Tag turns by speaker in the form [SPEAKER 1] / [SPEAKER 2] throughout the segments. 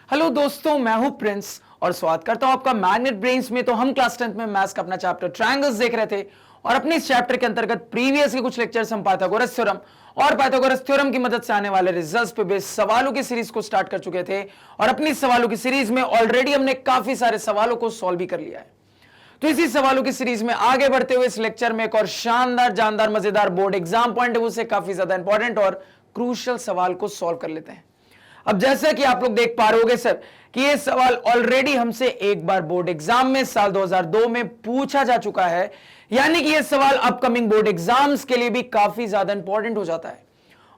[SPEAKER 1] Hello दोस्तों, मैं हूं प्रिंस और स्वागत करता हूं आपका मैग्नेट ब्रेन्स में। तो हम क्लास 10th में मैथ्स का अपना चैप्टर ट्रायंगल्स देख रहे थे और अपने इस चैप्टर के अंतर्गत प्रीवियस के कुछ लेक्चर्स हम पाइथागोरस थ्योरम और पाइथागोरस थ्योरम की मदद से आने वाले रिजल्ट्स पे बेस्ड सवालों की सीरीज को स्टार्ट कर चुके थे और अपनी सवालों की सीरीज में ऑलरेडी हमने काफी सारे सवालों को सॉल्व भी कर लिया है। तो इसी सवालों की सीरीज में आगे बढ़ते हुए इस लेक्चर में एक और शानदार जानदार मजेदार board exam point of view से काफी ज्यादा इंपॉर्टेंट और क्रूशियल सवाल को सॉल्व कर लेते हैं। अब जैसा कि आप लोग देख पा रहे होंगे सर कि ये सवाल ऑलरेडी हमसे एक बार बोर्ड एग्जाम में साल 2002 में पूछा जा चुका है, यानी कि ये सवाल अपकमिंग बोर्ड एग्जाम्स के लिए भी काफी ज्यादा इंपॉर्टेंट हो जाता है।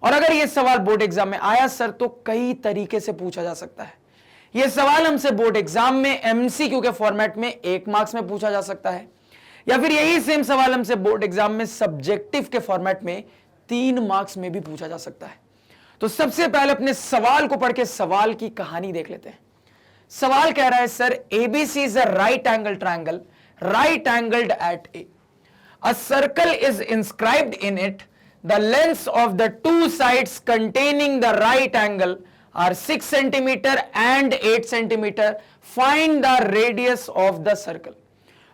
[SPEAKER 1] और अगर ये सवाल बोर्ड एग्जाम में आया सर तो कई तरीके से पूछा जा सकता है। यह सवाल हमसे बोर्ड एग्जाम में एमसीक्यू के फॉर्मेट में 1 मार्क्स में पूछा जा सकता है, या फिर यही सेम सवाल हमसे बोर्ड एग्जाम में सब्जेक्टिव के फॉर्मेट में 3 मार्क्स में भी पूछा जा सकता है। तो सबसे पहले अपने सवाल को पढ़ के सवाल की कहानी देख लेते हैं। सवाल कह रहा है sir ABC is a right angle triangle right angled at A, a circle is inscribed in it, the lengths of the 2 sides containing the right angle are 6 centimetre and 8 centimetre, find the radius of the circle.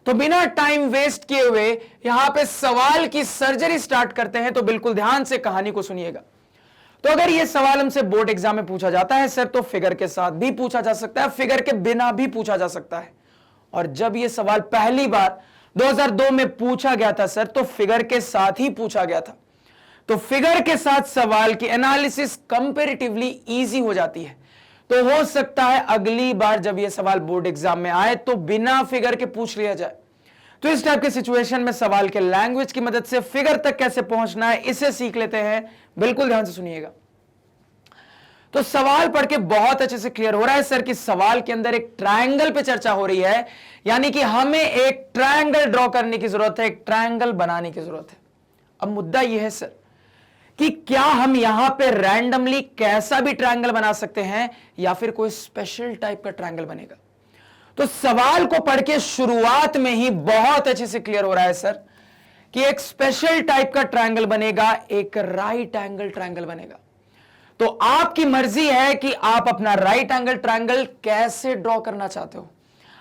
[SPEAKER 1] तो बिना time waste किए हुए यहां पे सवाल की surgery start करते हैं, तो बिल्कुल ध्यान से कहानी को सुनिएगा। तो अगर यह सवाल हमसे बोर्ड एग्जाम में पूछा जाता है सर तो फिगर के साथ भी पूछा जा सकता है, फिगर के बिना भी पूछा जा सकता है। और जब यह सवाल पहली बार 2002 में पूछा गया था सर तो फिगर के साथ ही पूछा गया था। तो फिगर के साथ सवाल की एनालिसिस कंपैरेटिवली इजी हो जाती है। तो हो सकता है अगली बार जब यह सवाल बोर्ड एग्जाम में आए तो बिना फिगर के पूछ लिया जाए। तो इस टाइप के सिचुएशन में सवाल के लैंग्वेज की मदद से फिगर तक कैसे पहुंचना है इसे सीख लेते हैं। बिल्कुल ध्यान से सुनिएगा। तो सवाल पढ़ के बहुत अच्छे से क्लियर हो रहा है सर कि सवाल के अंदर एक ट्रायंगल पे चर्चा हो रही है, यानी कि हमें एक ट्रायंगल ड्रॉ करने की जरूरत है, एक ट्रायंगल बनाने की जरूरत है। अब मुद्दा यह है सर कि क्या हम यहां पे रैंडमली कैसा भी ट्रायंगल बना सकते हैं या फिर कोई स्पेशल टाइप का ट्रायंगल बनेगा। तो सवाल को पढ़ के शुरुआत में ही बहुत अच्छे से क्लियर हो रहा है सर कि एक स्पेशल टाइप का ट्रायंगल बनेगा, एक राइट एंगल ट्रायंगल बनेगा। तो आपकी मर्जी है कि आप अपना राइट एंगल ट्रायंगल कैसे ड्रॉ करना चाहते हो।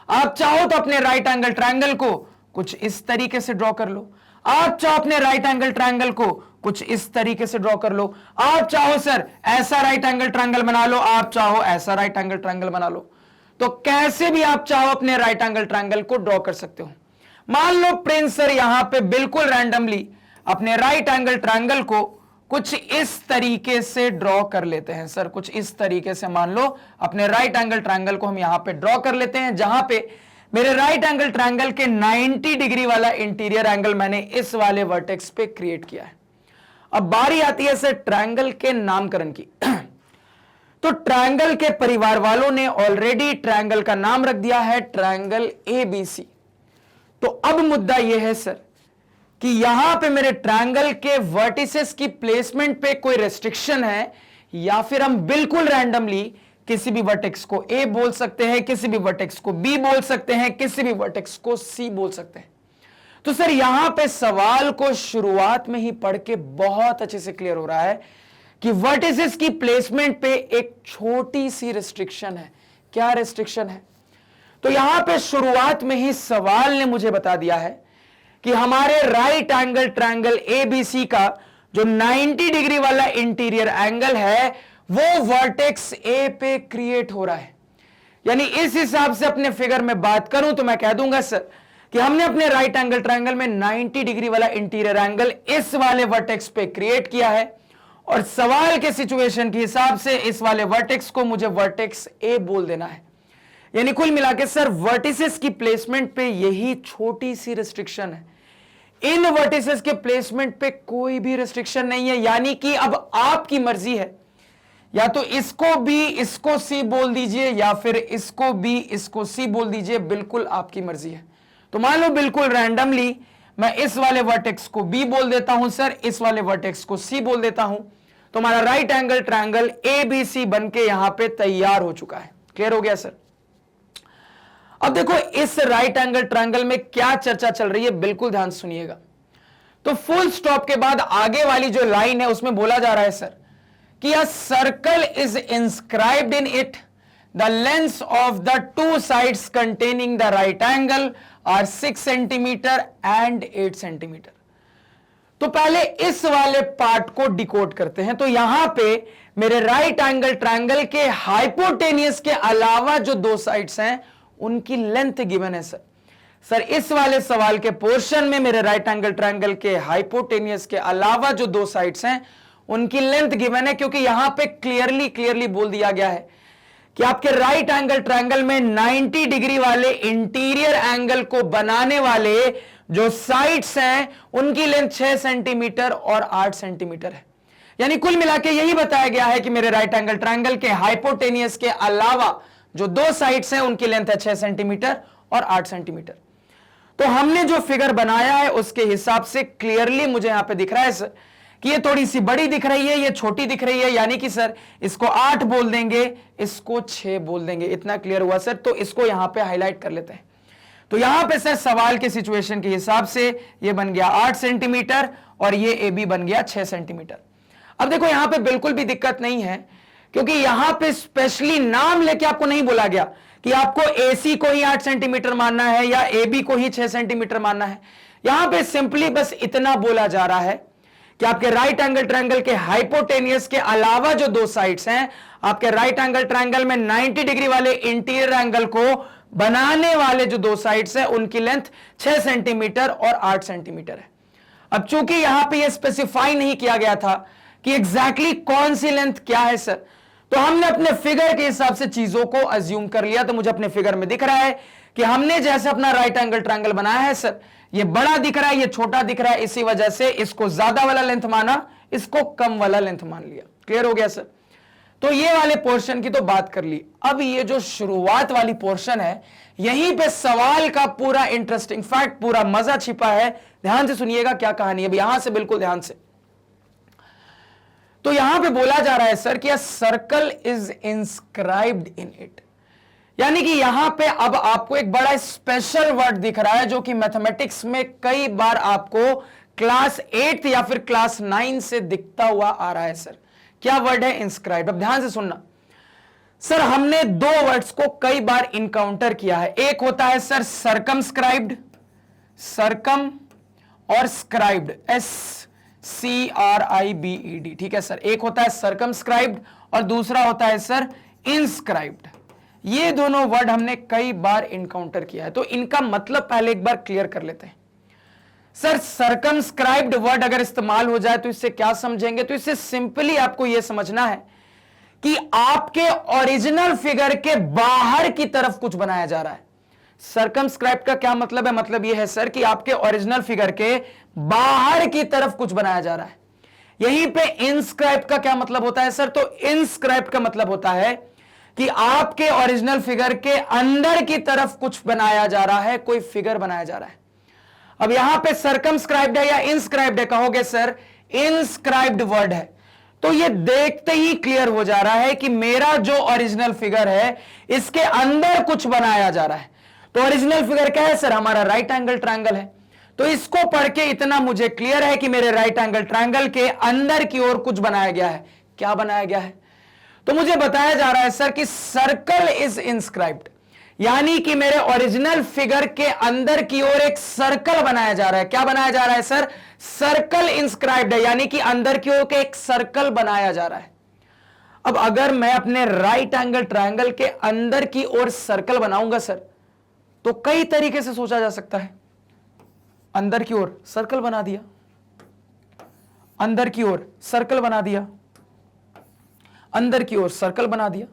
[SPEAKER 1] आप चाहो तो अपने राइट एंगल ट्रायंगल को कुछ इस तरीके से ड्रॉ कर लो, आप चाहो अपने राइट एंगल ट्रायंगल को कुछ इस तरीके से ड्रॉ कर लो, आप चाहो सर ऐसा राइट एंगल ट्रायंगल बना लो, आप चाहो ऐसा राइट एंगल ट्रायंगल बना लो। तो कैसे भी आप चाहो अपने राइट एंगल ट्रायंगल को ड्रॉ कर सकते हो। मान लो प्रिंस सर यहां पे बिल्कुल रैंडमली अपने राइट एंगल ट्रायंगल को कुछ इस तरीके से ड्रॉ कर लेते हैं सर, कुछ इस तरीके से मान लो अपने राइट एंगल ट्रायंगल को हम यहां पे ड्रॉ कर लेते हैं, जहां पे मेरे राइट एंगल ट्रायंगल के 90 डिग्री वाला इंटीरियर एंगल मैंने इस वाले वर्टेक्स पे क्रिएट किया है। अब बारी आती है सर ट्रायंगल के नामकरण की। तो ट्रायंगल के परिवार वालों ने ऑलरेडी ट्रायंगल का नाम रख दिया है ट्रायंगल ABC। तो अब मुद्दा यह है सर कि यहां पे मेरे ट्रायंगल के वर्टिसेस की प्लेसमेंट पे कोई रेस्ट्रिक्शन है, या फिर हम बिल्कुल रैंडमली किसी भी वर्टेक्स को A बोल सकते हैं, किसी भी वर्टेक्स को B बोल सकते हैं, किसी भी वर्टेक्स को C बोल सकते हैं। तो सर यहां पे सवाल को शुरुआत में ही पढ़ के बहुत अच्छे से क्लियर हो रहा है कि वर्टिसेस की प्लेसमेंट पे एक छोटी सी रेस्ट्रिक्शन है। क्या रेस्ट्रिक्शन है? तो यहां पे शुरुआत में ही सवाल ने मुझे बता दिया है कि हमारे राइट एंगल ट्रायंगल ABC का जो 90 डिग्री वाला इंटीरियर एंगल है वो वर्टेक्स A पे क्रिएट हो रहा है। यानी इस हिसाब से अपने फिगर में बात करूं तो मैं कह दूंगा सर कि हमने अपने राइट एंगल ट्रायंगल में 90 डिग्री वाला इंटीरियर एंगल इस वाले वर्टेक्स पे क्रिएट किया है, और सवाल के सिचुएशन के हिसाब से इस वाले वर्टेक्स को मुझे वर्टेक्स A बोल देना है। यानी कुल मिला के सर वर्टिसेस की प्लेसमेंट पे यही छोटी सी रिस्ट्रिक्शन है। इन वर्टिसेस के प्लेसमेंट पे कोई भी रिस्ट्रिक्शन नहीं है, यानी कि अब आपकी मर्जी है, या तो इसको भी इसको C बोल दीजिए या फिर इसको भी इसको C बोल दीजिए, बिल्कुल आपकी मर्जी है। तो मान लो बिल्कुल रैंडमली मैं इस वाले वर्टेक्स को B बोल देता हूं सर, इस वाले वर्टेक्स को C बोल देता हूं, तो हमारा राइट एंगल ट्रायंगल ABC बनके यहां पे तैयार हो चुका है। क्लियर हो गया सर? अब देखो इस राइट एंगल ट्रायंगल में क्या चर्चा चल रही है, बिल्कुल ध्यान सुनिएगा। तो फुल स्टॉप के बाद आगे वाली जो लाइन है उसमें बोला जा रहा है सर कि a circle is inscribed in it, the length of the two sides containing the right angle are 6 centimetre and 8 centimetre. तो पहले इस वाले पार्ट को डिकोड करते हैं। तो यहां पे मेरे राइट एंगल ट्रायंगल के हाइपोटेनियस के अलावा जो दो साइड्स हैं उनकी लेंथ गिवन है सर इस वाले सवाल के पोर्शन में मेरे राइट एंगल ट्रायंगल के हाइपोटेनियस के अलावा जो दो साइड्स हैं उनकी लेंथ गिवन है, क्योंकि यहां पे क्लियरली बोल दिया गया है कि आपके राइट एंगल ट्रायंगल में 90 डिग्री वाले इंटीरियर एंगल को बनाने वाले जो साइड्स हैं उनकी लेंथ 6 सेंटीमीटर और 8 सेंटीमीटर है। यानी कुल मिला के यही बताया गया है कि मेरे राइट एंगल ट्रायंगल के हाइपोटेनियस के अलावा जो दो साइड्स हैं उनकी लेंथ है 6 सेंटीमीटर और 8 सेंटीमीटर। तो हमने जो फिगर बनाया है उसके हिसाब से क्लियरली मुझे यहां पे दिख रहा है सर कि ये थोड़ी सी बड़ी दिख रही है, ये छोटी दिख रही है, यानी कि सर इसको 8 बोल देंगे, इसको 6 बोल देंगे। इतना क्लियर हुआ सर? तो इसको यहां पे हाईलाइट कर लेते हैं। तो यहां पे सर सवाल के सिचुएशन के हिसाब से ये बन गया 8 सेंटीमीटर और ये ए बी बन गया 6 सेंटीमीटर। अब देखो यहां पे बिल्कुल भी दिक्कत नहीं है, क्योंकि यहां पे स्पेशली नाम लेके आपको नहीं बोला गया कि आपको AC को ही 8 सेंटीमीटर मानना है या AB को ही 6 सेंटीमीटर मानना है। यहां पे सिंपली बस इतना बोला जा रहा है कि आपके राइट एंगल ट्रायंगल के हाइपोटेनियस के अलावा जो दो साइड्स हैं, आपके राइट एंगल ट्रायंगल में 90 डिग्री वाले इंटीरियर एंगल को बनाने वाले जो दो साइड्स हैं उनकी लेंथ 6 सेंटीमीटर और 8 सेंटीमीटर है। अब चूंकि यहां पे ये स्पेसिफाई नहीं किया गया था कि एग्जैक्टली कौन सी लेंथ क्या है सर, तो हमने अपने फिगर के हिसाब से चीजों को अज्यूम कर लिया। तो मुझे अपने फिगर में दिख रहा है कि हमने जैसे अपना राइट एंगल ट्रायंगल बनाया है सर, ये बड़ा दिख रहा है, ये छोटा दिख रहा है, इसी वजह से इसको ज्यादा वाला लेंथ माना, इसको कम वाला लेंथ मान लिया। क्लियर हो गया सर? तो ये वाले पोर्शन की तो बात कर ली। अब ये जो शुरुआत वाली पोर्शन है, यहीं पे सवाल का पूरा इंटरेस्टिंग फैक्ट, पूरा मजा छिपा है। ध्यान से सुनिएगा क्या कहानी है। अब यहां से बिल्कुल ध्यान से, तो यहां पे बोला जा रहा है सर कि circle is inscribed in it, यानी कि यहां पे अब आपको एक बड़ा स्पेशल वर्ड दिख रहा है जो कि मैथमेटिक्स में कई बार आपको क्लास 8 या फिर क्लास 9 से दिखता हुआ आ रहा है सर। क्या वर्ड है? इंस्क्राइब। अब ध्यान से सुनना सर, हमने दो वर्ड्स को कई बार इनकाउंटर किया है। एक होता है सर सरकमस्क्राइब्ड, सरकम और स्क्राइब्ड, SCRIBED, ठीक है सर। एक होता है सरकमस्क्राइब्ड और दूसरा होता है सर इंस्क्राइब्ड। ये दोनों वर्ड हमने कई बार इनकाउंटर किया है, तो इनका मतलब पहले एक बार क्लियर कर लेते हैं। सर सरकमस्क्राइब्ड वर्ड अगर इस्तेमाल हो जाए तो इससे क्या समझेंगे? तो इससे सिंपली आपको यह समझना है कि आपके ओरिजिनल फिगर के बाहर की तरफ कुछ बनाया जा रहा है। सरकमस्क्राइब्ड का क्या मतलब है? मतलब यह है सर कि आपके ओरिजिनल फिगर के बाहर की तरफ कुछ बनाया जा रहा है। यहीं पे इंस्क्राइब्ड का क्या मतलब होता है सर? तो इंस्क्राइब्ड का मतलब होता है कि आपके ओरिजिनल फिगर के अंदर की तरफ कुछ बनाया जा रहा है, कोई फिगर बनाया जा रहा है। अब यहां पे सरकमस्क्राइब्ड है या इंस्क्राइब्ड है? कहोगे सर इंस्क्राइब्ड वर्ड है। तो ये देखते ही क्लियर हो जा रहा है कि मेरा जो ओरिजिनल फिगर है इसके अंदर कुछ बनाया जा रहा है। तो ओरिजिनल फिगर क्या है सर? हमारा राइट एंगल ट्रायंगल है। तो इसको पढ़ के इतना मुझे क्लियर है कि मेरे राइट एंगल ट्रायंगल के अंदर की ओर कुछ बनाया गया है। क्या बनाया गया है? तो मुझे बताया जा रहा है सर कि सर्कल इज इंस्क्राइब्ड, यानी कि मेरे ओरिजिनल फिगर के अंदर की ओर एक सर्कल बनाया जा रहा है। क्या बनाया जा रहा है सर? सर्कल इंस्क्राइब्ड है, यानी कि अंदर की ओर एक सर्कल बनाया जा रहा है। अब अगर मैं अपने राइट एंगल ट्रायंगल के अंदर की ओर सर्कल बनाऊंगा सर, तो कई तरीके से सोचा जा सकता है। अंदर की ओर सर्कल बना दिया, अंदर की ओर सर्कल बना दिया, अंदर की ओर सर्कल बना दिया।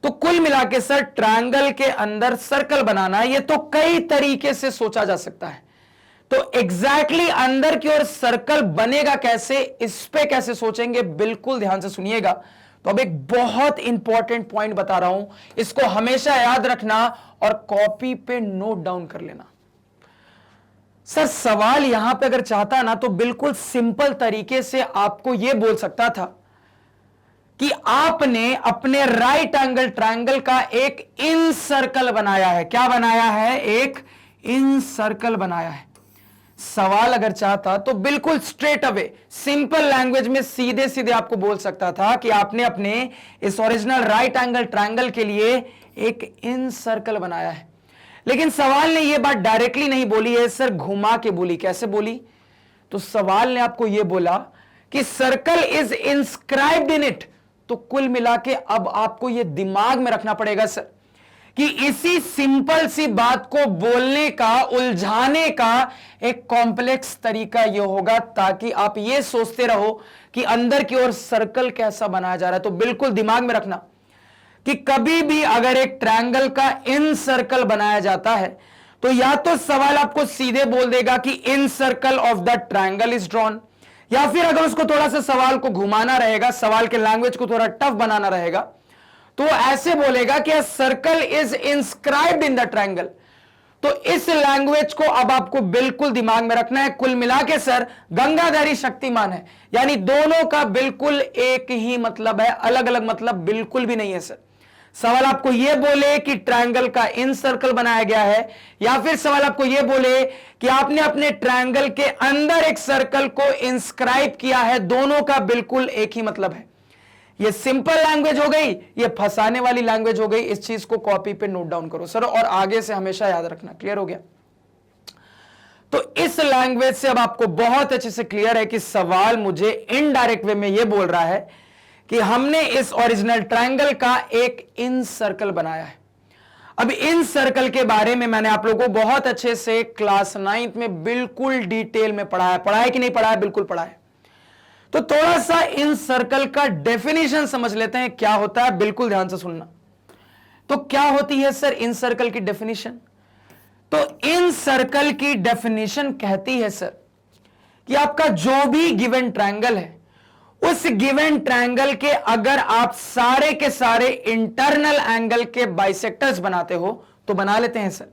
[SPEAKER 1] तो कुल मिला के सर ट्रायंगल के अंदर सर्कल बनाना, यह तो कई तरीके से सोचा जा सकता है। तो एग्जैक्टली अंदर की ओर सर्कल बनेगा कैसे, इस पे कैसे सोचेंगे, बिल्कुल ध्यान से सुनिएगा। तो अब एक बहुत इंपॉर्टेंट पॉइंट बता रहा हूं, इसको हमेशा याद रखना और कॉपी पे नोट डाउन कर लेना। सर सवाल यहां पे अगर चाहता ना तो बिल्कुल सिंपल तरीके से आपको यह बोल सकता था कि आपने अपने राइट एंगल ट्रायंगल का एक इन सर्कल बनाया है। क्या बनाया है? एक इन सर्कल बनाया है। सवाल अगर चाहता तो बिल्कुल स्ट्रेट अवे सिंपल लैंग्वेज में सीधे सीधे आपको बोल सकता था कि आपने अपने इस ओरिजिनल राइट एंगल ट्रायंगल के लिए एक इन सर्कल बनाया है। लेकिन सवाल ने यह बात डायरेक्टली नहीं बोली है सर, घुमा के बोली। कैसे बोली? तो सवाल ने आपको यह बोला कि circle is inscribed in it. तो कुल मिला के अब आपको यह दिमाग में रखना पड़ेगा सर कि इसी सिंपल सी बात को बोलने का, उलझाने का एक कॉम्प्लेक्स तरीका यह होगा ताकि आप यह सोचते रहो कि अंदर की ओर सर्कल कैसा बनाया जा रहा है। तो बिल्कुल दिमाग में रखना कि कभी भी अगर एक ट्रायंगल का इन सर्कल बनाया जाता है तो या तो सवाल आपको सीधे बोल देगा कि incircle of the triangle is drawn, या फिर अगर उसको थोड़ा सा सवाल को घुमाना रहेगा, सवाल के लैंग्वेज को थोड़ा टफ बनाना रहेगा, तो ऐसे बोलेगा कि circle is inscribed in the triangle. तो इस लैंग्वेज को अब आपको बिल्कुल दिमाग में रखना है। कुल मिला के सर गंगाधारी शक्तिमान है, यानी दोनों का बिल्कुल एक ही मतलब है, अलग अलग मतलब बिल्कुल भी नहीं है सर। सवाल आपको यह बोले कि ट्रायंगल का इन सर्कल बनाया गया है, या फिर सवाल आपको यह बोले कि आपने अपने ट्रायंगल के अंदर एक सर्कल को इंस्क्राइब किया है, दोनों का बिल्कुल एक ही मतलब है। ये सिंपल लैंग्वेज हो गई, ये फंसाने वाली लैंग्वेज हो गई। इस चीज को कॉपी पे नोट डाउन करो सर, और आगे से हमेशा याद रखना। क्लियर हो गया? तो इस लैंग्वेज से अब आपको बहुत अच्छे से क्लियर है कि सवाल मुझे इनडायरेक्ट वे में ये बोल रहा है कि हमने इस ओरिजिनल ट्रायंगल का एक इन सर्कल बनाया है। अब इन सर्कल के बारे में मैंने आप लोगों को बहुत अच्छे से क्लास 9th में बिल्कुल डिटेल में पढ़ा है कि नहीं पढ़ा है? बिल्कुल पढ़ा है। तो थोड़ा सा इन सर्कल का डेफिनेशन समझ लेते हैं क्या होता है, बिल्कुल ध्यान से सुनना। तो क्या होती है सर इन सर्कल की डेफिनेशन? तो इन सर्कल की डेफिनेशन कहती है सर कि आपका जो भी गिवन ट्रायंगल है, उस गिवन ट्रायंगल के अगर आप सारे के सारे इंटरनल एंगल के बाइसेक्टर्स बनाते हो, तो बना लेते हैं सर।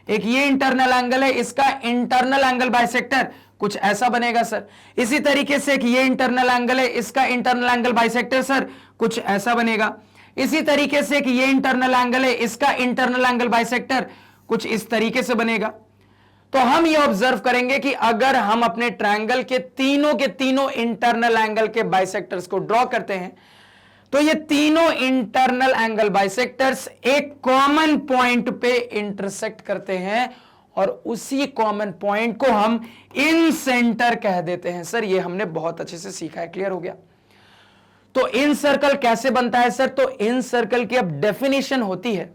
[SPEAKER 1] एक ये इंटरनल एंगल है, इसका इंटरनल एंगल बाइसेक्टर कुछ ऐसा बनेगा सर। इसी तरीके से एक ये इंटरनल एंगल है, इसका इंटरनल एंगल बाइसेक्टर सर कुछ ऐसा बनेगा। इसी तरीके से एक ये इंटरनल एंगल है, इसका इंटरनल एंगल बाइसेक्टर कुछ इस तरीके से बनेगा। तो हम ये ऑब्जर्व करेंगे कि अगर हम अपने ट्रायंगल के तीनों इंटरनल एंगल के बाइसेक्टर्स को ड्रॉ करते हैं, तो ये तीनों इंटरनल एंगल बाइसेक्टर्स एक कॉमन पॉइंट पे इंटरसेक्ट करते हैं, और उसी कॉमन पॉइंट को हम इन सेंटर कह देते हैं सर। ये हमने बहुत अच्छे से सीखा है। क्लियर हो गया? तो इन सर्कल कैसे बनता है सर? तो इन सर्कल की अब डेफिनेशन होती है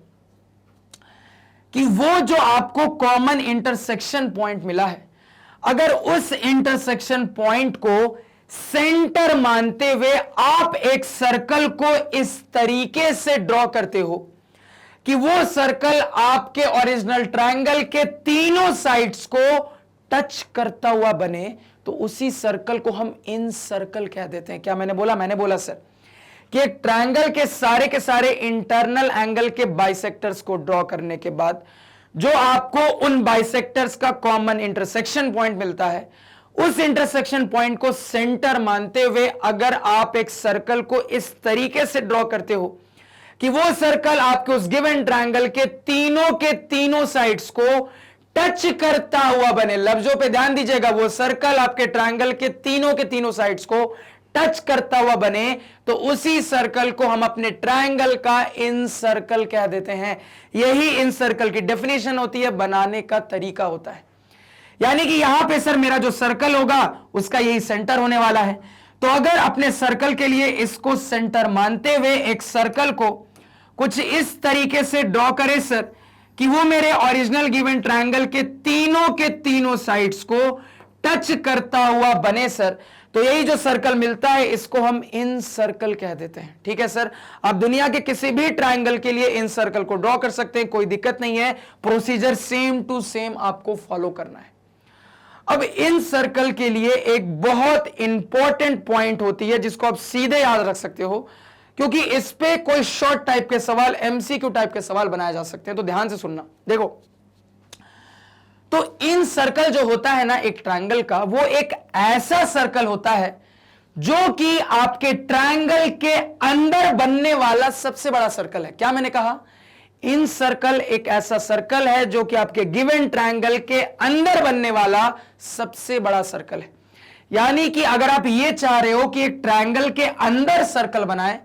[SPEAKER 1] कि वो जो आपको कॉमन इंटरसेक्शन पॉइंट मिला है, अगर उस इंटरसेक्शन पॉइंट को सेंटर मानते हुए आप एक सर्कल को इस तरीके से ड्रॉ करते हो कि वो सर्कल आपके ओरिजिनल ट्रायंगल के तीनों साइड्स को टच करता हुआ बने, तो उसी सर्कल को हम इन सर्कल कह देते हैं। क्या मैंने बोला? मैंने बोला सर कि एक ट्रायंगल के सारे इंटरनल एंगल के बाइसेक्टर्स को ड्रॉ करने के बाद जो आपको उन बाइसेक्टर्स का कॉमन इंटरसेक्शन पॉइंट मिलता है, उस इंटरसेक्शन पॉइंट को सेंटर मानते हुए अगर आप एक सर्कल को इस तरीके से ड्रॉ करते हो कि वो सर्कल आपके उस गिवन ट्रायंगल के तीनों साइड्स को टच करता हुआ बने। लफ्जों पे ध्यान दीजिएगा, वो सर्कल आपके ट्रायंगल के तीनों साइड्स को टच करता हुआ बने, तो उसी सर्कल को हम अपने ट्रायंगल का इन सर्कल कह देते हैं। यही इन सर्कल की डेफिनेशन होती है, बनाने का तरीका होता है। यानी कि यहां पे सर मेरा जो सर्कल होगा उसका यही सेंटर होने वाला है। तो अगर अपने सर्कल के लिए इसको सेंटर मानते हुए एक सर्कल को कुछ इस तरीके से ड्रॉ करें सर कि वो मेरे ओरिजिनल गिवन ट्रायंगल के तीनों साइड्स को टच करता हुआ बने सर, तो यही जो सर्कल मिलता है इसको हम इन सर्कल कह देते हैं। ठीक है सर? आप दुनिया के किसी भी ट्रायंगल के लिए इन सर्कल को ड्रॉ कर सकते हैं, कोई दिक्कत नहीं है। प्रोसीजर सेम टू सेम आपको फॉलो करना है। अब इन सर्कल के लिए एक बहुत इंपॉर्टेंट पॉइंट होती है जिसको आप सीधे याद रख सकते हो, क्योंकि इस पे कोई शॉर्ट टाइप के सवाल, एमसीक्यू टाइप के सवाल बनाए जा सकते हैं। तो ध्यान से सुनना। देखो, तो इन सर्कल जो होता है ना एक ट्रायंगल का, वो एक ऐसा सर्कल होता है जो कि आपके ट्रायंगल के अंदर बनने वाला सबसे बड़ा सर्कल है। क्या मैंने कहा? इन सर्कल एक ऐसा सर्कल है जो कि आपके गिवन ट्रायंगल के अंदर बनने वाला सबसे बड़ा सर्कल है। यानी कि अगर आप ये चाह रहे हो कि एक ट्रायंगल के अंदर सर्कल बनाए,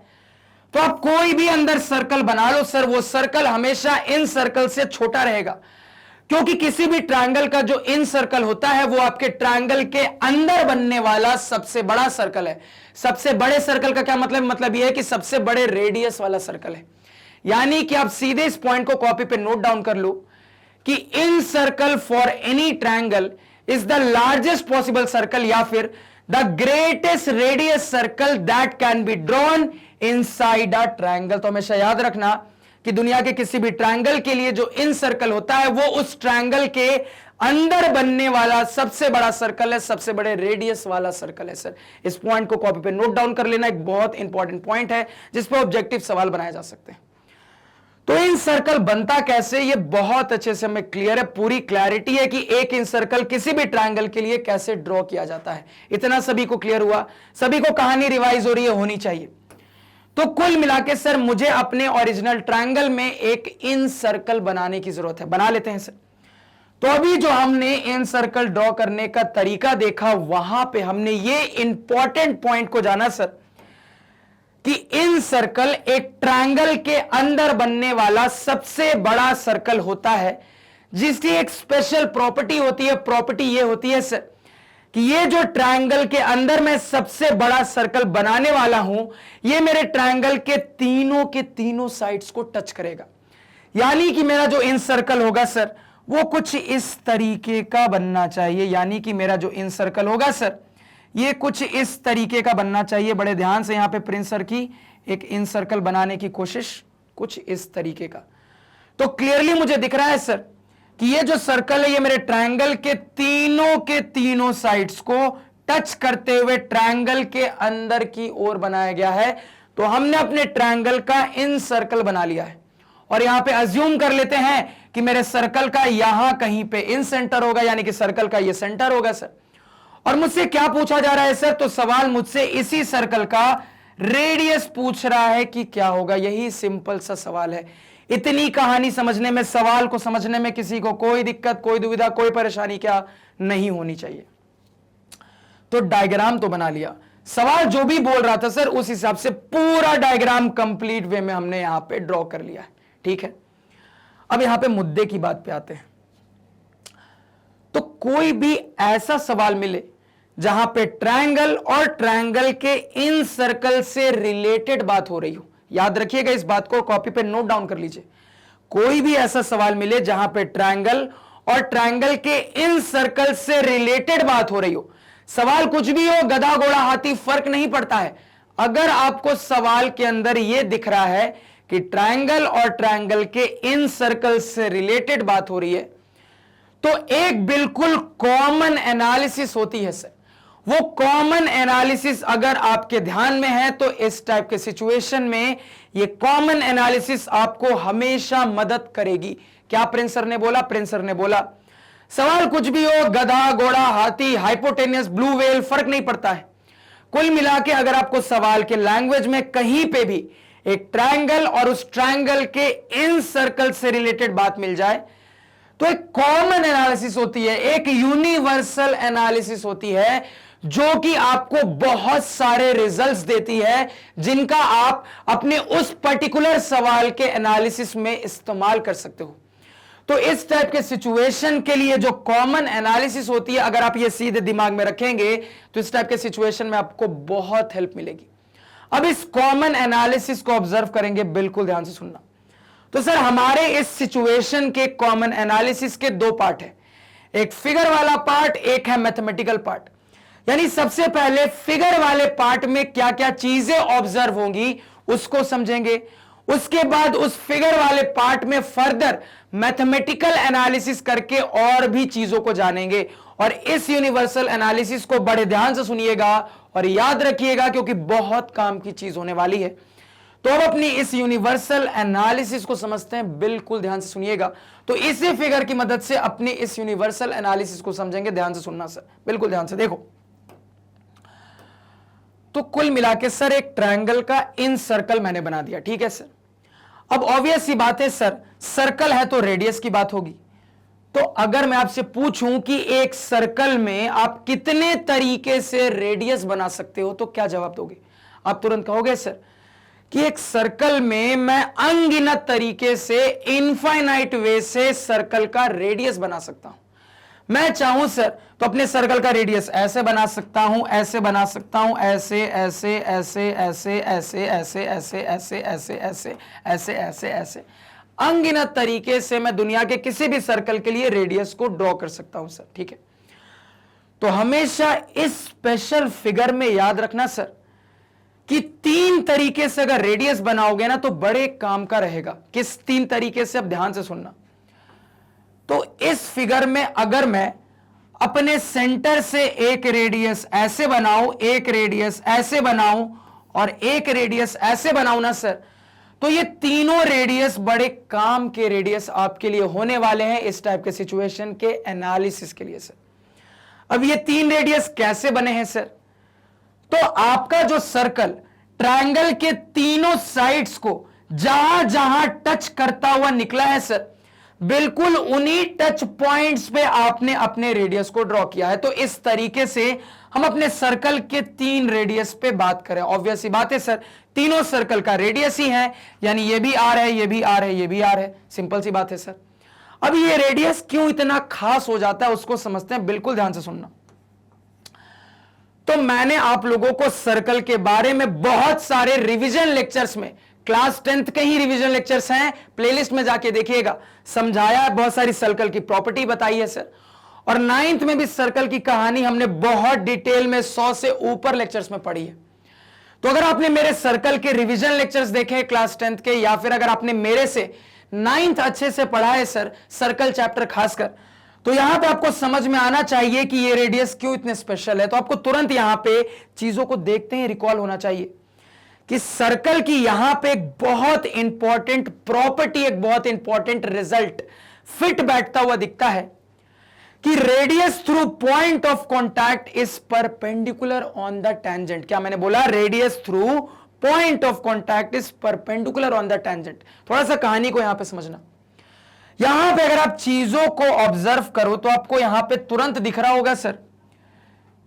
[SPEAKER 1] तो आप कोई भी अंदर सर्कल बना लो सर, वो सर्कल हमेशा इन सर्कल से छोटा रहेगा, क्योंकि किसी भी ट्रायंगल का जो इन सर्कल होता है वो आपके ट्रायंगल के अंदर बनने वाला सबसे बड़ा सर्कल है। सबसे बड़े सर्कल का क्या मतलब यह है कि सबसे बड़े रेडियस वाला सर्कल है। यानी कि आप सीधे इस पॉइंट को कॉपी पे नोट डाउन कर लो कि incircle for any triangle is the largest possible circle, या फिर the greatest radius circle that can be drawn inside a triangle. तो हमेशा याद रखना कि दुनिया के किसी भी ट्रायंगल के लिए जो इन सर्कल होता है वो उस ट्रायंगल के अंदर बनने वाला सबसे बड़ा सर्कल है, सबसे बड़े रेडियस वाला सर्कल है। सर इस पॉइंट को कॉपी पे नोट डाउन कर लेना, एक बहुत इंपॉर्टेंट पॉइंट है जिस पर ऑब्जेक्टिव सवाल बनाए जा सकते हैं। तो इन सर्कल बनता कैसे, ये बहुत अच्छे से हमें क्लियर है, पूरी क्लैरिटी है कि एक इन सर्कल किसी भी ट्रायंगल के लिए कैसे ड्रॉ किया जाता है। इतना सभी को क्लियर हुआ, सभी को कहानी रिवाइज हो रही है, होनी चाहिए। तो कुल मिलाके सर मुझे अपने ओरिजिनल ट्रायंगल में एक इन सर्कल बनाने की जरूरत है, बना लेते हैं सर। तो अभी जो हमने इन सर्कल ड्रॉ करने का तरीका देखा, वहां पे हमने ये इंपॉर्टेंट पॉइंट को जाना सर कि इन सर्कल एक ट्रायंगल के अंदर बनने वाला सबसे बड़ा सर्कल होता है, जिसकी एक स्पेशल प्रॉपर्टी होती है। प्रॉपर्टी ये होती है सर कि ये जो ट्रायंगल के अंदर मैं सबसे बड़ा सर्कल बनाने वाला हूं, ये मेरे ट्रायंगल के तीनों साइड्स को टच करेगा। यानी कि मेरा जो इन सर्कल होगा सर वो कुछ इस तरीके का बनना चाहिए। यानी कि मेरा जो इन सर्कल होगा सर ये कुछ इस तरीके का बनना चाहिए। बड़े ध्यान से यहां पे प्रिंस सर की एक इन सर्कल बनाने की कोशिश, कुछ इस तरीके का। तो क्लियरली मुझे दिख रहा है सर कि ये जो सर्कल है ये मेरे ट्रायंगल के तीनों साइड्स को टच करते हुए ट्रायंगल के अंदर की ओर बनाया गया है। तो हमने अपने ट्रायंगल का इन सर्कल बना लिया है, और यहां पे अज्यूम कर लेते हैं कि मेरे सर्कल का यहां कहीं पे इन सेंटर होगा, यानी कि सर्कल का ये सेंटर होगा सर। और मुझसे क्या पूछा जा रहा है सर, तो सवाल मुझसे इसी सर्कल का रेडियस पूछ रहा है कि क्या होगा। यही सिंपल सा सवाल है। इतनी कहानी समझने में, सवाल को समझने में किसी को कोई दिक्कत, कोई दुविधा, कोई परेशानी क्या नहीं होनी चाहिए। तो डायग्राम तो बना लिया, सवाल जो भी बोल रहा था सर उस हिसाब से पूरा डायग्राम कंप्लीट वे में हमने यहां पे ड्रॉ कर लिया है। ठीक है, अब यहां पे मुद्दे की बात पे आते हैं। तो कोई भी ऐसा सवाल मिले जहां पे ट्रायंगल और ट्रायंगल के इन सर्कल से रिलेटेड बात हो रही हो, याद रखिएगा इस बात को, कॉपी पे नोट डाउन कर लीजिए। कोई भी ऐसा सवाल मिले जहां पे ट्रायंगल और ट्रायंगल के इन सर्कल से रिलेटेड बात हो रही हो, सवाल कुछ भी हो, गधा घोड़ा हाथी फर्क नहीं पड़ता है। अगर आपको सवाल के अंदर यह दिख रहा है कि ट्रायंगल और ट्रायंगल के इन सर्कल से रिलेटेड बात हो रही है, तो एक बिल्कुल कॉमन एनालिसिस होती है सर। वो कॉमन एनालिसिस अगर आपके ध्यान में है तो इस टाइप के सिचुएशन में ये कॉमन एनालिसिस आपको हमेशा मदद करेगी। क्या प्रिंस सर ने बोला? प्रिंस सर ने बोला सवाल कुछ भी हो, गधा घोड़ा हाथी हाइपोटेनियस ब्लू व्हेल फर्क नहीं पड़ता है। कुल मिला के अगर आपको सवाल के लैंग्वेज में कहीं पे भी एक ट्रायंगल और उस ट्रायंगल के इन सर्कल से रिलेटेड बात मिल जाए तो एक कॉमन एनालिसिस होती है, एक यूनिवर्सल एनालिसिस होती है, जो कि आपको बहुत सारे रिजल्ट्स देती है जिनका आप अपने उस पर्टिकुलर सवाल के एनालिसिस में इस्तेमाल कर सकते हो। तो इस टाइप के सिचुएशन के लिए जो कॉमन एनालिसिस होती है, अगर आप ये सीधे दिमाग में रखेंगे तो इस टाइप के सिचुएशन में आपको बहुत हेल्प मिलेगी। अब इस कॉमन एनालिसिस को ऑब्जर्व करेंगे, बिल्कुल ध्यान से सुनना। तो सर हमारे इस सिचुएशन के कॉमन एनालिसिस के दो पार्ट है, एक फिगर वाला पार्ट, एक है मैथमेटिकल पार्ट। यानी सबसे पहले फिगर वाले पार्ट में क्या क्या चीजें ऑब्जर्व होंगी उसको समझेंगे, उसके बाद उस फिगर वाले पार्ट में फर्दर मैथमेटिकल एनालिसिस करके और भी चीजों को जानेंगे। और इस यूनिवर्सल एनालिसिस को बड़े ध्यान से सुनिएगा और याद रखिएगा, क्योंकि बहुत काम की चीज होने वाली है। तो अब अपनी इस यूनिवर्सल एनालिसिस को समझते हैं, बिल्कुल ध्यान से सुनिएगा। तो इसी फिगर की मदद से अपने इस यूनिवर्सल एनालिसिस को समझेंगे। ध्यान से सुनना सर, बिल्कुल ध्यान से देखो। तो कुल मिलाके सर एक ट्रायंगल का इन सर्कल मैंने बना दिया, ठीक है सर। अब ऑब्वियस सी बात है सर, सर्कल है तो रेडियस की बात होगी। तो अगर मैं आपसे पूछूं कि एक सर्कल में आप कितने तरीके से रेडियस बना सकते हो, तो क्या जवाब दोगे? आप तुरंत कहोगे सर कि एक सर्कल में मैं अनगिनत तरीके से, इनफाइनाइट वे से सर्कल का रेडियस बना सकता हूं। मैं चाहूं सर तो अपने सर्कल का रेडियस ऐसे बना सकता हूं, ऐसे बना सकता हूं, ऐसे ऐसे ऐसे ऐसे ऐसे ऐसे ऐसे ऐसे ऐसे ऐसे ऐसे ऐसे ऐसे अनगिनत तरीके से मैं दुनिया के किसी भी सर्कल के लिए रेडियस को ड्रॉ कर सकता हूं सर। ठीक है, तो हमेशा इस स्पेशल फिगर में याद रखना सर कि 3 तरीके से अगर रेडियस बनाओगे ना तो बड़े काम का रहेगा। किस 3 तरीके से, अब ध्यान से सुनना। तो इस फिगर में अगर मैं अपने सेंटर से एक रेडियस ऐसे बनाऊं, एक रेडियस ऐसे बनाऊं और एक रेडियस ऐसे बनाऊं ना सर, तो ये तीनों रेडियस बड़े काम के रेडियस आपके लिए होने वाले हैं इस टाइप के सिचुएशन के एनालिसिस के लिए सर। अब ये 3 रेडियस कैसे बने हैं सर? तो आपका जो सर्कल ट्रायंगल के तीनों साइड्स को जहां जहां टच करता हुआ निकला है सर, बिल्कुल उन्हीं टच पॉइंट्स पे आपने अपने रेडियस को ड्रॉ किया है। तो इस तरीके से हम अपने सर्कल के 3 रेडियस पे बात करें, ऑब्वियस सी बात है सर, तीनों सर्कल का रेडियस ही है, यानी ये भी आर है, ये भी आर है, ये भी आर है। सिंपल सी बात है सर। अब ये रेडियस क्यों इतना खास हो जाता है उसको समझते हैं, बिल्कुल ध्यान से सुनना। तो मैंने आप लोगों को सर्कल के बारे में बहुत सारे रिवीजन लेक्चर्स में, क्लास 10th के ही रिवीजन लेक्चर्स हैं, प्लेलिस्ट में जाके देखिएगा, समझाया है, बहुत सारी सर्कल की प्रॉपर्टी बताई है सर। और 9th में भी सर्कल की कहानी हमने बहुत डिटेल में 100 से ऊपर लेक्चर्स में पढ़ी है। तो अगर आपने मेरे सर्कल के रिवीजन लेक्चर्स देखे क्लास 10th के, या फिर अगर आपने मेरे से 9th अच्छे से पढ़ा है सर, सर्कल चैप्टर खासकर, तो यहां पे आपको समझ में आना चाहिए कि ये रेडियस क्यों इतने स्पेशल है। तो आपको तुरंत यहां पे चीजों को देखते ही रिकॉल होना चाहिए कि सर्कल की यहां पे एक बहुत इंपॉर्टेंट प्रॉपर्टी, एक बहुत इंपॉर्टेंट रिजल्ट फिट बैठता हुआ दिखता है कि radius through point of contact is perpendicular on the tangent. क्या मैंने बोला? Radius through point of contact is perpendicular on the tangent. थोड़ा सा कहानी को यहां पे समझना। यहां पे अगर आप चीजों को ऑब्जर्व करो तो आपको यहां पे तुरंत दिख रहा होगा सर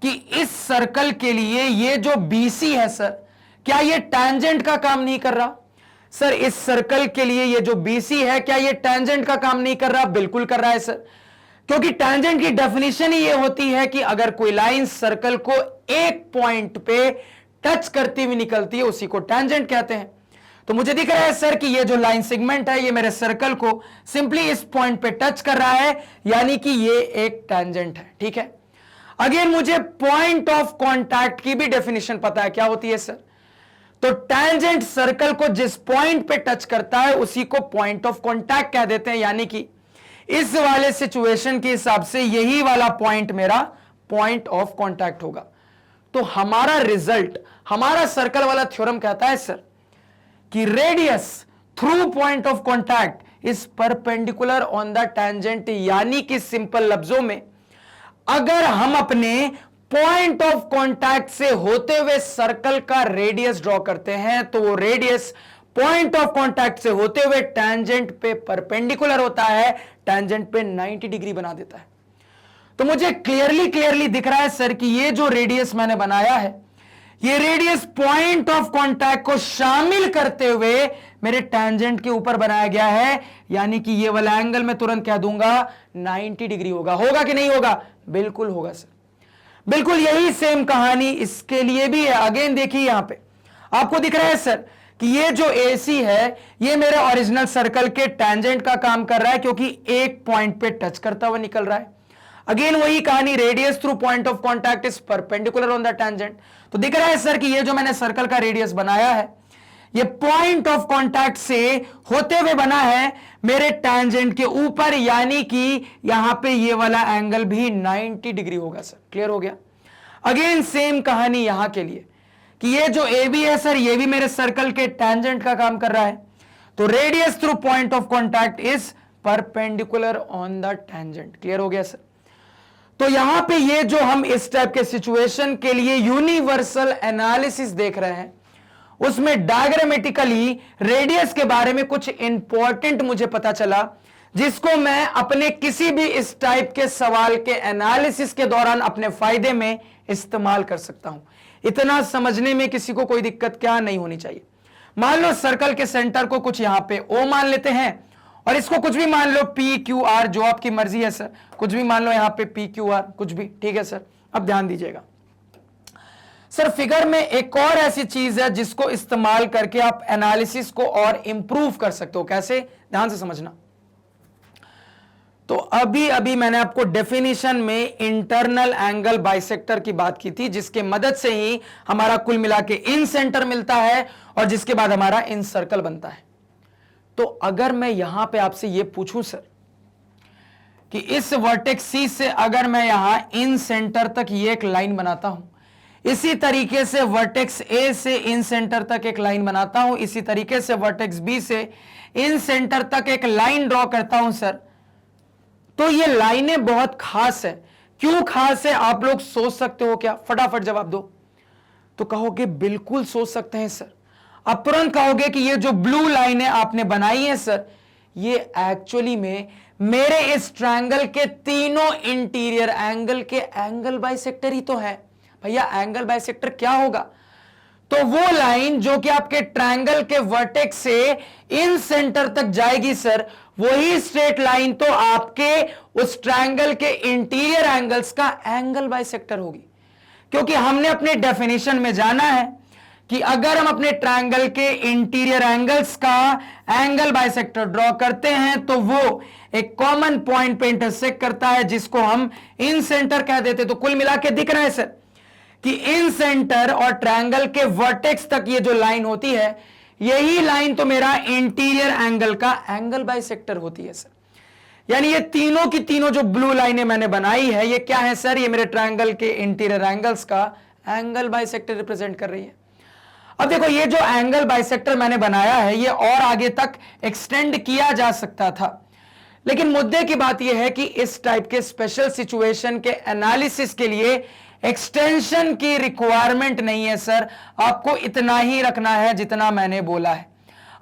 [SPEAKER 1] कि इस सर्कल के लिए ये जो BC है सर, क्या ये टैंजेंट का काम नहीं कर रहा? सर इस सर्कल के लिए ये जो BC है, क्या ये टैंजेंट का काम नहीं कर रहा? बिल्कुल कर रहा है सर, क्योंकि टैंजेंट की डेफिनेशन ही ये होती है कि अगर कोई लाइन सर्कल को एक पॉइंट पे टच करती हुई निकलती है उसी को टैंजेंट कहते हैं। तो मुझे दिख रहा है सर कि ये जो लाइन सेगमेंट है ये मेरे सर्कल को सिंपली इस पॉइंट पे टच कर रहा है, यानी कि ये एक टैंजेंट है। ठीक है, अगेन मुझे पॉइंट ऑफ कॉन्टैक्ट की भी डेफिनेशन पता है, क्या होती है सर? तो टैंजेंट सर्कल को जिस पॉइंट पे टच करता है उसी को पॉइंट ऑफ कॉन्टैक्ट कह देते हैं, यानी कि इस वाले सिचुएशन के हिसाब से यही वाला पॉइंट मेरा पॉइंट ऑफ कॉन्टैक्ट होगा। तो हमारा रिजल्ट, हमारा सर्कल वाला थ्योरम कहता है सर कि radius through point of contact is perpendicular on the tangent, यानी कि सिंपल लफ्जों में अगर हम अपने पॉइंट ऑफ कॉन्टैक्ट से होते हुए सर्कल का रेडियस ड्रॉ करते हैं तो वो रेडियस पॉइंट ऑफ कॉन्टैक्ट से होते हुए टैंजेंट पे परपेंडिकुलर होता है, टैंजेंट पे 90 डिग्री बना देता है। तो मुझे क्लियरली दिख रहा है सर कि ये जो रेडियस मैंने बनाया है, ये रेडियस पॉइंट ऑफ कॉन्टैक्ट को शामिल करते हुए मेरे टैंजेंट के ऊपर बनाया गया है, यानी कि ये वाला एंगल मैं तुरंत कह दूंगा 90 डिग्री होगा। होगा कि नहीं होगा? बिल्कुल होगा सर। बिल्कुल यही सेम कहानी इसके लिए भी है। अगेन देखिए यहां पे आपको दिख रहा है सर कि ये जो AC है ये मेरे ओरिजिनल सर्कल के टैंजेंट का काम कर रहा है, क्योंकि एक पॉइंट पे टच करता हुआ निकल रहा है। अगेन वही कहानी, radius through point of contact is perpendicular on the tangent. तो दिख रहा है सर कि ये जो मैंने सर्कल का रेडियस बनाया है ये पॉइंट ऑफ कॉन्टैक्ट से होते हुए बना है मेरे टैंजेंट के ऊपर, यानी कि यहां पे ये वाला एंगल भी 90 डिग्री होगा सर। क्लियर हो गया? अगेन सेम कहानी यहां के लिए कि ये जो AB है सर ये भी मेरे सर्कल के टैंजेंट का काम कर रहा है। तो radius through point of contact is perpendicular on the tangent. Clear हो गया सर? तो यहां पे ये जो हम इस टाइप के सिचुएशन के लिए यूनिवर्सल एनालिसिस देख रहे हैं उसमें डायग्रामेटिकली रेडियस के बारे में कुछ इंपॉर्टेंट मुझे पता चला, जिसको मैं अपने किसी भी इस टाइप के सवाल के एनालिसिस के दौरान अपने फायदे में इस्तेमाल कर सकता हूं। इतना समझने में किसी को कोई दिक्कत क्या नहीं होनी चाहिए। मान लो सर्कल के सेंटर को कुछ यहां पे O मान लेते हैं, और इसको कुछ भी मान लो PQR, जो आपकी मर्जी है सर, कुछ भी मान लो यहां पे PQR, कुछ भी, ठीक है सर। अब ध्यान दीजिएगा सर, फिगर में एक और ऐसी चीज है जिसको इस्तेमाल करके आप एनालिसिस को और इंप्रूव कर सकते हो। कैसे? ध्यान से समझना। तो अभी अभी मैंने आपको डेफिनेशन में इंटरनल एंगल बाइसेक्टर की बात की थी, जिसके मदद से ही हमारा कुल मिला के इन सेंटर मिलता है और जिसके बाद हमारा इन सर्कल बनता है। तो अगर मैं यहां पे आपसे ये पूछूं सर कि इस वर्टेक्स C से अगर मैं यहां इन सेंटर तक ये एक लाइन बनाता हूं, इसी तरीके से वर्टेक्स A से इन सेंटर तक एक लाइन बनाता हूं, इसी तरीके से वर्टेक्स B से इन सेंटर तक एक लाइन ड्रॉ करता हूं सर, तो ये लाइनें बहुत खास है। क्यों खास है आप लोग सोच सकते हो क्या? फटाफट जवाब दो। तो कहोगे बिल्कुल सोच सकते हैं सर। अब तुरंत कहोगे कि ये जो ब्लू लाइनें आपने बनाई है सर, ये एक्चुअली में मेरे इस ट्रायंगल के तीनों इंटीरियर एंगल के एंगल बाइसेक्टर ही तो है। भैया एंगल बाइसेक्टर क्या होगा? तो वो लाइन जो कि आपके ट्रायंगल के वर्टेक्स से इन सेंटर तक जाएगी सर, वही स्ट्रेट लाइन तो आपके उस ट्रायंगल के इंटीरियर एंगल्स का एंगल बाइसेक्टर होगी। क्योंकि हमने अपने डेफिनेशन में जाना है कि अगर हम अपने ट्रायंगल के इंटीरियर एंगल्स का एंगल बाइसेक्टर ड्रॉ करते हैं तो वो एक कॉमन पॉइंट पे इंटरसेक्ट करता है, जिसको हम इन सेंटर कह देते। तो कुल मिला के दिख रहा है सर कि इन सेंटर और ट्रायंगल के वर्टेक्स तक ये जो लाइन होती है, यही लाइन तो मेरा इंटीरियर एंगल का एंगल बाइसेक्टर होती है सर। यानी ये तीनों की तीनों जो ब्लू लाइनें मैंने बनाई है, ये क्या है सर? ये मेरे ट्रायंगल के इंटीरियर एंगल्स का एंगल बाइसेक्टर रिप्रेजेंट कर रही है। अब देखो, ये जो एंगल बाइसेक्टर मैंने बनाया है, ये और आगे तक एक्सटेंड किया जा सकता था, लेकिन मुद्दे की बात यह है कि इस टाइप के स्पेशल सिचुएशन के एनालिसिस के लिए एक्सटेंशन की रिक्वायरमेंट नहीं है सर। आपको इतना ही रखना है जितना मैंने बोला है।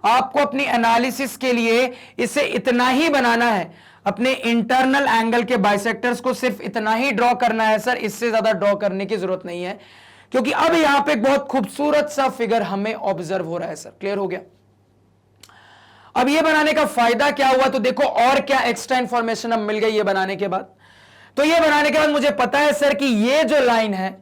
[SPEAKER 1] आपको अपनी एनालिसिस के लिए इसे इतना ही बनाना है, अपने इंटरनल एंगल के बाइसेक्टर्स को सिर्फ इतना ही ड्रॉ करना है सर, इससे ज्यादा ड्रॉ करने की जरूरत नहीं है। क्योंकि अब यहां पे एक बहुत खूबसूरत सा फिगर हमें ऑब्जर्व हो रहा है सर। क्लियर हो गया? अब ये बनाने का फायदा क्या हुआ? तो देखो और क्या एक्स्ट्रा इंफॉर्मेशन अब मिल गई ये बनाने के बाद। तो ये बनाने के बाद मुझे पता है सर कि ये जो लाइन है,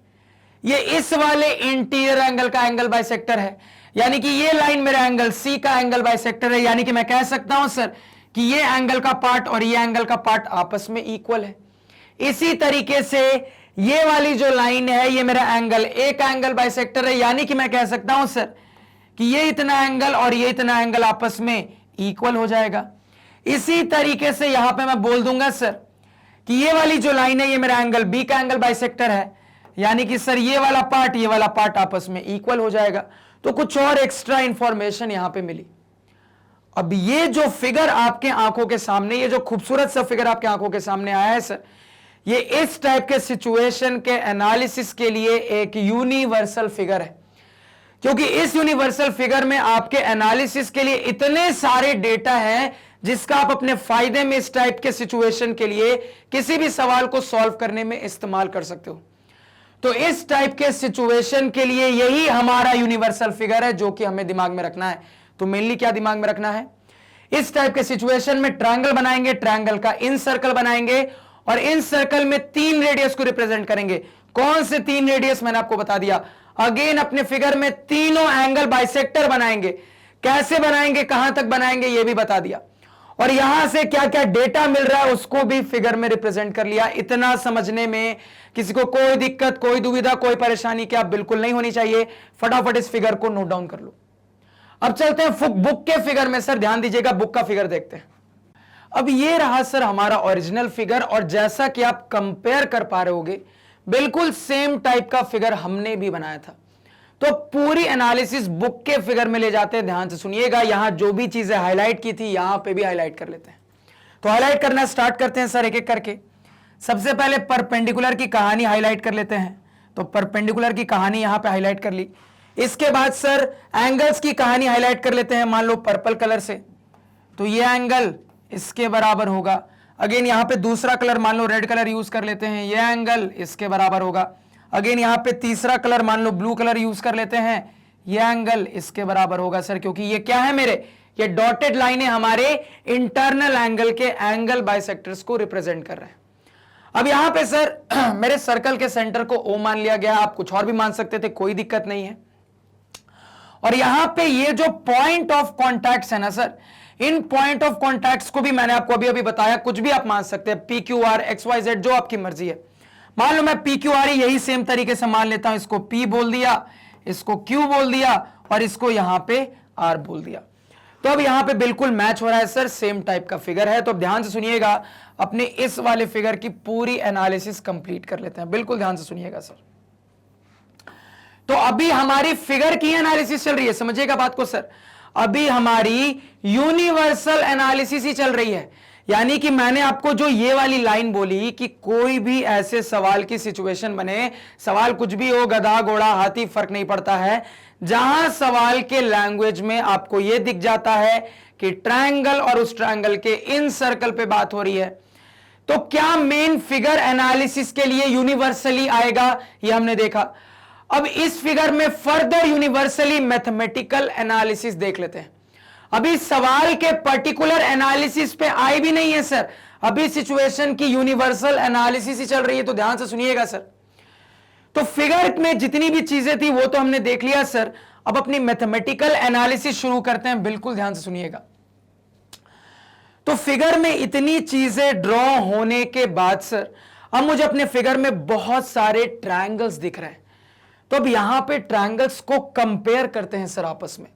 [SPEAKER 1] ये इस वाले इंटीरियर एंगल का एंगल बाइसेक्टर है। यानी कि ये लाइन मेरे एंगल C का एंगल बाइसेक्टर है। यानी कि मैं कह सकता हूं सर कि ये एंगल का पार्ट और ये एंगल का पार्ट आपस में इक्वल है। इसी तरीके से ये वाली जो लाइन है, ये मेरा एंगल A का एंगल बाइसेक्टर है। यानी कि मैं कह सकता हूं सर कि ये इतना एंगल और ये इतना एंगल आपस में इक्वल हो जाएगा। इसी तरीके से यहां पे मैं बोल दूंगा सर कि ये वाली जो लाइन है, ये मेरा एंगल B का एंगल बाइसेक्टर है। यानी कि सर ये वाला पार्ट आपस में इक्वल हो जाएगा। तो कुछ और एक्स्ट्रा इंफॉर्मेशन यहां पे मिली। अब ये जो फिगर आपके आंखों के सामने, ये जो खूबसूरत सा फिगर आपके आंखों के सामने आया है सर, ये इस टाइप के सिचुएशन के एनालिसिस के लिए एक यूनिवर्सल फिगर है। क्योंकि इस यूनिवर्सल फिगर में आपके एनालिसिस के लिए इतने सारे डेटा हैं जिसका आप अपने फायदे में इस टाइप के सिचुएशन के लिए किसी भी सवाल को सॉल्व करने में इस्तेमाल कर सकते हो। तो इस टाइप के सिचुएशन के लिए यही हमारा यूनिवर्सल फिगर है जो कि हमें दिमाग में रखना है। तो मेनली क्या दिमाग में रखना है? इस टाइप के सिचुएशन में ट्रायंगल बनाएंगे, ट्रायंगल का इन सर्कल बनाएंगे और इन सर्कल में 3 रेडियस को रिप्रेजेंट करेंगे। कौन से 3 रेडियस? मैंने आपको बता दिया। अगेन अपने फिगर में तीनों एंगल बाइसेक्टर बनाएंगे। कैसे बनाएंगे, कहां तक बनाएंगे, यह भी बता दिया। और यहां से क्या क्या डेटा मिल रहा है उसको भी फिगर में रिप्रेजेंट कर लिया। इतना समझने में किसी को कोई दिक्कत, कोई दुविधा, कोई परेशानी क्या बिल्कुल नहीं होनी चाहिए। फटाफट इस फिगर को नोट डाउन कर लो। अब चलते हैं बुक के फिगर में। सर ध्यान दीजिएगा, बुक का फिगर देखते हैं। अब ये रहा सर हमारा ओरिजिनल फिगर, और जैसा कि आप कंपेयर कर पा रहे होगे, बिल्कुल सेम टाइप का फिगर हमने भी बनाया था। तो पूरी एनालिसिस बुक के फिगर में ले जाते हैं। ध्यान से सुनिएगा, यहां जो भी चीजें हाईलाइट की थी यहां पे भी हाईलाइट कर लेते हैं। तो हाईलाइट करना स्टार्ट करते हैं सर एक एक करके। सबसे पहले परपेंडिकुलर की कहानी हाईलाइट कर लेते हैं। तो परपेंडिकुलर की कहानी यहां पे हाईलाइट कर ली। इसके बाद सर एंगल्स की कहानी हाईलाइट कर लेते हैं, मान लो पर्पल कलर से, तो ये एंगल इसके बराबर होगा। अगेन यहां पे दूसरा कलर मान लो रेड कलर यूज कर लेते हैं, ये एंगल इसके बराबर होगा। अगेन यहां पे तीसरा कलर मान लो ब्लू कलर यूज कर लेते हैं, ये एंगल इसके बराबर होगा सर, क्योंकि ये क्या है मेरे, ये डॉटेड लाइनें हमारे इंटरनल एंगल के एंगल बाइसेक्टर्स को रिप्रेजेंट कर रहे हैं। अब यहां पे सर मेरे सर्कल के सेंटर को O मान लिया गया, आप कुछ और भी मान सकते थे, कोई दिक्कत नहीं है। और यहां पे ये जो पॉइंट ऑफ कॉन्टैक्ट्स है ना sir, in point of contacts को भी मैंने आपको अभी अभी बताया, कुछ भी आप मान सकते हैं, PQR XYZ जो आपकी मर्जी है। मान लो मैं PQR यही सेम तरीके से मान लेता हूं, इसको P बोल दिया, इसको Q बोल दिया और इसको यहां पे R बोल दिया। तो अब यहां पे बिल्कुल मैच हो रहा है सर, सेम टाइप का फिगर है। तो अब ध्यान से सुनिएगा, अपने इस वाले फिगर की पूरी एनालिसिस कंप्लीट कर लेते हैं, बिल्कुल ध्यान से सुनिएगा सर। तो अभी हमारी फिगर की एनालिसिस चल रही है, समझिएगा बात को सर, अभी हमारी यूनिवर्सल एनालिसिस ही चल रही है। यानी कि मैंने आपको जो ये वाली लाइन बोली कि कोई भी ऐसे सवाल की सिचुएशन बने, सवाल कुछ भी हो, गधा घोड़ा हाथी फर्क नहीं पड़ता है, जहां सवाल के लैंग्वेज में आपको यह दिख जाता है कि ट्रायंगल और उस ट्रायंगल के इन सर्कल पे बात हो रही है, तो क्या मेन फिगर एनालिसिस के लिए यूनिवर्सली आएगा, यह हमने देखा। अब इस फिगर में फर्दर यूनिवर्सली मैथमेटिकल एनालिसिस देख लेते हैं। अभी सवाल के पर्टिकुलर एनालिसिस पे आए भी नहीं है सर, अभी सिचुएशन की यूनिवर्सल एनालिसिस ही चल रही है, तो ध्यान से सुनिएगा सर। तो फिगर में जितनी भी चीजें थी वो तो हमने देख लिया सर, अब अपनी मैथमेटिकल एनालिसिस शुरू करते हैं, बिल्कुल ध्यान से सुनिएगा। तो फिगर में इतनी चीजें ड्रॉ होने के बाद सर, अब मुझे अपने फिगर में बहुत सारे ट्रायंगल्स दिख रहे हैं, तो अब यहां पे ट्रायंगल्स को कंपेयर करते हैं सर आपस में।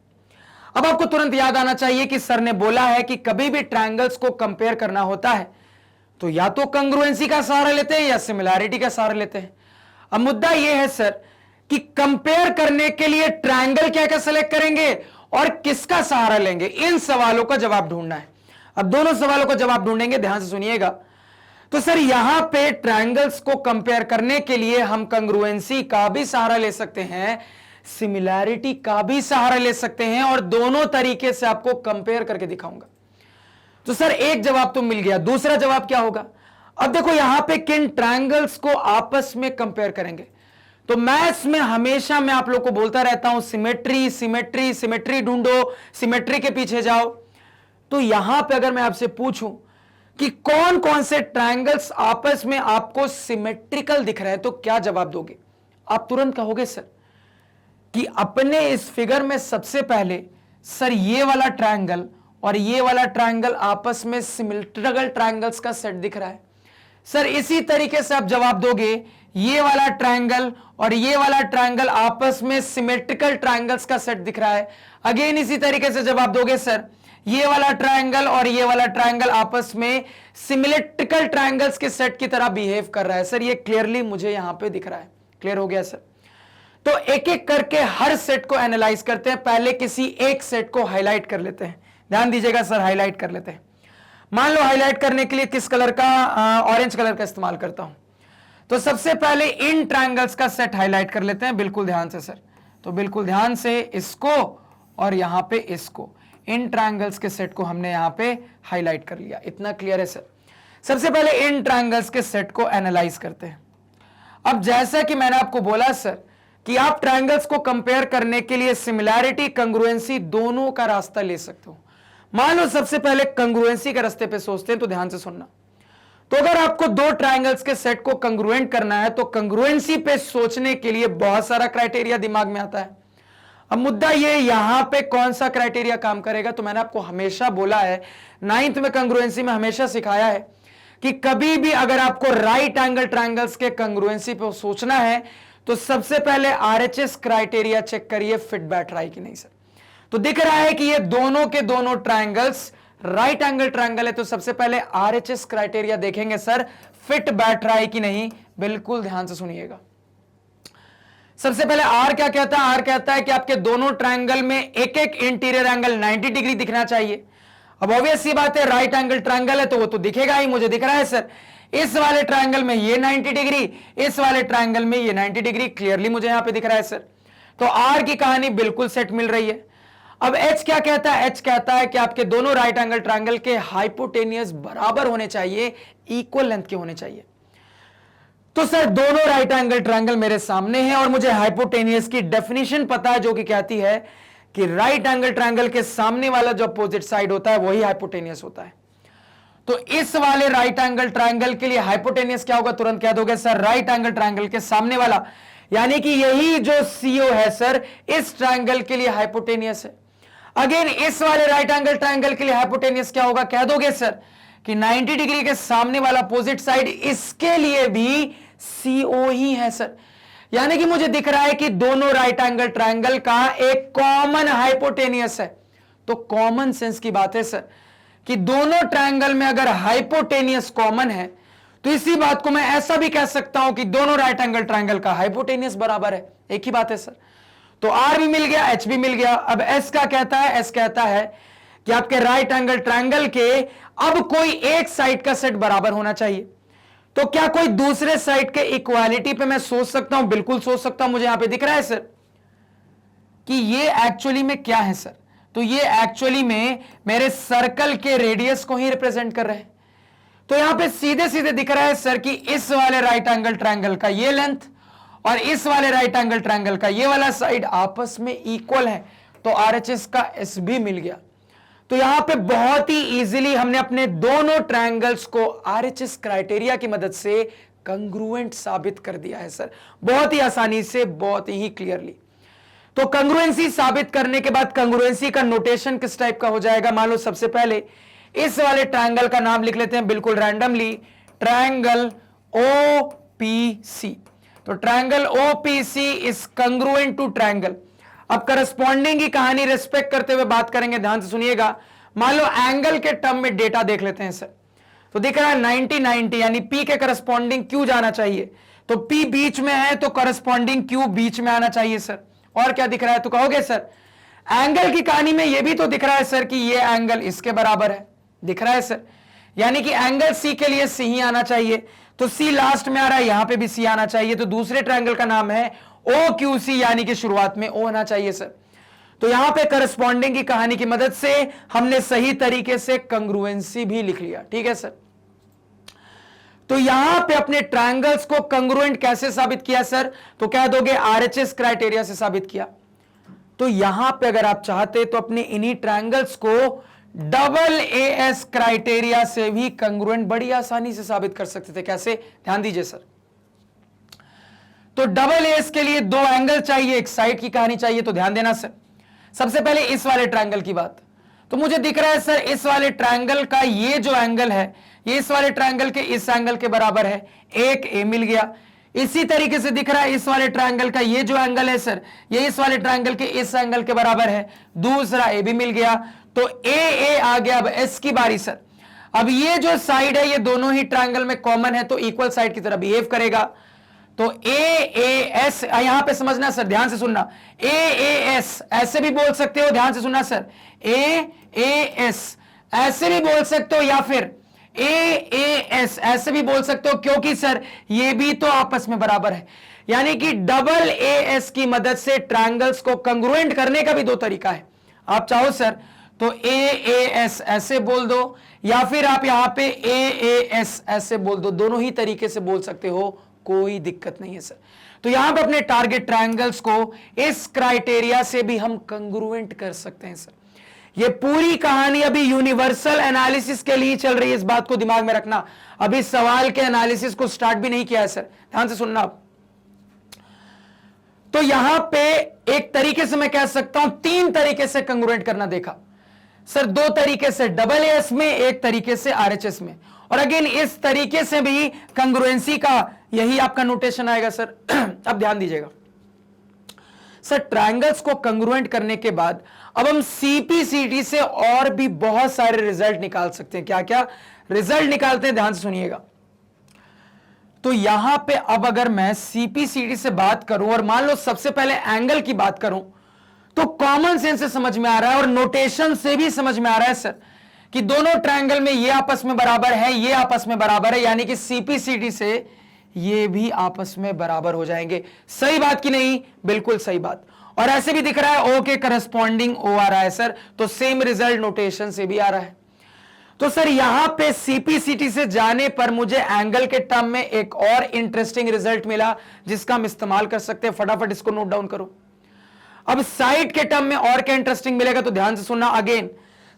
[SPEAKER 1] अब आपको तुरंत याद आना चाहिए कि सर ने बोला है कि कभी भी ट्रायंगल्स को कंपेयर करना होता है तो या तो कंग्रुएंसी का सहारा लेते हैं या सिमिलैरिटी का सहारा लेते हैं। अब मुद्दा यह है सर कि कंपेयर करने के लिए ट्रायंगल क्या क्या सेलेक्ट करेंगे और किसका सहारा लेंगे, इन सवालों का जवाब ढूंढना है। अब दोनों सवालों का जवाब ढूंढेंगे, ध्यान से सुनिएगा। तो सर यहां पे ट्रायंगल्स को कंपेयर करने के लिए हम कंग्रुएंसी का भी सहारा ले सकते हैं, सिमिलैरिटी का भी सहारा ले सकते हैं, और दोनों तरीके से आपको कंपेयर करके दिखाऊंगा। तो सर एक जवाब तो मिल गया, दूसरा जवाब क्या होगा। अब देखो यहां पे किन ट्रायंगल्स को आपस में कंपेयर करेंगे। तो मैथ्स में हमेशा मैं आप लोग को बोलता रहता हूं सिमेट्री सिमेट्री सिमेट्री ढूंढो, सिमेट्री के पीछे जाओ। तो यहां पे अगर मैं आपसे पूछूं कि कौन कौन से ट्रायंगल्स आपस में आपको सिमेट्रिकल दिख रहे हैं, तो क्या जवाब दोगे। आप तुरंत कहोगे सर कि अपने इस फिगर में सबसे पहले सर ये वाला ट्रायंगल और ये वाला ट्रायंगल आपस में सिमेट्रिकल ट्रायंगल्स का सेट दिख रहा है। सर इसी तरीके से आप जवाब दोगे ये वाला ट्रायंगल और ये वाला ट्रायंगल आपस में सिमेट्रिकल ट्रायंगल्स का सेट दिख रहा है। अगेन इसी तरीके से जवाब दोगे सर ये वाला ट्रायंगल और ये वाला ट्रायंगल आपस में सिमेट्रिकल ट्रायंगल्स के सेट की तरह बिहेव कर रहा है। सर ये क्लियरली मुझे यहां पे दिख रहा है। क्लियर हो गया सर। तो एक एक करके हर सेट को एनालाइज करते हैं। पहले किसी एक सेट को हाईलाइट कर लेते हैं, ध्यान दीजिएगा सर, हाईलाइट कर लेते हैं। मान लो हाईलाइट करने के लिए किस कलर का, ऑरेंज कलर का इस्तेमाल करता हूं। तो सबसे पहले इन ट्रायंगल्स का सेट हाईलाइट कर लेते हैं, बिल्कुल ध्यान से सर। तो बिल्कुल ध्यान से इसको और यहां पे इसको, इन ट्रायंगल्स के सेट को हमने यहां पे हाईलाइट कर लिया। इतना क्लियर है सर। सबसे पहले इन ट्रायंगल्स के सेट को एनालाइज करते हैं। अब जैसा कि मैंने आपको बोला सर कि आप ट्रायंगल्स को कंपेयर करने के लिए सिमिलैरिटी कंग्रुएंसी दोनों का रास्ता ले सकते हो। मान लो सबसे पहले कंग्रुएंसी के रास्ते पे सोचते हैं, तो ध्यान से सुनना। तो अगर आपको दो ट्रायंगल्स के सेट को कंग्रुएंट करना है तो कंग्रुएंसी पे सोचने के लिए बहुत सारा क्राइटेरिया दिमाग में आता है। अब मुद्दा ये यहां पे कौन सा क्राइटेरिया काम करेगा। तो मैंने आपको हमेशा बोला है, 9th में कंग्रुएंसी में हमेशा सिखाया है कि कभी भी अगर आपको राइट एंगल ट्रायंगल्स के कंग्रुएंसी पे सोचना है तो सबसे पहले RHS क्राइटेरिया चेक करिए, फिट बैठ रहा है कि नहीं सर। तो दिख रहा है कि ये दोनों के दोनों ट्रायंगल्स राइट एंगल ट्रायंगल है, तो सबसे पहले RHS क्राइटेरिया देखेंगे सर, फिट बैठ रहा है कि नहीं। बिल्कुल ध्यान से सुनिएगा। सबसे पहले R क्या कहता है, R कहता है कि आपके दोनों ट्रायंगल में एक एक इंटीरियर एंगल 90 डिग्री दिखना चाहिए। अब ऑब्वियस सी बात है, राइट एंगल ट्रायंगल है तो वो तो दिखेगा ही, मुझे दिख रहा है सर। इस वाले ट्रायंगल में ये 90 डिग्री, इस वाले ट्रायंगल में ये 90 डिग्री, क्लियरली मुझे यहां पे दिख रहा है सर। तो आर की कहानी बिल्कुल सेट मिल रही है। अब एच क्या कहता है? एच कहता है कि आपके दोनों राइट एंगल ट्रायंगल के हाइपोटेनियस बराबर होने चाहिए, इक्वल लेंथ के होने चाहिए। तो सर दोनों राइट एंगल ट्रायंगल मेरे सामने हैं और मुझे हाइपोटेनियस की डेफिनेशन पता है, जो कि कहती है कि राइट एंगल ट्रायंगल के सामने वाला जो अपोजिट साइड होता है वही हाइपोटेनियस होता है। तो इस वाले राइट एंगल ट्रायंगल के लिए हाइपोटेनियस क्या होगा? तुरंत कह दोगे सर राइट एंगल ट्रायंगल के सामने वाला, यानी कि यही जो CO है सर इस ट्रायंगल के लिए हाइपोटेनियस है। अगेन इस वाले राइट एंगल ट्रायंगल के लिए हाइपोटेनियस क्या होगा? कह दोगे सर कि 90 डिग्री के सामने वाला अपोजिट साइड इसके लिए भी CO ही है सर। यानी कि मुझे दिख रहा है कि दोनों राइट एंगल ट्रायंगल का एक कॉमन हाइपोटेनियस है। तो कॉमन सेंस की बात है सर कि दोनों ट्रायंगल में अगर हाइपोटेनियस कॉमन है तो इसी बात को मैं ऐसा भी कह सकता हूं कि दोनों राइट एंगल ट्रायंगल का हाइपोटेनियस बराबर है। एक ही बात है सर। तो R भी मिल गया, H भी मिल गया। अब S क्या कहता है? S कहता है कि आपके राइट एंगल ट्रायंगल के अब कोई एक साइड का सेट बराबर होना चाहिए। तो क्या कोई दूसरे साइड के इक्वालिटी पे मैं सोच सकता हूं? बिल्कुल सोच सकता हूं। मुझे यहां पे दिख रहा है सर कि ये एक्चुअली में क्या है सर? तो ये एक्चुअली में मेरे सर्कल के रेडियस को ही रिप्रेजेंट कर रहे हैं। तो यहां पे सीधे सीधे दिख रहा है सर कि इस वाले राइट एंगल ट्रायंगल का ये लेंथ और इस वाले राइट एंगल ट्रायंगल का ये वाला साइड आपस में इक्वल है। तो RHS का S भी मिल गया। तो यहां पे बहुत ही इजीली हमने अपने दोनों ट्रायंगल्स को RHS क्राइटेरिया की मदद से कंग्रुएंट साबित कर दिया है सर, बहुत ही आसानी से, बहुत ही क्लियरली। तो कंग्रुएंसी साबित करने के बाद कंग्रुएंसी का नोटेशन किस टाइप का हो जाएगा? मान लो सबसे पहले इस वाले ट्रायंगल का नाम लिख लेते हैं बिल्कुल रैंडमली, ट्रायंगल OPC। तो triangle OPC is congruent to triangle. अब करस्पॉन्डिंग की कहानी रिस्पेक्ट करते हुए बात करेंगे, ध्यान से सुनिएगा। मान लो एंगल के टर्म में डेटा देख लेते हैं सर। तो दिख रहा है 90-90, यानी P के करस्पॉन्डिंग Q जाना चाहिए। तो P बीच में है तो करस्पॉन्डिंग Q बीच में आना चाहिए सर। और क्या दिख रहा है? तो कहोगे सर एंगल की कहानी में यह भी तो दिख रहा है सर कि ये एंगल इसके बराबर है, दिख रहा है सर। यानी कि एंगल C के लिए C ही आना चाहिए। तो C लास्ट में आ रहा है, यहां पे भी C आना चाहिए। तो दूसरे ट्रायंगल का नाम है OQC, यानी कि शुरुआत में O होना चाहिए सर। तो यहां पे करस्पॉन्डिंग की कहानी की मदद से हमने सही तरीके से कंग्रुएंसी भी लिख लिया। ठीक है सर। तो यहां पे अपने ट्रायंगल्स को कंग्रुएंट कैसे साबित किया सर? तो कह दोगे RHS क्राइटेरिया से साबित किया। तो यहां पे अगर आप चाहते तो अपने इन्हीं ट्रायंगल्स को AAS क्राइटेरिया से भी कंग्रुएंट बड़ी आसानी से साबित कर सकते थे। कैसे? ध्यान दीजिए सर। तो AAS के लिए दो एंगल चाहिए, एक साइड की कहानी चाहिए। तो ध्यान देना सर, सबसे पहले इस वाले ट्रायंगल की बात। तो मुझे दिख रहा है सर इस वाले ट्रायंगल का ये जो एंगल है ये इस वाले ट्रायंगल के इस एंगल के बराबर है, एक A मिल गया। इसी तरीके से दिख रहा है इस वाले ट्रायंगल का ये जो एंगल है सर ये इस वाले ट्रायंगल के इस एंगल के बराबर है, दूसरा A भी मिल गया। तो A आ गया। अब S की बारी सर। अब ये जो साइड है ये दोनों ही ट्रायंगल में कॉमन है तो इक्वल साइड की तरह बिहेव करेगा। तो AAS यहां पे समझना सर, ध्यान से सुनना। AAS ऐसे भी बोल सकते हो, ध्यान से सुनना सर। AAS ऐसे भी बोल सकते हो या फिर AAS ऐसे भी बोल सकते हो, क्योंकि सर ये भी तो आपस में बराबर है। यानी कि AAS की मदद से ट्रायंगल्स को कंग्रुएंट करने का भी दो तरीका है। आप चाहो सर तो AAS ऐसे बोल दो या फिर आप यहां पे AAS ऐसे बोल दो, दोनों ही तरीके से बोल सकते हो, कोई दिक्कत नहीं है सर। तो यहां पे अपने टारगेट ट्रायंगल्स को इस क्राइटेरिया से भी हम कंग्रुएंट कर सकते हैं सर। ये पूरी कहानी अभी यूनिवर्सल एनालिसिस के लिए चल रही है, इस बात को दिमाग में रखना। अभी सवाल के एनालिसिस को स्टार्ट भी नहीं किया है सर, ध्यान से सुनना। तो यहां पे एक तरीके से मैं कह सकता हूं, तीन तरीके से कंग्रुएंट करना देखा सर। दो तरीके से AAS में, एक तरीके से RHS में। और अगेन इस तरीके से भी कंग्रुएंसी का यही आपका नोटेशन आएगा सर। अब ध्यान दीजिएगा सर, ट्रायंगल्स को कंग्रुएंट करने के बाद अब हम CPCD से और भी बहुत सारे रिजल्ट निकाल सकते हैं। क्या क्या रिजल्ट निकालते हैं, ध्यान से सुनिएगा। तो यहां पे अब अगर मैं CPCD से बात करूं और मान लो सबसे पहले एंगल की बात करूं तो कॉमन सेंस से समझ में आ रहा है और नोटेशन से भी समझ में आ रहा है सर कि दोनों ट्रायंगल में ये आपस में बराबर है, ये आपस में बराबर है, यानी कि CPCD से ये भी आपस में बराबर हो जाएंगे। सही बात की नहीं? बिल्कुल सही बात। और ऐसे भी दिख रहा है ओ के करस्पॉन्डिंग ओ आ रहा है सर, तो सेम रिजल्ट नोटेशन से भी आ रहा है। तो सर यहां पे सीपीसीटी से जाने पर मुझे एंगल के टर्म में एक और इंटरेस्टिंग रिजल्ट मिला जिसका हम इस्तेमाल कर सकते हैं, फटाफट इसको नोट डाउन करो। अब साइड के टर्म में और क्या इंटरेस्टिंग मिलेगा, तो ध्यान से सुनना। अगेन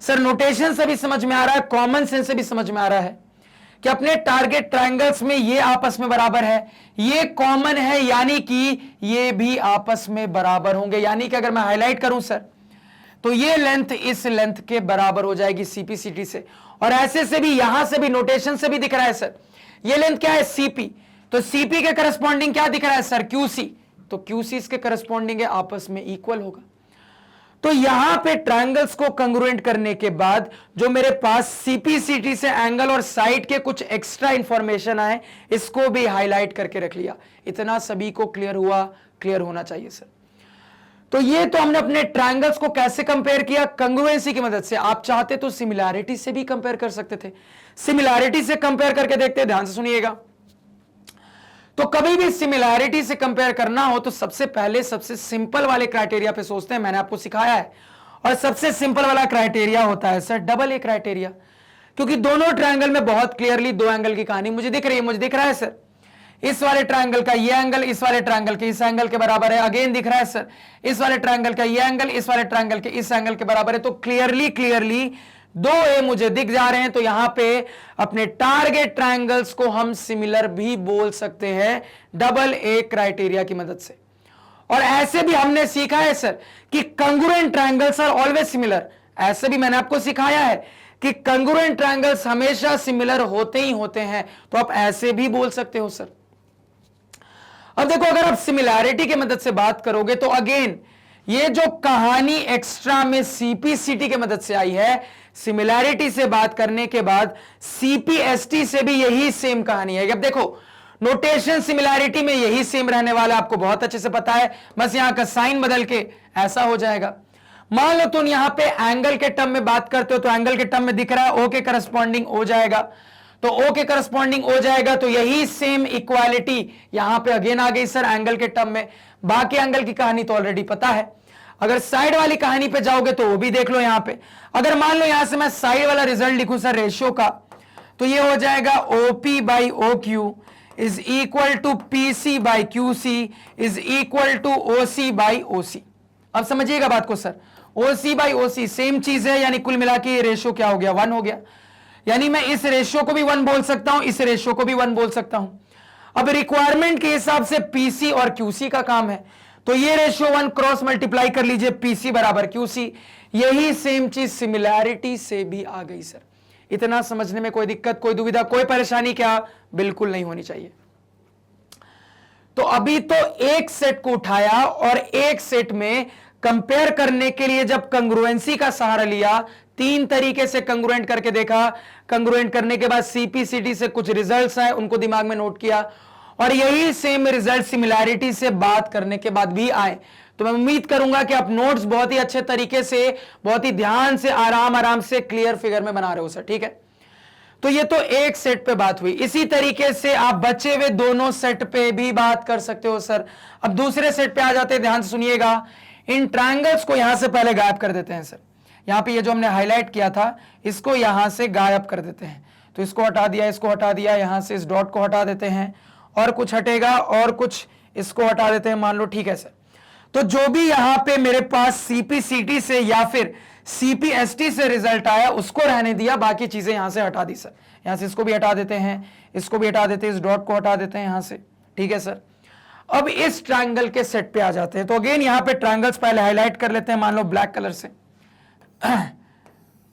[SPEAKER 1] सर नोटेशन से भी समझ में आ रहा है, कॉमन सेंस से भी समझ में आ रहा है कि अपने टारगेट ट्रायंगल्स में ये आपस में बराबर है, ये कॉमन है, यानी कि ये भी आपस में बराबर होंगे। यानी कि अगर मैं हाईलाइट करूं सर, तो ये लेंथ इस लेंथ के बराबर हो जाएगी सीपीसीटी से। और ऐसे से भी, यहां से भी, नोटेशन से भी दिख रहा है सर, ये लेंथ क्या है सीपी, तो सीपी के करस्पॉन्डिंग क्या दिख रहा है सर क्यूसी, तो क्यूसी इसके करस्पॉन्डिंग है, आपस में इक्वल होगा। तो यहां पे ट्रायंगल्स को कंग्रुएंट करने के बाद जो मेरे पास सीपीसीटी से एंगल और साइड के कुछ एक्स्ट्रा इंफॉर्मेशन आए, इसको भी हाईलाइट करके रख लिया। इतना सभी को क्लियर हुआ, क्लियर होना चाहिए सर। तो ये तो हमने अपने ट्रायंगल्स को कैसे कंपेयर किया, कंग्रुएंसी की मदद से। आप चाहते तो सिमिलैरिटी से भी कंपेयर कर सकते थे, सिमिलैरिटी से कंपेयर करके देखते हैं, ध्यान से सुनिएगा। तो कभी भी सिमिलैरिटी से कंपेयर करना हो तो सबसे पहले सबसे सिंपल वाले क्राइटेरिया पे सोचते हैं, मैंने आपको सिखाया है। और सबसे सिंपल वाला क्राइटेरिया होता है सर डबल ए क्राइटेरिया, क्योंकि दोनों ट्रायंगल में बहुत क्लियरली दो एंगल की कहानी मुझे दिख रही है। मुझे दिख रहा है सर इस वाले ट्रायंगल का ये एंगल इस वाले ट्रायंगल के इस एंगल के बराबर है। अगेन दिख रहा है सर इस वाले ट्रायंगल का ये एंगल इस वाले ट्रायंगल के इस एंगल के बराबर है। तो क्लियरली दो ए मुझे दिख जा रहे हैं। तो यहां पे अपने टारगेट ट्रायंगल्स को हम सिमिलर भी बोल सकते हैं डबल ए क्राइटेरिया की मदद से। और ऐसे भी हमने सीखा है सर कि congruent triangles are always similar. ऐसे भी मैंने आपको सिखाया है कि कंग्रुएंट ट्रायंगल्स हमेशा सिमिलर होते ही होते हैं। तो आप ऐसे भी बोल सकते हो सर। अब देखो अगर आप सिमिलैरिटी की मदद से बात करोगे तो अगेन ये जो कहानी एक्स्ट्रा में सीपीसीटी की मदद से आई है, सिमिलैरिटी से बात करने के बाद सीपीएसटी से भी यही सेम कहानी है। अब देखो नोटेशन सिमिलैरिटी में यही सेम रहने वाला, आपको बहुत अच्छे से पता है, बस यहां का साइन बदल के ऐसा हो जाएगा। मान लो तुम यहां पे एंगल के टर्म में बात करते हो तो एंगल के टर्म में दिख रहा है ओ के करस्पॉन्डिंग हो जाएगा, तो ओ के करस्पॉन्डिंग हो जाएगा। तो यही सेम इक्वालिटी यहां पे अगेन आ गई सर एंगल के टर्म में। बाकी एंगल की कहानी तो ऑलरेडी पता है। अगर साइड वाली कहानी पे जाओगे तो वो भी देख लो। यहां पे अगर मान लो यहां से मैं साइड वाला रिजल्ट लिखूं सर रेशियो का, तो ये हो जाएगा OP by O Q is equal to PC by QC is equal to OC by OC. अब समझिएगा बात को sir, OC by OC same चीज है, यानी कुल मिला के ये रेशियो क्या हो गया 1 हो गया। यानी मैं इस रेशियो को भी 1 बोल सकता हूं, इस रेशियो को भी 1 बोल सकता हूं। अब रिक्वायरमेंट के हिसाब से पीसी और क्यूसी का काम है, तो ये रेशियो 1 क्रॉस मल्टीप्लाई कर लीजिए, पीसी बराबर क्यूसी। यही सेम चीज सिमिलैरिटी से भी आ गई सर। इतना समझने में कोई दिक्कत, कोई दुविधा, कोई परेशानी क्या? बिल्कुल नहीं होनी चाहिए। तो अभी तो एक सेट को उठाया और एक सेट में कंपेयर करने के लिए जब कंग्रुएंसी का सहारा लिया, 3 तरीके से कंग्रुएंट करके देखा। कंग्रुएंट करने के बाद सीपीसीटी से कुछ रिजल्ट्स आए, उनको दिमाग में नोट किया, और यही सेम रिजल्ट सिमिलैरिटी से बात करने के बाद भी आए। तो मैं उम्मीद करूंगा कि आप नोट्स बहुत ही अच्छे तरीके से, बहुत ही ध्यान से, आराम से क्लियर फिगर में बना रहे हो सर, ठीक है। तो ये तो एक सेट पे बात हुई। इसी तरीके से आप बचे हुए दोनों सेट पे भी बात कर सकते हो सर। अब दूसरे सेट पे आ जाते हैं, ध्यान से सुनिएगा। इन ट्रायंगल्स को यहां से पहले गायब कर देते हैं सर। यहां पे ये जो हमने हाईलाइट किया था इसको यहां से गायब कर देते हैं। तो इसको हटा दिया, इसको हटा दिया, यहां से इस डॉट को हटा देते हैं, और कुछ हटेगा और कुछ इसको हटा देते हैं, मान लो, ठीक है सर। तो जो भी यहां पे मेरे पास सीपीसीटी से या फिर सीपीएसटी से रिजल्ट आया उसको रहने दिया, बाकी चीजें यहां से हटा दी सर। यहां से इसको भी हटा देते हैं, इसको भी हटा देते हैं, इस डॉट को हटा देते हैं यहां से, ठीक है सर। अब इस ट्रायंगल के सेट पे आ जाते हैं। तो अगेन यहां पे ट्रायंगल्स पहले हाईलाइट कर लेते हैं, मान लो ब्लैक कलर से।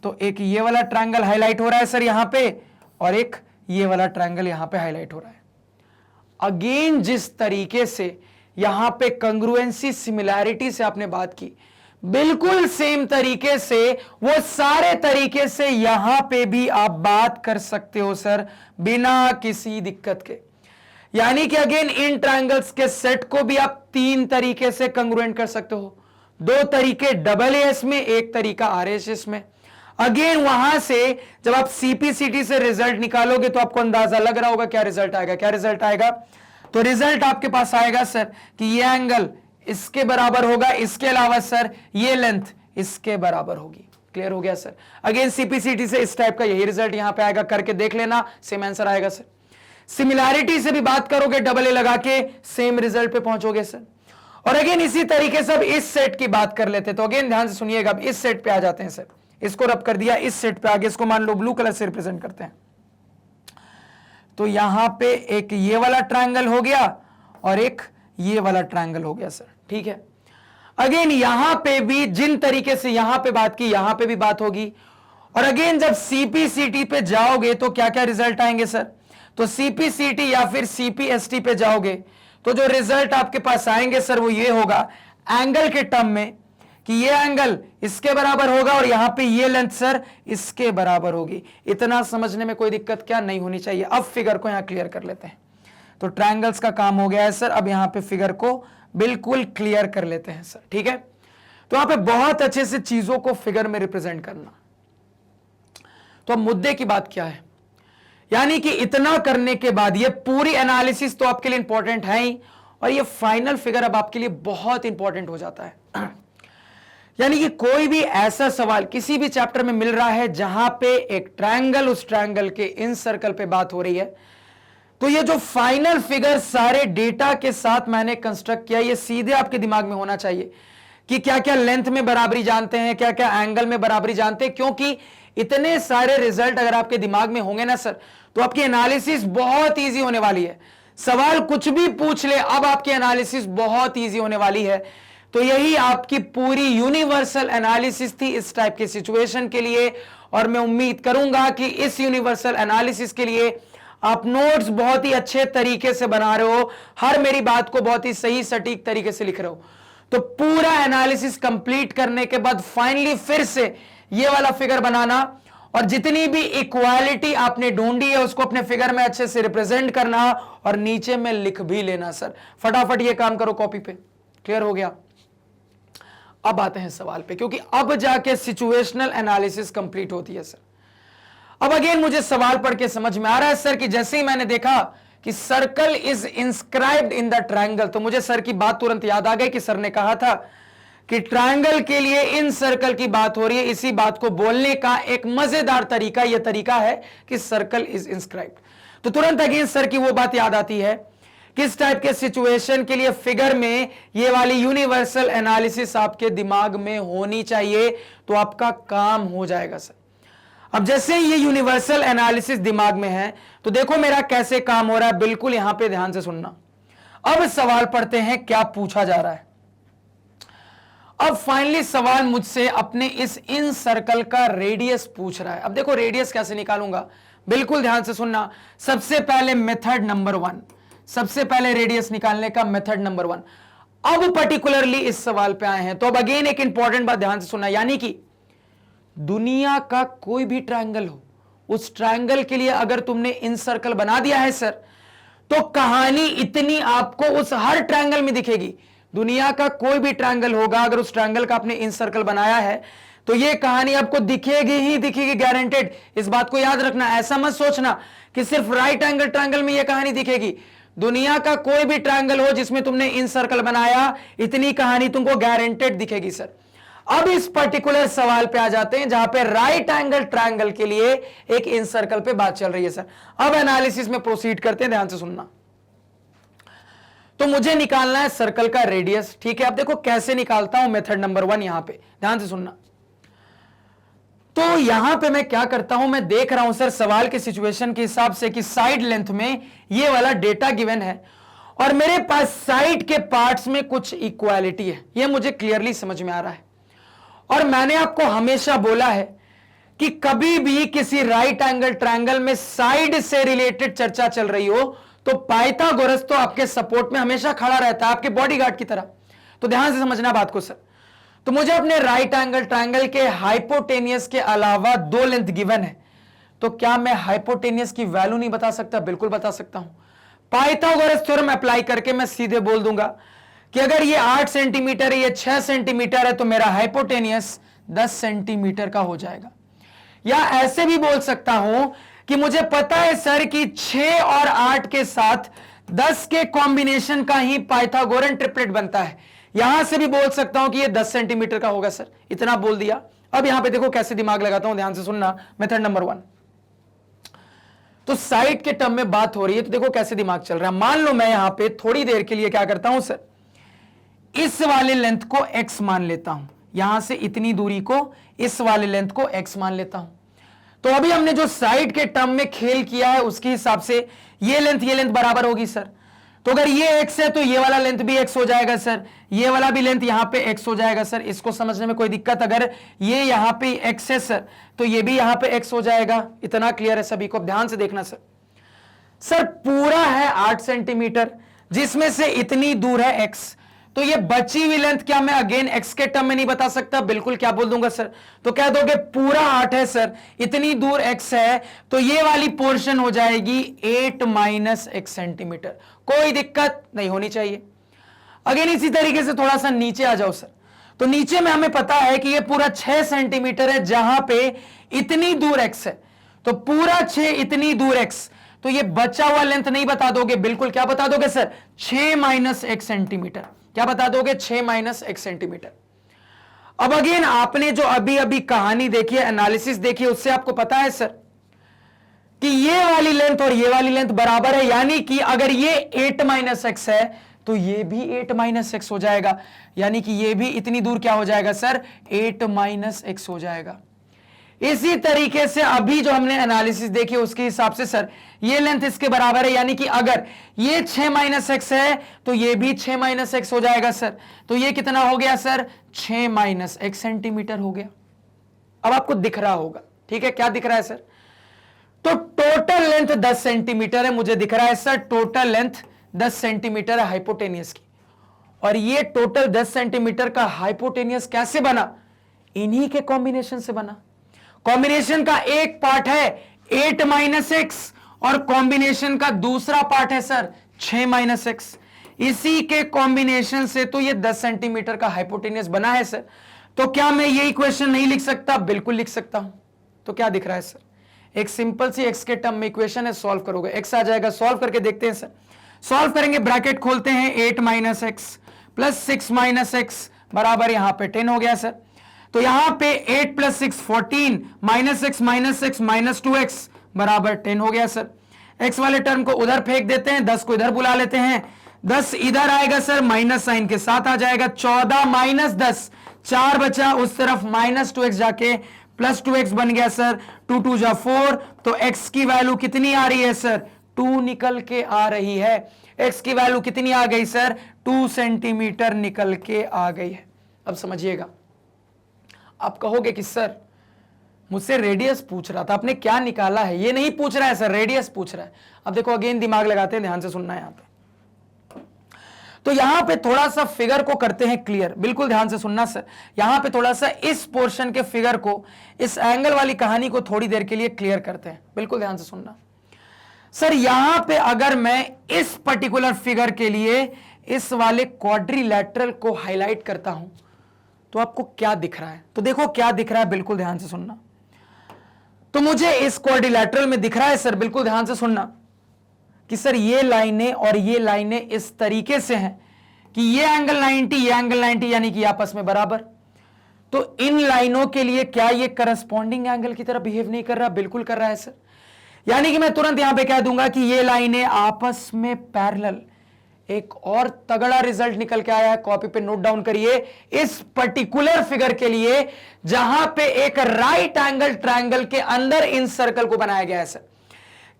[SPEAKER 1] तो एक ये वाला ट्रायंगल हाईलाइट हो रहा है सर यहां पे, और एक ये वाला ट्रायंगल यहां पे हाईलाइट हो रहा है। अगेन जिस तरीके से यहां पे कंग्रुएंसी सिमिलैरिटी से आपने बात की, बिल्कुल सेम तरीके से, वो सारे तरीके से यहां पे भी आप बात कर सकते हो सर, बिना किसी दिक्कत के। यानी कि अगेन इन ट्रायंगल्स के सेट को भी आप 3 तरीके से कंग्रुएंट कर सकते हो। 2 तरीके डबल एस में, एक तरीका आरएसएस में। अगेन वहां से जब आप सीपीसीटी से रिजल्ट निकालोगे तो आपको अंदाजा लग रहा होगा क्या रिजल्ट आएगा। क्या रिजल्ट आएगा? तो रिजल्ट आपके पास आएगा सर कि ये एंगल इसके बराबर होगा, इसके अलावा सर ये लेंथ इसके बराबर होगी। क्लियर हो गया सर। अगेन सीपीसीटी से इस टाइप का यही रिजल्ट यहां पे आएगा, करके देख लेना, सेम आंसर आएगा सर। सिमिलैरिटी से भी बात करोगे, डबल ए लगा के सेम रिजल्ट पे पहुंचोगे सर। और अगेन इसी तरीके से अब इस सेट की बात कर लेते, तो अगेन ध्यान से सुनिएगा, अब इस सेट पे आ जाते हैं सर। इसको रब कर दिया, इस सेट पे आगे, इसको मान लो ब्लू कलर से रिप्रेजेंट करते हैं। तो यहां पे एक ये वाला ट्रायंगल हो गया और एक ये वाला ट्रायंगल हो गया सर, ठीक है। अगेन यहां पे भी जिन तरीके से यहां पे बात की, यहां पे भी बात होगी। और अगेन जब सीपीसीटी पे जाओगे तो क्या क्या रिजल्ट आएंगे सर? तो सीपीसीटी या फिर सीपीएसटी पे जाओगे तो जो रिजल्ट आपके पास आएंगे सर वो ये होगा, एंगल के टर्म में, कि ये एंगल इसके बराबर होगा और यहां पे ये लेंथ सर इसके बराबर होगी। इतना समझने में कोई दिक्कत क्या नहीं होनी चाहिए। अब फिगर को यहां क्लियर कर लेते हैं। तो ट्रायंगल्स का काम हो गया है सर, अब यहां पे फिगर को बिल्कुल क्लियर कर लेते हैं सर, ठीक है। तो यहां पे बहुत अच्छे से चीजों को फिगर में रिप्रेजेंट करना। तो अब मुद्दे की बात क्या है, यानी कि इतना करने के बाद ये पूरी एनालिसिस तो आपके लिए इंपॉर्टेंट है ही, और ये फाइनल फिगर अब आपके लिए बहुत इंपॉर्टेंट हो जाता है। यानी कि कोई भी ऐसा सवाल किसी भी चैप्टर में मिल रहा है जहां पे एक ट्रायंगल, उस ट्रायंगल के इन सर्कल पे बात हो रही है, तो ये जो फाइनल फिगर सारे डेटा के साथ मैंने कंस्ट्रक्ट किया, ये सीधे आपके दिमाग में होना चाहिए कि क्या क्या लेंथ में बराबरी जानते हैं, क्या क्या एंगल में बराबरी जानते हैं। क्योंकि इतने सारे रिजल्ट अगर आपके दिमाग में होंगे ना सर, तो आपकी एनालिसिस बहुत ईजी होने वाली है। सवाल कुछ भी पूछ ले, अब आपकी एनालिसिस बहुत ईजी होने वाली है। तो यही आपकी पूरी यूनिवर्सल एनालिसिस थी इस टाइप के सिचुएशन के लिए, और मैं उम्मीद करूंगा कि इस यूनिवर्सल एनालिसिस के लिए आप नोट्स बहुत ही अच्छे तरीके से बना रहे हो, हर मेरी बात को बहुत ही सही सटीक तरीके से लिख रहे हो। तो पूरा एनालिसिस कंप्लीट करने के बाद फाइनली फिर से ये वाला फिगर बनाना, और जितनी भी इक्वालिटी आपने ढूंढी है उसको अपने फिगर में अच्छे से रिप्रेजेंट करना, और नीचे में लिख भी लेना सर। फटाफट ये काम करो कॉपी पे। क्लियर हो गया? अब आते हैं सवाल पे, क्योंकि अब जाके सिचुएशनल एनालिसिस कंप्लीट होती है सर। अब अगेन मुझे सवाल पढ़ के समझ में आ रहा है सर कि जैसे ही मैंने देखा कि circle is inscribed in the triangle, तो मुझे सर की बात तुरंत याद आ गई कि सर ने कहा था कि ट्रायंगल के लिए इन सर्कल की बात हो रही है। इसी बात को बोलने का एक मजेदार तरीका यह तरीका है कि सर्कल इज इंस्क्राइब्ड। तो तुरंत अगेन सर की वो बात याद आती है, किस टाइप के सिचुएशन के लिए फिगर में ये वाली यूनिवर्सल एनालिसिस आपके दिमाग में होनी चाहिए, तो आपका काम हो जाएगा सर। अब जैसे ये यूनिवर्सल एनालिसिस दिमाग में है, तो देखो मेरा कैसे काम हो रहा है, बिल्कुल यहां पे ध्यान से सुनना। अब सवाल पढ़ते हैं क्या पूछा जा रहा है। अब फाइनली सवाल मुझसे अपने इस इन सर्कल का रेडियस पूछ रहा है। अब देखो रेडियस कैसे निकालूंगा, बिल्कुल ध्यान से सुनना। सबसे पहले मेथड नंबर 1, सबसे पहले रेडियस निकालने का मेथड नंबर 1। अब पर्टिकुलरली इस सवाल पे आए हैं, तो अब अगेन एक इंपॉर्टेंट बात ध्यान से सुनना, यानी कि दुनिया का कोई भी ट्रायंगल हो, उस ट्रायंगल के लिए अगर तुमने इन सर्कल बना दिया है सर, तो कहानी इतनी आपको उस हर ट्रायंगल में दिखेगी। दुनिया का कोई भी ट्रायंगल होगा, अगर उस ट्रायंगल का आपने इन सर्कल बनाया है, तो ये कहानी आपको दिखेगी ही दिखेगी, गारंटेड। इस बात को याद रखना, ऐसा मत सोचना कि सिर्फ राइट एंगल ट्रायंगल में ये कहानी दिखेगी। दुनिया का कोई भी ट्रायंगल हो जिसमें तुमने इन सर्कल बनाया, इतनी कहानी तुमको गारंटेड दिखेगी सर। अब इस पर्टिकुलर सवाल पे आ जाते हैं जहां पे राइट एंगल ट्रायंगल के लिए एक इन सर्कल पे बात चल रही है सर। अब एनालिसिस में प्रोसीड करते हैं, ध्यान से सुनना। तो मुझे निकालना है सर्कल का रेडियस, ठीक है। अब देखो कैसे निकालता हूं, मेथड नंबर 1 यहां पे ध्यान से सुनना। तो यहां पे मैं क्या करता हूं, मैं देख रहा हूं सर सवाल के सिचुएशन के हिसाब से कि साइड लेंथ में ये वाला डेटा गिवन है, और मेरे पास साइड के पार्ट्स में कुछ इक्वालिटी है, ये मुझे क्लियरली समझ में आ रहा है। और मैंने आपको हमेशा बोला है कि कभी भी किसी राइट एंगल ट्रायंगल में साइड से रिलेटेड चर्चा चल रही हो, तो पाइथागोरस तो आपके सपोर्ट में हमेशा खड़ा रहता है, आपके बॉडीगार्ड की तरह। तो ध्यान से समझना बात को सर। तो मुझे अपने राइट एंगल ट्रायंगल के हाइपोटेनियस के अलावा 2 लेंथ गिवन है, तो क्या मैं हाइपोटेनियस की वैल्यू नहीं बता सकता? बिल्कुल बता सकता हूं। पाइथागोरस थ्योरम अप्लाई करके मैं सीधे बोल दूंगा कि अगर ये 8 सेंटीमीटर है, ये 6 सेंटीमीटर है, तो मेरा हाइपोटेनियस 10 सेंटीमीटर का हो जाएगा। या ऐसे भी बोल सकता हूं कि मुझे पता है सर कि 6 और 8 के साथ 10 के कॉम्बिनेशन का ही पाइथागोरन ट्रिपलेट बनता है, यहां से भी बोल सकता हूं कि ये 10 सेंटीमीटर का होगा सर, इतना बोल दिया। अब यहां पे देखो कैसे दिमाग लगाता हूं, ध्यान से सुनना। मेथड नंबर 1, तो साइड के टर्म में बात हो रही है, तो देखो कैसे दिमाग चल रहा है। मान लो मैं यहां पे थोड़ी देर के लिए क्या करता हूं सर, इस वाले लेंथ को x मान लेता हूं, यहां से इतनी दूरी को, इस वाले लेंथ को x मान लेता हूं। तो अभी हमने जो साइड के टर्म में खेल किया है उसके हिसाब से ये लेंथ बराबर होगी सर। तो अगर ये x है तो ये वाला लेंथ भी x हो जाएगा सर, ये वाला भी लेंथ यहां पे x हो जाएगा सर। इसको समझने में कोई दिक्कत? अगर ये यहां पे x है सर तो ये भी यहां पे x हो जाएगा। इतना क्लियर है सभी को? ध्यान से देखना सर। सर पूरा है 8 सेंटीमीटर, जिसमें से इतनी दूर है x, तो ये बची हुई लेंथ क्या मैं अगेन x के टर्म में नहीं बता सकता? बिल्कुल, क्या बोल दूंगा सर? तो कह दोगे पूरा 8 है सर, इतनी दूर x है, तो ये वाली पोर्शन हो जाएगी 8 माइनस x सेंटीमीटर। कोई दिक्कत नहीं होनी चाहिए। अगेन इसी तरीके से थोड़ा सा नीचे आ जाओ सर। तो नीचे में हमें पता है कि ये पूरा 6 सेंटीमीटर है, जहां पे इतनी दूर x है, तो पूरा 6 इतनी दूर x, तो ये बचा हुआ लेंथ नहीं बता दोगे? बिल्कुल, क्या बता दोगे सर? 6 minus x centimetre. क्या बता दोगे? 6 माइनस x सेंटीमीटर। अब अगेन आपने जो अभी अभी कहानी देखी है, एनालिसिस देखी है, उससे आपको पता है सर कि ये वाली लेंथ और ये वाली लेंथ बराबर है, यानी कि अगर ये 8 माइनस एक्स है तो ये भी 8 माइनस एक्स हो जाएगा, यानी कि ये भी इतनी दूर क्या हो जाएगा सर? 8 माइनस एक्स हो जाएगा। इसी तरीके से अभी जो हमने एनालिसिस देखी उसके हिसाब से सर ये लेंथ इसके बराबर है, यानी कि अगर ये 6 माइनस एक्स है तो ये भी 6 माइनस एक्स हो जाएगा सर। तो ये कितना हो गया सर? 6 माइनस एक्स सेंटीमीटर हो गया। अब आपको दिख रहा होगा, ठीक है? क्या दिख रहा है सर? तो टोटल लेंथ 10 सेंटीमीटर है, मुझे दिख रहा है सर टोटल लेंथ 10 सेंटीमीटर है हाइपोटेनियस की। और ये टोटल 10 सेंटीमीटर का हाइपोटेनियस कैसे बना? इन्हीं के कॉम्बिनेशन से बना। कॉम्बिनेशन का एक पार्ट है 8 माइनस एक्स और कॉम्बिनेशन का दूसरा पार्ट है सर 6 माइनस एक्स। इसी के कॉम्बिनेशन से तो ये 10 सेंटीमीटर का हाइपोटेनियस बना है सर। तो क्या मैं ये इक्वेशन नहीं लिख सकता? बिल्कुल लिख सकता हूं। तो क्या दिख रहा है सर? एक सिंपल सी एक्स के टर्म में इक्वेशन है, सॉल्व करोगे एक्स आ जाएगा। सॉल्व करके देखते हैं सर। सॉल्व करेंगे, ब्रैकेट खोलते हैं, 8 minus x plus 6 minus x बराबर यहां पे 10 हो गया सर। तो यहां पे 8 plus 6 14 minus x minus 2x बराबर 10 हो गया सर। x वाले टर्म को उधर फेंक देते हैं, 10 को इधर बुला लेते हैं, 10 इधर आएगा सर, माइनस साइन के साथ आ जाएगा। 14 माइनस 10, 4 बचा, उस तरफ माइनस 2x जाके प्लस 2x बन गया सर। 2 2 जा 4, तो x की वैल्यू कितनी आ रही है सर? 2 निकल के आ रही है। x की वैल्यू कितनी आ गई सर? 2 सेंटीमीटर निकल के आ गई है। अब समझिएगा, आप कहोगे कि सर मुझसे रेडियस पूछ रहा था, आपने क्या निकाला है? ये नहीं पूछ रहा है सर, रेडियस पूछ रहा है। अब देखो अगेन दिमाग लगाते हैं, ध्यान से सुनना है यहां पे। तो यहां पे थोड़ा सा फिगर को करते हैं क्लियर, बिल्कुल ध्यान से सुनना सर। यहां पे थोड़ा सा इस पोर्शन के फिगर को, इस एंगल वाली कहानी को थोड़ी देर के लिए क्लियर करते हैं, बिल्कुल ध्यान से सुनना सर। यहां पे अगर मैं इस पर्टिकुलर फिगर के लिए इस वाले क्वाड्रिलैटरल को हाईलाइट करता हूं तो आपको क्या दिख रहा है? तो देखो क्या दिख रहा है, बिल्कुल ध्यान से सुनना। तो मुझे इस क्वाड्रिलैटरल में दिख रहा है सर, बिल्कुल ध्यान से सुनना, कि सर ये लाइनें और ये लाइनें इस तरीके से हैं कि ये एंगल 90, ये एंगल 90, यानी कि आपस में बराबर। तो इन लाइनों के लिए क्या ये करस्पॉन्डिंग एंगल की तरह बिहेव नहीं कर रहा? बिल्कुल कर रहा है सर। यानी कि मैं तुरंत यहां पे कह दूंगा कि ये लाइनें आपस में पैरेलल। एक और तगड़ा रिजल्ट निकल के आया है, कॉपी पे नोट डाउन करिए। इस पर्टिकुलर फिगर के लिए जहां पे एक राइट एंगल ट्रायंगल के अंदर इन सर्कल को बनाया गया है सर,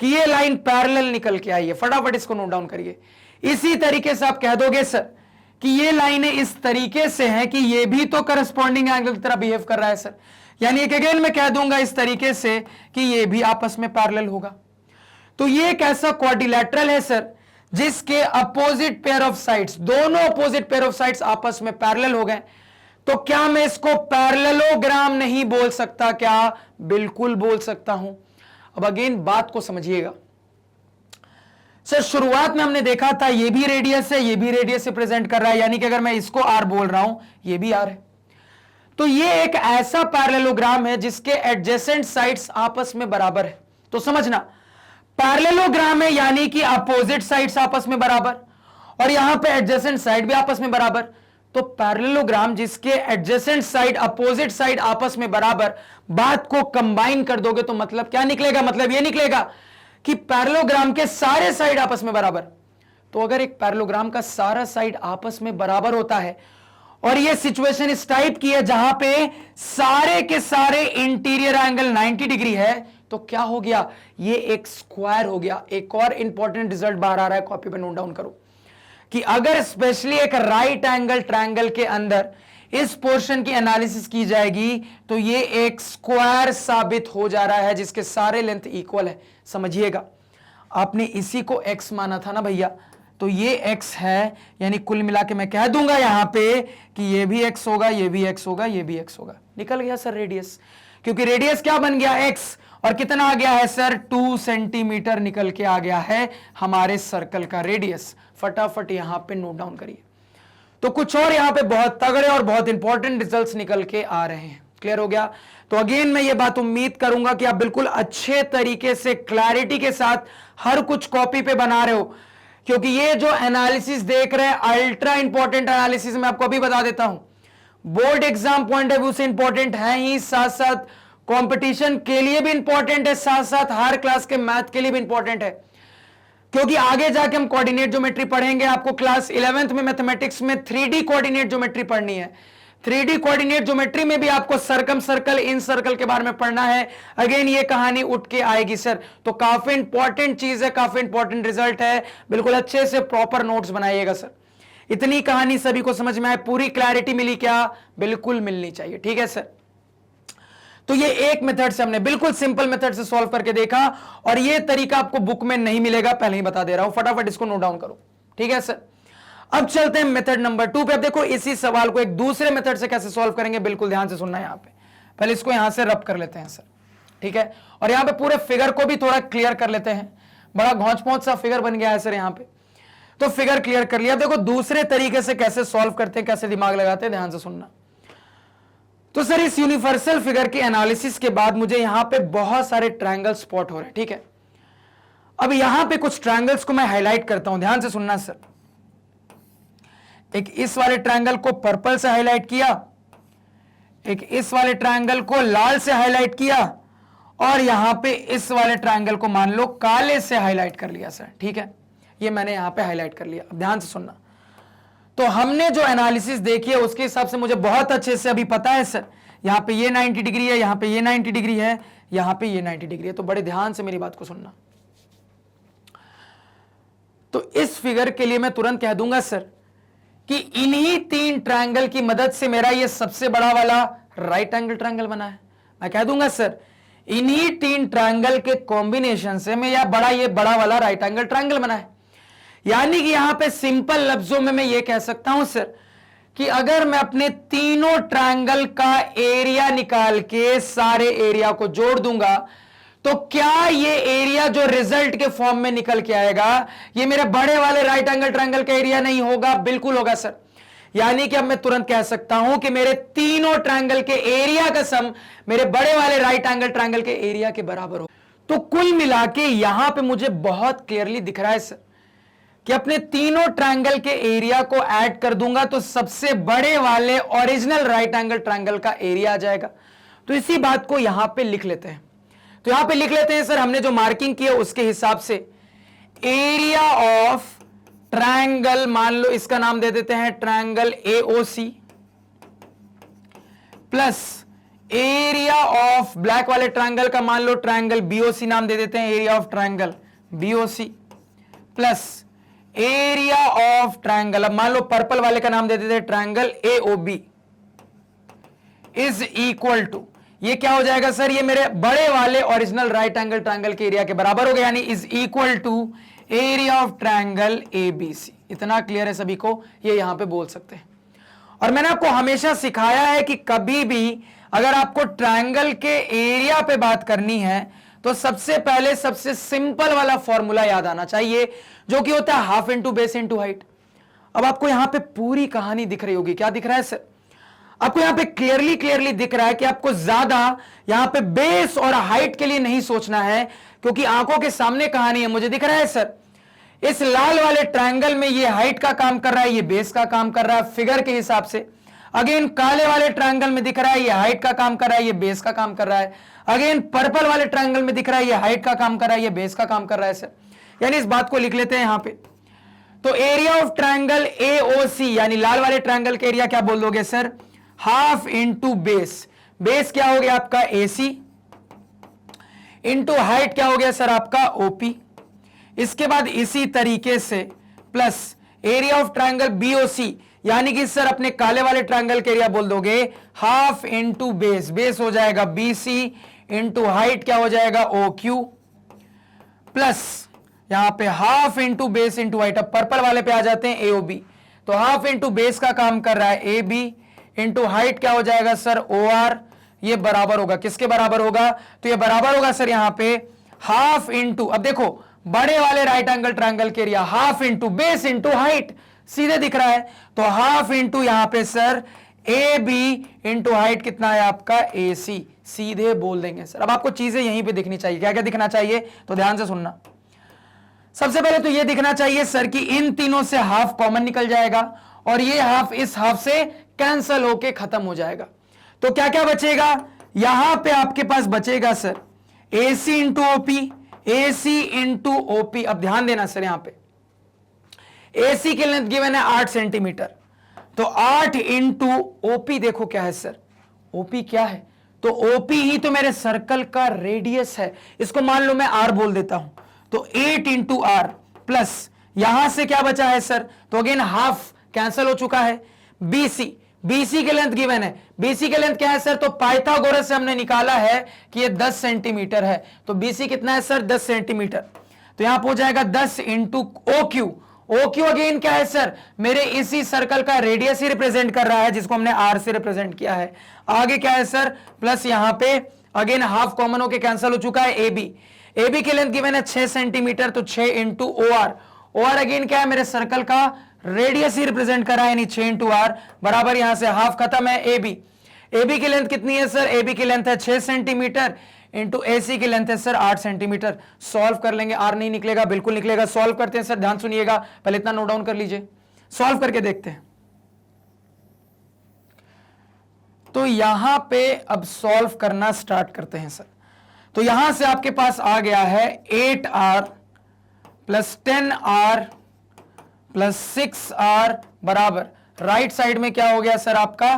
[SPEAKER 1] कि ये लाइन पैरेलल निकल के आई है। फटाफट इसको नोट डाउन करिए। इसी तरीके से आप कह दोगे सर कि ये लाइनें इस तरीके से हैं कि ये भी तो करस्पॉन्डिंग एंगल की तरह बिहेव कर रहा है सर। यानी एक अगेन मैं कह दूंगा इस तरीके से कि ये भी आपस में पैरेलल होगा। तो ये एक ऐसा क्वाड्रिलैटरल है सर जिसके अपोजिट पेयर ऑफ साइड्स, दोनों अपोजिट पेयर ऑफ साइड्स आपस में पैरेलल हो गए। तो क्या मैं इसको पैरेललोग्राम नहीं बोल सकता? क्या बिल्कुल बोल सकता हूं। अब अगेन बात को समझिएगा सर। शुरुआत में हमने देखा था ये भी रेडियस है, ये भी रेडियस से प्रेजेंट कर रहा है, यानी कि अगर मैं इसको r बोल रहा हूं, ये भी r है। तो ये एक ऐसा पैरेललोग्राम है जिसके एडजेसेंट साइड्स आपस में बराबर है। तो समझना, पैरेललोग्राम है यानी कि अपोजिट साइड्स आपस में बराबर, और यहां पे एडजेसेंट साइड भी आपस में बराबर। तो पैरेललोग्राम जिसके एडजेसेंट साइड अपोजिट साइड आपस में बराबर, बात को कंबाइन कर दोगे तो मतलब क्या निकलेगा, मतलब यह निकलेगा कि पैरेललोग्राम के सारे साइड आपस में बराबर। तो अगर एक पैरेललोग्राम का सारा साइड आपस में बराबर होता है और यह सिचुएशन इस टाइप की है जहां पे सारे के सारे इंटीरियर एंगल 90 डिग्री है, तो क्या हो गया, ये एक स्क्वायर हो गया। एक और इंपॉर्टेंट रिजल्ट बाहर आ रहा है, कॉपी पे नोट डाउन करो कि अगर स्पेशली एक राइट एंगल ट्रायंगल के अंदर इस पोर्शन की एनालिसिस की जाएगी तो ये एक स्क्वायर साबित हो जा रहा है जिसके सारे लेंथ इक्वल है। समझिएगा, आपने इसी को x माना था ना भैया, तो ये x है, यानी कुल मिला के मैं कह दूंगा यहां पे कि ये भी x होगा, ये भी x होगा, ये भी x होगा। निकल गया सर रेडियस, क्योंकि रेडियस क्या बन गया x, और कितना आ गया है सर 2 सेंटीमीटर निकल के आ गया है हमारे सर्कल का रेडियस। फटाफट यहां पे नोट डाउन करिए। तो कुछ और यहां पे बहुत तगड़े और बहुत इंपॉर्टेंट रिजल्ट्स निकल के आ रहे हैं। क्लियर हो गया? तो अगेन मैं ये बात उम्मीद करूंगा कि आप बिल्कुल अच्छे तरीके से क्लैरिटी के साथ हर कुछ कॉपी पे बना रहे हो, क्योंकि ये जो एनालिसिस देख रहे हैं अल्ट्रा इंपॉर्टेंट एनालिसिस, मैं आपको अभी बता देता हूं, board exam point of view से इंपॉर्टेंट है ही, साथ साथ कंपटीशन के लिए भी इंपॉर्टेंट है, साथ साथ हर क्लास के मैथ के लिए भी इंपॉर्टेंट है, क्योंकि आगे जाके हम कोऑर्डिनेट ज्योमेट्री पढ़ेंगे। आपको क्लास 11th में मैथमेटिक्स में 3D कोऑर्डिनेट ज्योमेट्री पढ़नी है। 3D कोऑर्डिनेट ज्योमेट्री में भी आपको सर्कम सर्कल इन सर्कल के बारे में पढ़ना है। अगेन ये कहानी उठ के आएगी सर, तो काफी इंपॉर्टेंट चीज है, काफी इंपॉर्टेंट रिजल्ट है। बिल्कुल अच्छे से प्रॉपर नोट्स बनाइएगा सर। इतनी कहानी सभी को समझ में आए, पूरी क्लैरिटी मिली क्या? बिल्कुल मिलनी चाहिए। ठीक है सर, तो ये एक मेथड से हमने बिल्कुल सिंपल मेथड से सॉल्व करके देखा, और ये तरीका आपको बुक में नहीं मिलेगा, पहले ही बता दे रहा हूं। फटाफट इसको नोट डाउन करो। ठीक है सर, अब चलते हैं मेथड नंबर 2 पे। अब देखो इसी सवाल को एक दूसरे मेथड से कैसे सॉल्व करेंगे, बिल्कुल ध्यान से सुनना है। यहां पे पहले इसको यहां से रब कर लेते हैं सर, ठीक है, और यहां पे पूरे फिगर को भी थोड़ा क्लियर कर लेते हैं। बड़ा घौंच पौंच सा फिगर बन गया है सर यहां पे, तो फिगर क्लियर कर लिया। देखो दूसरे तरीके से कैसे सॉल्व करते हैं, कैसे दिमाग लगाते हैं, ध्यान से सुनना। तो सर इस यूनिवर्सल फिगर के एनालिसिस के बाद मुझे यहां पे बहुत सारे ट्रायंगल स्पॉट हो रहे हैं। ठीक है, अब यहां पे कुछ ट्रायंगल्स को मैं हाईलाइट करता हूं, ध्यान से सुनना सर। एक इस वाले ट्रायंगल को पर्पल से हाईलाइट किया, एक इस वाले ट्रायंगल को लाल से हाईलाइट किया, और यहां पे इस वाले ट्रायंगल को मान लो काले से हाईलाइट कर लिया सर। ठीक है, ये मैंने यहां पे हाईलाइट कर लिया। अब ध्यान से सुनना, तो हमने जो एनालिसिस देखी है उसके हिसाब से मुझे बहुत अच्छे से अभी पता है सर, यहां पे ये 90 डिग्री है, यहां पे ये 90 डिग्री है, यहां पे ये 90 डिग्री है। तो बड़े ध्यान से मेरी बात को सुनना। तो इस फिगर के लिए मैं तुरंत कह दूंगा सर कि इन्हीं 3 ट्रायंगल की मदद से मेरा ये सबसे बड़ा वाला राइट एंगल ट्रायंगल बना है। मैं कह दूंगा सर इन्हीं 3 ट्रायंगल के कॉम्बिनेशन से मैं ये बड़ा वाला राइट एंगल ट्रायंगल बना है। यानी कि यहां पे सिंपल लफ्जों में मैं ये कह सकता हूं सर कि अगर मैं अपने तीनों ट्रायंगल का एरिया निकाल के सारे एरिया को जोड़ दूंगा, तो क्या ये एरिया जो रिजल्ट के फॉर्म में निकल के आएगा, ये मेरे बड़े वाले राइट एंगल ट्रायंगल का एरिया नहीं होगा? बिल्कुल होगा सर। यानी कि अब मैं तुरंत कह सकता हूं कि मेरे तीनों ट्रायंगल के एरिया का सम मेरे बड़े वाले राइट एंगल ट्रायंगल के एरिया के बराबर हो। तो कुल मिला के यहां पर मुझे बहुत क्लियरली दिख रहा है सर कि अपने तीनों ट्रायंगल के एरिया को ऐड कर दूंगा तो सबसे बड़े वाले ओरिजिनल राइट एंगल ट्रायंगल का एरिया आ जाएगा। तो इसी बात को यहां पे लिख लेते हैं। तो यहां पे लिख लेते हैं सर, हमने जो मार्किंग की है उसके हिसाब से एरिया ऑफ ट्रायंगल, मान लो इसका नाम दे देते हैं triangle AOC, plus area of black वाले ट्रायंगल का मान लो ट्रायंगल BOC नाम दे देते हैं, area of triangle BOC, plus area of triangle, अब मान लो पर्पल वाले का नाम दे देते हैं triangle AOB, is equal to, ये क्या हो जाएगा सर, ये मेरे बड़े वाले ओरिजिनल राइट एंगल ट्रायंगल के एरिया के बराबर हो गया, यानी is equal to area of triangle ABC। इतना क्लियर है सभी को, ये यहां पे बोल सकते हैं। और मैंने आपको हमेशा सिखाया है कि कभी भी अगर आपको ट्रायंगल के एरिया पे बात करनी है तो सबसे पहले सबसे सिंपल वाला फॉर्मूला याद आना चाहिए, जो कि होता है half into base into height. अब आपको यहां पे पूरी कहानी दिख रही होगी, क्या दिख रहा है सर? आपको यहां पे क्लियरली दिख रहा है कि आपको ज्यादा यहां पे बेस और हाइट के लिए नहीं सोचना है, क्योंकि आंखों के सामने कहानी है। मुझे दिख रहा है सर इस लाल वाले ट्रायंगल में ये हाइट का काम कर रहा है, ये बेस का काम कर रहा है फिगर के हिसाब से। अगेन काले वाले ट्रायंगल में दिख रहा है ये हाइट का काम कर रहा है, ये बेस का काम कर रहा है। अगेन पर्पल वाले ट्रायंगल में दिख रहा है ये हाइट का काम कर रहा है, ये बेस का काम कर रहा है सर। यानी इस बात को लिख लेते हैं यहां पे। तो एरिया ऑफ ट्रायंगल AOC यानी लाल वाले ट्रायंगल का एरिया क्या बोल दोगे sir, half into base. Base क्या हो गया आपका AC इंटू हाइट क्या हो गया सर आपका OP। इसके बाद इसी तरीके से plus area of triangle BOC यानी कि सर अपने काले वाले ट्रायंगल के एरिया बोल दोगे हाफ इंटू बेस। बेस हो जाएगा BC इंटू हाइट क्या हो जाएगा OQ प्लस यहां पे half into base into height. अब पर्पल वाले पे आ जाते हैं AOB। तो हाफ इंटू बेस का काम कर रहा है AB इंटू हाइट क्या हो जाएगा सर OR। ये बराबर होगा किसके बराबर होगा, तो ये बराबर होगा सर यहां पे हाफ इंटू, अब देखो बड़े वाले राइट एंगल ट्रायंगल के area half into base into height, सीधे दिख रहा है। तो हाफ इंटू यहां पे सर AB इंटू हाइट कितना है आपका AC, सीधे बोल देंगे सर। अब आपको चीजें यहीं पे दिखनी चाहिए, क्या क्या दिखना चाहिए तो ध्यान से सुनना। सबसे पहले तो ये दिखना चाहिए सर कि इन तीनों से हाफ कॉमन निकल जाएगा और ये हाफ इस हाफ से कैंसल होके खत्म हो जाएगा। तो क्या क्या बचेगा, यहां पे आपके पास बचेगा sir AC into OP, AC into OP। अब ध्यान देना सर यहां पे AC की लेंथ गिवन है 8 सेंटीमीटर, तो 8 इंटू OP देखो क्या है सर, OP क्या है, तो OP ही तो मेरे सर्कल का रेडियस है। इसको मान लो मैं R बोल देता हूं, तो 8 इंटू R प्लस यहां से क्या बचा है सर, तो अगेन हाफ कैंसल हो चुका है। BC की लेंथ गिवन है, BC की लेंथ क्या है सर, तो पाइथागोरस से हमने निकाला है कि ये 10 सेंटीमीटर है। तो BC कितना है सर 10 सेंटीमीटर, तो यहां पर हो जाएगा 10 इंटू OQ अगेन क्या है सर, मेरे इसी सर्कल का रेडियस ही रिप्रेजेंट कर रहा है जिसको हमने R से रिप्रेजेंट किया है। आगे क्या है सर प्लस यहां पे अगेन हाफ कॉमन होके कैंसल हो चुका है। AB की लेंथ गिवन है 6 सेंटीमीटर, तो 6 इंटू OR अगेन क्या है मेरे सर्कल का रेडियस ही रिप्रेजेंट कर रहा है, यानी 6 इंटू R बराबर यहां से हाफ खत्म है। AB की लेंथ कितनी है सर, AB की लेंथ है 6 सेंटीमीटर इंटू AC की लेंथ है सर 8 सेंटीमीटर। सॉल्व कर लेंगे, R नहीं निकलेगा, बिल्कुल निकलेगा। सॉल्व करते हैं सर, ध्यान सुनिएगा, पहले इतना नोट डाउन कर लीजिए, सॉल्व करके देखते हैं। तो यहां पे अब सॉल्व करना स्टार्ट करते हैं सर। तो यहां से आपके पास आ गया है 8R plus 10R plus 6R बराबर राइट साइड में क्या हो गया सर आपका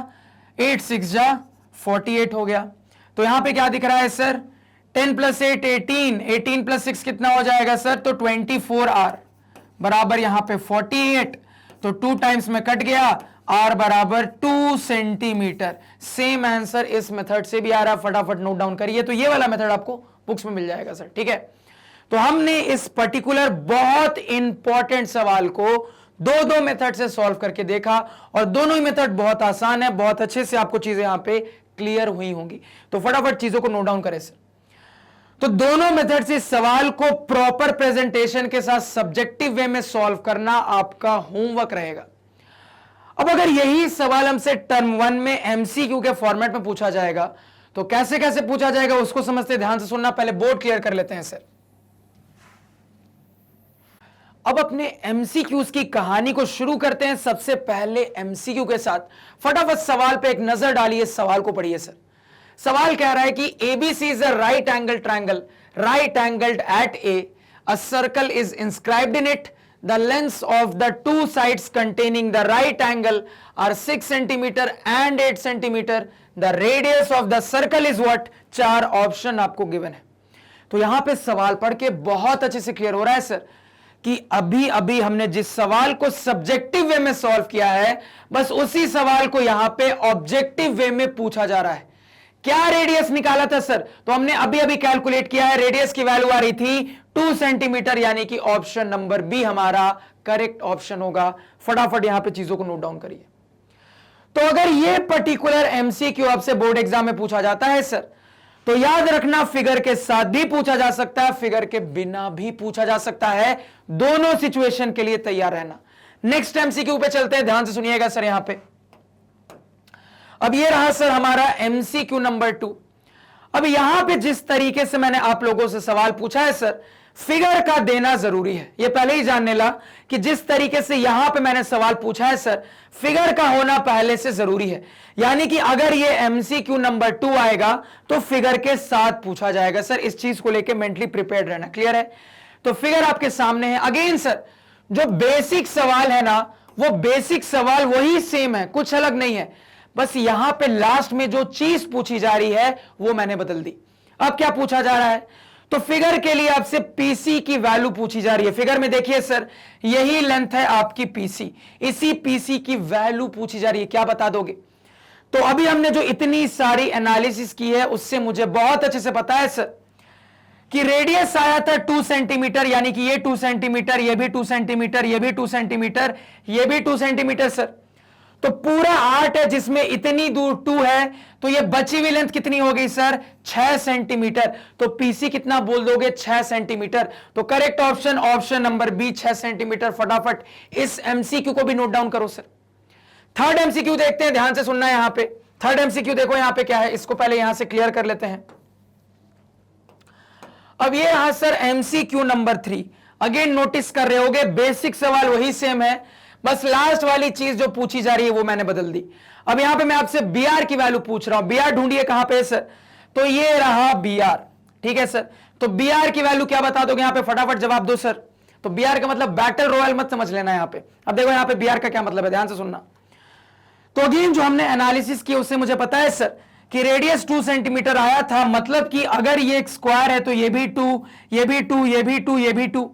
[SPEAKER 1] 8 6 जा 48 हो गया। तो यहां पे क्या दिख रहा है सर 10 प्लस 8 18 प्लस 6 कितना हो जाएगा सर, तो 24R बराबर यहां पे 48, तो 2 टाइम्स में कट गया, R बराबर 2 सेंटीमीटर। सेम आंसर इस मेथड से भी आ रहा है, फटाफट नोट डाउन करिए। तो ये वाला मेथड आपको बुक्स में मिल जाएगा सर, ठीक है। तो हमने इस पर्टिकुलर बहुत इंपॉर्टेंट सवाल को दो मेथड से सॉल्व करके देखा और दोनों ही मेथड बहुत आसान है, बहुत अच्छे से आपको चीजें यहां पे क्लियर हुई होंगी। तो फटाफट चीजों को नोट डाउन करें सर। तो दोनों मेथड से सवाल को प्रॉपर प्रेजेंटेशन के साथ सब्जेक्टिव वे में सॉल्व करना आपका होमवर्क रहेगा। अब अगर यही सवाल हमसे टर्म 1 में MCQ के फॉर्मेट में पूछा जाएगा तो कैसे कैसे पूछा जाएगा उसको समझते, ध्यान से सुनना। पहले बोर्ड क्लियर कर लेते हैं सर। अब अपने MCQs की कहानी को शुरू करते हैं। सबसे पहले MCQ के साथ फटाफट सवाल पे एक नजर डालिए, सवाल को पढ़िए सर। सवाल कह रहा है कि ABC is a right angled triangle, right angled at A. A circle is inscribed in it. The lengths of the two sides containing the right angle are 6 centimeter and 8 centimeter. The radius of the circle is what? 4 option आपको given है। तो यहां पे सवाल पढ़ के बहुत अच्छे से क्लियर हो रहा है सर कि अभी अभी हमने जिस सवाल को सब्जेक्टिव वे में सॉल्व किया है, बस उसी सवाल को यहां पे ऑब्जेक्टिव वे में पूछा जा रहा है। क्या रेडियस निकाला था सर, तो हमने अभी अभी कैलकुलेट किया है, रेडियस की वैल्यू आ रही थी 2 सेंटीमीटर, यानी कि ऑप्शन नंबर बी हमारा करेक्ट ऑप्शन होगा। फटाफट यहां पे चीजों को नोट डाउन करिए। तो अगर ये पर्टिकुलर MCQ आपसे बोर्ड एग्जाम में पूछा जाता है सर, तो याद रखना फिगर के साथ भी पूछा जा सकता है, फिगर के बिना भी पूछा जा सकता है। दोनों सिचुएशन के लिए तैयार रहना। नेक्स्ट MCQ पे चलते हैं, ध्यान से सुनिएगा सर। यहां पे अब ये रहा सर हमारा MCQ नंबर 2। अब यहां पे जिस तरीके से मैंने आप लोगों से सवाल पूछा है सर, फिगर का देना जरूरी है। ये पहले ही जानने ला कि जिस तरीके से यहां पे मैंने सवाल पूछा है सर, फिगर का होना पहले से जरूरी है। यानी कि अगर ये एमसीक्यू नंबर 2 आएगा तो फिगर के साथ पूछा जाएगा सर। इस चीज को लेके मेंटली प्रिपेयर्ड रहना। क्लियर है? तो फिगर आपके सामने है। अगेन सर, जो बेसिक सवाल है ना, वो बेसिक सवाल वही सेम है, कुछ अलग नहीं है। बस यहां पे लास्ट में जो चीज पूछी जा रही है वो मैंने बदल दी। अब क्या पूछा जा रहा है? तो फिगर के लिए आपसे पीसी की वैल्यू पूछी जा रही है। फिगर में देखिए सर, यही लेंथ है आपकी पीसी, इसी पीसी की वैल्यू पूछी जा रही है। क्या बता दोगे? तो अभी हमने जो इतनी सारी एनालिसिस की है उससे मुझे बहुत अच्छे से पता है सर कि रेडियस आया था 2 सेंटीमीटर, यानी कि ये 2 सेंटीमीटर, ये भी 2 सेंटीमीटर, ये भी 2 सेंटीमीटर, ये भी 2 सेंटीमीटर सर। तो पूरा 8 है जिसमें इतनी दूर 2 है, तो ये बची हुई लेंथ कितनी हो गई सर? 6 सेंटीमीटर। तो पीसी कितना बोल दोगे? 6 सेंटीमीटर। तो correct option, option number B, 6 centimetre. फटाफट इस एमसीक्यू को भी नोट डाउन करो सर। थर्ड एमसीक्यू देखते हैं, ध्यान से सुनना है। यहां पे थर्ड एमसीक्यू देखो, यहां पे क्या है, इसको पहले यहां से क्लियर कर लेते हैं। अब ये यहां sir MCQ number 3, again notice कर रहे होगे बेसिक सवाल वही सेम है, बस लास्ट वाली चीज जो पूछी जा रही है वो मैंने बदल दी। अब यहां पे मैं आपसे बीआर की वैल्यू पूछ रहा हूं। बीआर ढूंढिए कहां पे सर? तो ये रहा बीआर। ठीक है सर, तो बीआर की वैल्यू क्या बता दोगे? यहां पे फटाफट जवाब दो सर। तो बीआर का मतलब बैटल रॉयल मत समझ लेना यहां पे। अब देखो यहां पे बीआर का क्या मतलब है, ध्यान से सुनना। तो अगेन जो हमने एनालिसिस की उससे मुझे पता है सर कि रेडियस 2 सेंटीमीटर आया था, मतलब कि अगर ये एक स्क्वायर है तो ये भी 2, ये भी 2, ये भी 2, ये भी 2।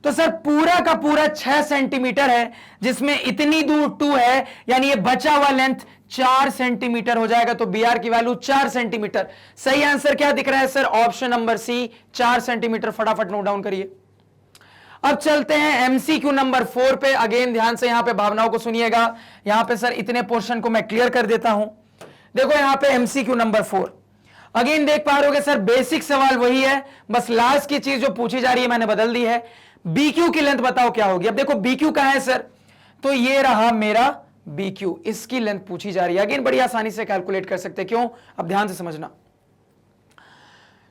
[SPEAKER 1] तो सर पूरा का पूरा 6 सेंटीमीटर है जिसमें इतनी दूर 2 है, यानी ये बचा हुआ लेंथ 4 सेंटीमीटर हो जाएगा। तो बीआर की वैल्यू 4 सेंटीमीटर। सही आंसर क्या दिख रहा है sir? Option number C, 4 centimetre. फटाफट नोट डाउन करिए। अब चलते हैं एमसीक्यू नंबर 4 पे। अगेन ध्यान से यहां पे भावनाओं को सुनिएगा। यहां पे सर इतने पोर्शन को मैं क्लियर कर देता हूं। देखो यहां पे एमसीक्यू नंबर 4, अगेन देख पा रहे हो सर बेसिक सवाल वही है, बस लास्ट की चीज जो पूछी जा रही है मैंने बदल दी है। बीक्यू की लेंथ बताओ क्या होगी? अब देखो बीक्यू कहां है सर? तो ये रहा मेरा बीक्यू, इसकी लेंथ पूछी जा रही है। अगेन बड़ी आसानी से कैलकुलेट कर सकते हैं। क्यों? अब ध्यान से समझना।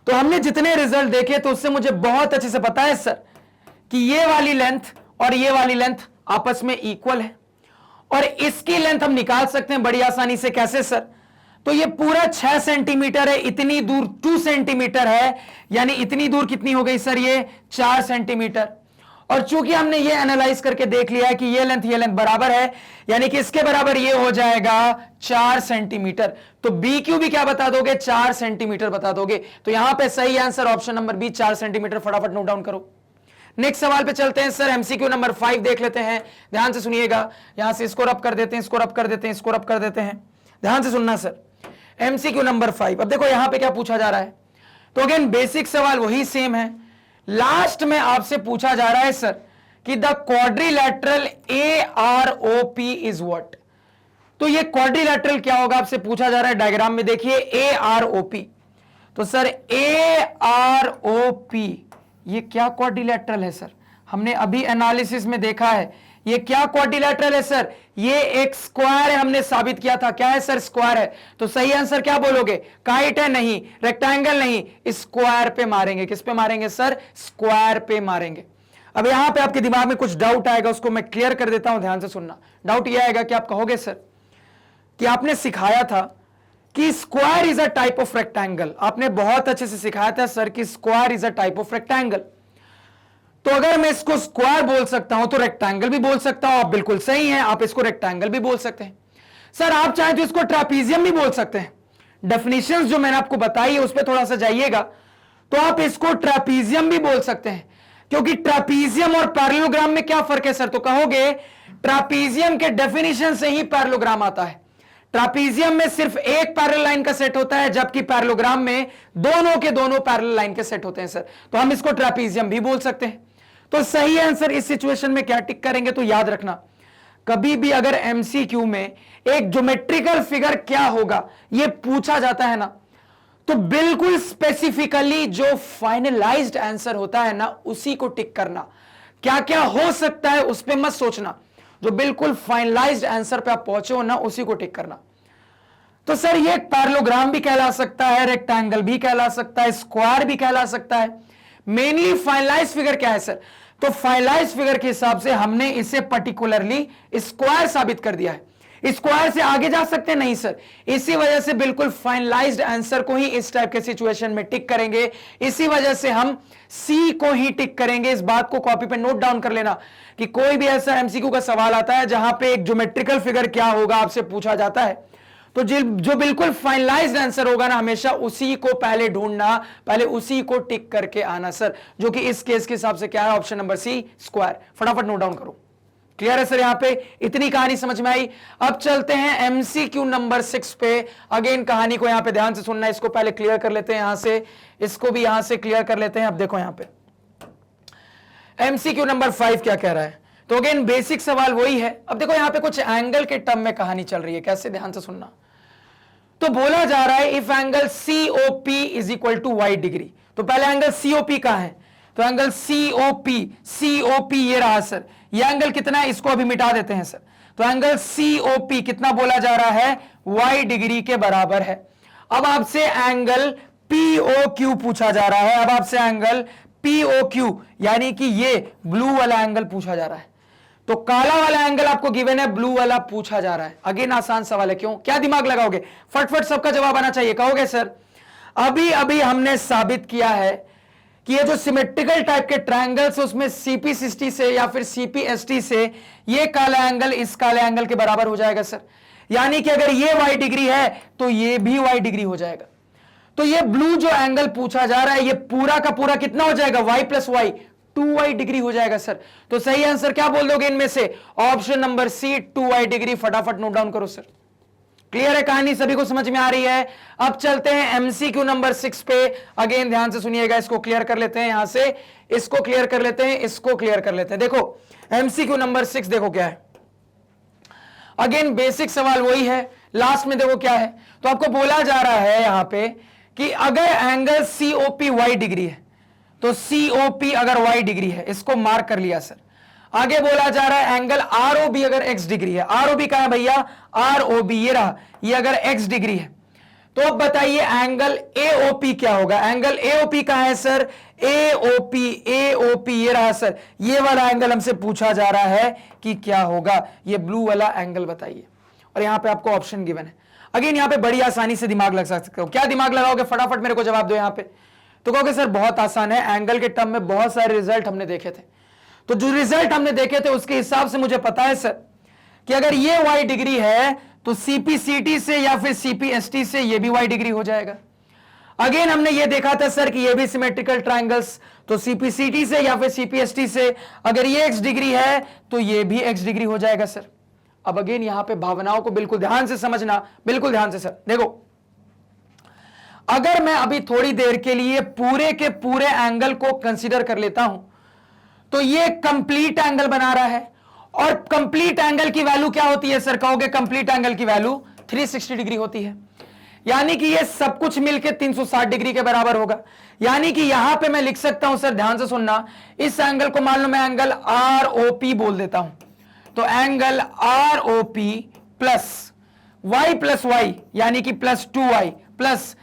[SPEAKER 1] तो हमने जितने रिजल्ट देखे तो उससे मुझे बहुत अच्छे से पता है सर कि ये वाली लेंथ और ये वाली लेंथ आपस में इक्वल है, और इसकी लेंथ हम निकाल सकते हैं बड़ी आसानी से। कैसे सर? तो ये पूरा 6 सेंटीमीटर है, इतनी दूर 2 सेंटीमीटर है, यानी इतनी दूर कितनी हो गई सर? ये 4 सेंटीमीटर। और चूंकि हमने ये एनालाइज करके देख लिया है कि ये लेंथ बराबर है, यानी कि इसके बराबर ये हो जाएगा 4 सेंटीमीटर। तो बी क्यू भी क्या बता दोगे? 4 सेंटीमीटर बता दोगे। तो यहां पे सही answer option number B, 4 centimetre. फटाफट नोट डाउन करो। नेक्स्ट सवाल पे चलते हैं सर। एमसीक्यू नंबर 5 देख लेते हैं, ध्यान से सुनिएगा। यहां से इसको रब कर देते हैं, इसको रब कर देते हैं, इसको रब कर देते हैं। ध्यान से सुनना सर। एमसीक्यू नंबर 5, अब देखो यहां पे क्या पूछा जा रहा है। तो अगेन बेसिक सवाल वही सेम है। लास्ट में आपसे पूछा जा रहा है सर कि the quadrilateral AROP is what? तो ये क्वाड्रिलैटरल क्या होगा आपसे पूछा जा रहा है। डायग्राम में देखिए AROP। तो सर AROP ये क्या क्वाड्रिलैटरल है सर? हमने अभी एनालिसिस में देखा है ये क्या क्वाड्रिलैटरल है सर? ये एक स्क्वायर है, हमने साबित किया था। क्या है सर? स्क्वायर है। तो सही आंसर क्या बोलोगे? काइट है? नहीं। रेक्टेंगल? नहीं। स्क्वायर पे मारेंगे। किस पे मारेंगे सर? स्क्वायर पे मारेंगे। अब यहां पे आपके दिमाग में कुछ डाउट आएगा, उसको मैं क्लियर कर देता हूं, ध्यान से सुनना। डाउट यह आएगा कि आप कहोगे सर कि आपने सिखाया था कि square is a type of rectangle. आपने बहुत अच्छे से सिखाया था सर कि square is a type of rectangle. तो अगर मैं इसको स्क्वायर बोल सकता हूं तो रेक्टेंगल भी बोल सकता हूं। आप बिल्कुल सही हैं, आप इसको रेक्टेंगल भी बोल सकते हैं। सर आप चाहें तो इसको ट्रापीजियम भी बोल सकते हैं। डेफिनेशंस जो मैंने आपको बताई है उस पर थोड़ा सा जाइएगा, तो आप इसको ट्रापीजियम भी बोल सकते हैं। क्योंकि ट्रापीजियम और पैरेललोग्राम में क्या फर्क है सर? तो कहोगे ट्रापीजियम के डेफिनेशन से ही पैरेललोग्राम आता है। ट्रापीजियम में सिर्फ एक पैरेलल लाइन का सेट होता है, जबकि पैरेललोग्राम में दोनों के दोनों पैरेलल लाइन के सेट होते हैं सर। तो हम इसको ट्रापीजियम भी बोल सकते हैं। तो सही आंसर इस सिचुएशन में क्या टिक करेंगे? तो याद रखना, कभी भी अगर एमसीक्यू में एक ज्योमेट्रिकल फिगर क्या होगा यह पूछा जाता है ना, तो बिल्कुल स्पेसिफिकली जो फाइनलाइज्ड आंसर होता है ना उसी को टिक करना। क्या क्या हो सकता है उस पर मत सोचना, जो बिल्कुल फाइनलाइज्ड आंसर पे आप पहुंचे हो ना उसी को टिक करना। तो सर ये पैरेललोग्राम भी कहला सकता है, रेक्टेंगल भी कहला सकता है, स्क्वायर भी कहला सकता है। मेनली फाइनलाइज फिगर क्या है सर? तो फाइनलाइज फिगर के हिसाब से हमने इसे पर्टिकुलरली स्क्वायर साबित कर दिया है। स्क्वायर से आगे जा सकते नहीं सर, इसी वजह से बिल्कुल फाइनलाइज्ड आंसर को ही इस टाइप के सिचुएशन में टिक करेंगे, इसी वजह से हम सी को ही टिक करेंगे। इस बात को कॉपी पे नोट डाउन कर लेना कि कोई भी ऐसा एमसीक्यू का सवाल आता है जहां पे एक ज्योमेट्रिकल फिगर क्या होगा आपसे पूछा जाता है, तो जो बिल्कुल फाइनलाइज्ड आंसर होगा ना, हमेशा उसी को पहले ढूंढना, पहले उसी को टिक करके आना सर, जो कि इस केस के हिसाब से क्या है, ऑप्शन नंबर सी स्क्वायर। फटाफट नोट डाउन करो। क्लियर है सर? यहां पे इतनी कहानी समझ में आई। अब चलते हैं एमसीक्यू नंबर 6 पे। अगेन कहानी को यहां पे ध्यान से सुनना है, इसको पहले क्लियर कर लेते हैं, यहां से इसको भी यहां से क्लियर कर लेते हैं। अब देखो यहां पे एमसीक्यू नंबर 5 क्या कह रहा है। तो अगेन बेसिक सवाल वही है। अब देखो यहां पे कुछ एंगल के टर्म में कहानी चल रही है, कैसे, ध्यान से सुनना। तो बोला जा रहा है if angle COP is equal to Y degree. तो पहले एंगल सीओपी कहां है? तो एंगल सीओपी ये रहा सर। ये एंगल कितना है, इसको अभी मिटा देते हैं सर। तो एंगल सीओपी कितना बोला जा रहा है, वाई डिग्री के बराबर है। अब आपसे एंगल पीओक्यू पूछा जा रहा है। अब आपसे एंगल पीओक्यू यानी कि ये ब्लू वाला एंगल पूछा जा रहा है। तो काला वाला एंगल आपको गिवन है, ब्लू वाला पूछा जा रहा है। अगेन आसान सवाल है, क्यों, क्या दिमाग लगाओगे? फटफट सबका जवाब आना चाहिए। कहोगे सर अभी अभी हमने साबित किया है कि ये जो सिमेट्रिकल टाइप के ट्रायंगल्स उसमें सीपी60 से या फिर सीपीएसटी से ये काला एंगल इस काले एंगल के बराबर हो जाएगा सर। यानी कि अगर ये वाई डिग्री है तो ये भी वाई डिग्री हो जाएगा। तो ये ब्लू जो एंगल पूछा जा रहा है ये पूरा का पूरा कितना हो जाएगा, Y plus Y, 2y degree हो जाएगा सर। तो सही आंसर क्या बोल दोगे इनमें से? Option number C, 2y degree. फटाफट नोट डाउन करो सर। क्लियर है कहानी, सभी को समझ में आ रही है? अब चलते हैं एमसीक्यू नंबर 6 पे। अगेन ध्यान से सुनिएगा, इसको क्लियर कर लेते हैं, यहां से इसको क्लियर कर लेते हैं, इसको क्लियर कर लेते हैं। देखो एमसीक्यू नंबर 6 देखो क्या है। अगेन बेसिक सवाल वही है, लास्ट में देखो क्या है। तो आपको बोला जा रहा है यहां पे कि अगर एंगल सीओपी वाई डिग्री है, तो सीओपी अगर वाई डिग्री है, इसको मार्क कर लिया सर। आगे बोला जा रहा है एंगल आरओबी अगर एक्स डिग्री है। आरओबी कहां है भैया? आरओबी ये रहा, ये अगर एक्स डिग्री है तो अब बताइए एंगल एओपी क्या होगा? एंगल एओपी कहां है सर? एओपी ये रहा सर। ये वाला एंगल हमसे पूछा जा रहा है कि क्या होगा, ये ब्लू वाला एंगल बताइए। और यहां पे आपको ऑप्शन गिवन है। अगेन यहां पे बड़ी आसानी से दिमाग लगा सकते हो। क्या दिमाग लगाओगे? फटाफट मेरे को जवाब दो यहां पे। तो कहोगे सर बहुत आसान है, एंगल के टर्म में बहुत सारे रिजल्ट हमने देखे थे। तो जो रिजल्ट हमने देखे थे उसके हिसाब से मुझे पता है सर कि अगर ये y डिग्री है तो सीपीसीटी से या फिर सीपीएसटी से ये भी y डिग्री हो जाएगा। अगेन हमने ये देखा था सर कि ये भी सिमेट्रिकल ट्रायंगल्स, तो सीपीसीटी से या फिर सीपीएसटी से अगर ये x डिग्री है तो ये भी x डिग्री हो जाएगा सर। अब अगेन यहां पे भावनाओं को बिल्कुल ध्यान से समझना, बिल्कुल ध्यान से सर। देखो अगर मैं अभी थोड़ी देर के लिए पूरे के पूरे एंगल को कंसीडर कर लेता हूं तो ये कंप्लीट एंगल बना रहा है। और कंप्लीट एंगल की वैल्यू क्या होती है सर? कहोगे कंप्लीट एंगल की वैल्यू 360 डिग्री होती है। यानी कि ये सब कुछ मिलकर 360 डिग्री के बराबर होगा। यानी कि यहां पे मैं लिख सकता हूं सर, ध्यान से सुनना, इस एंगल को मान लो मैं एंगल आरओपी बोल देता हूं। तो एंगल आरओपी प्लस वाई यानी कि प्लस 2y प्लस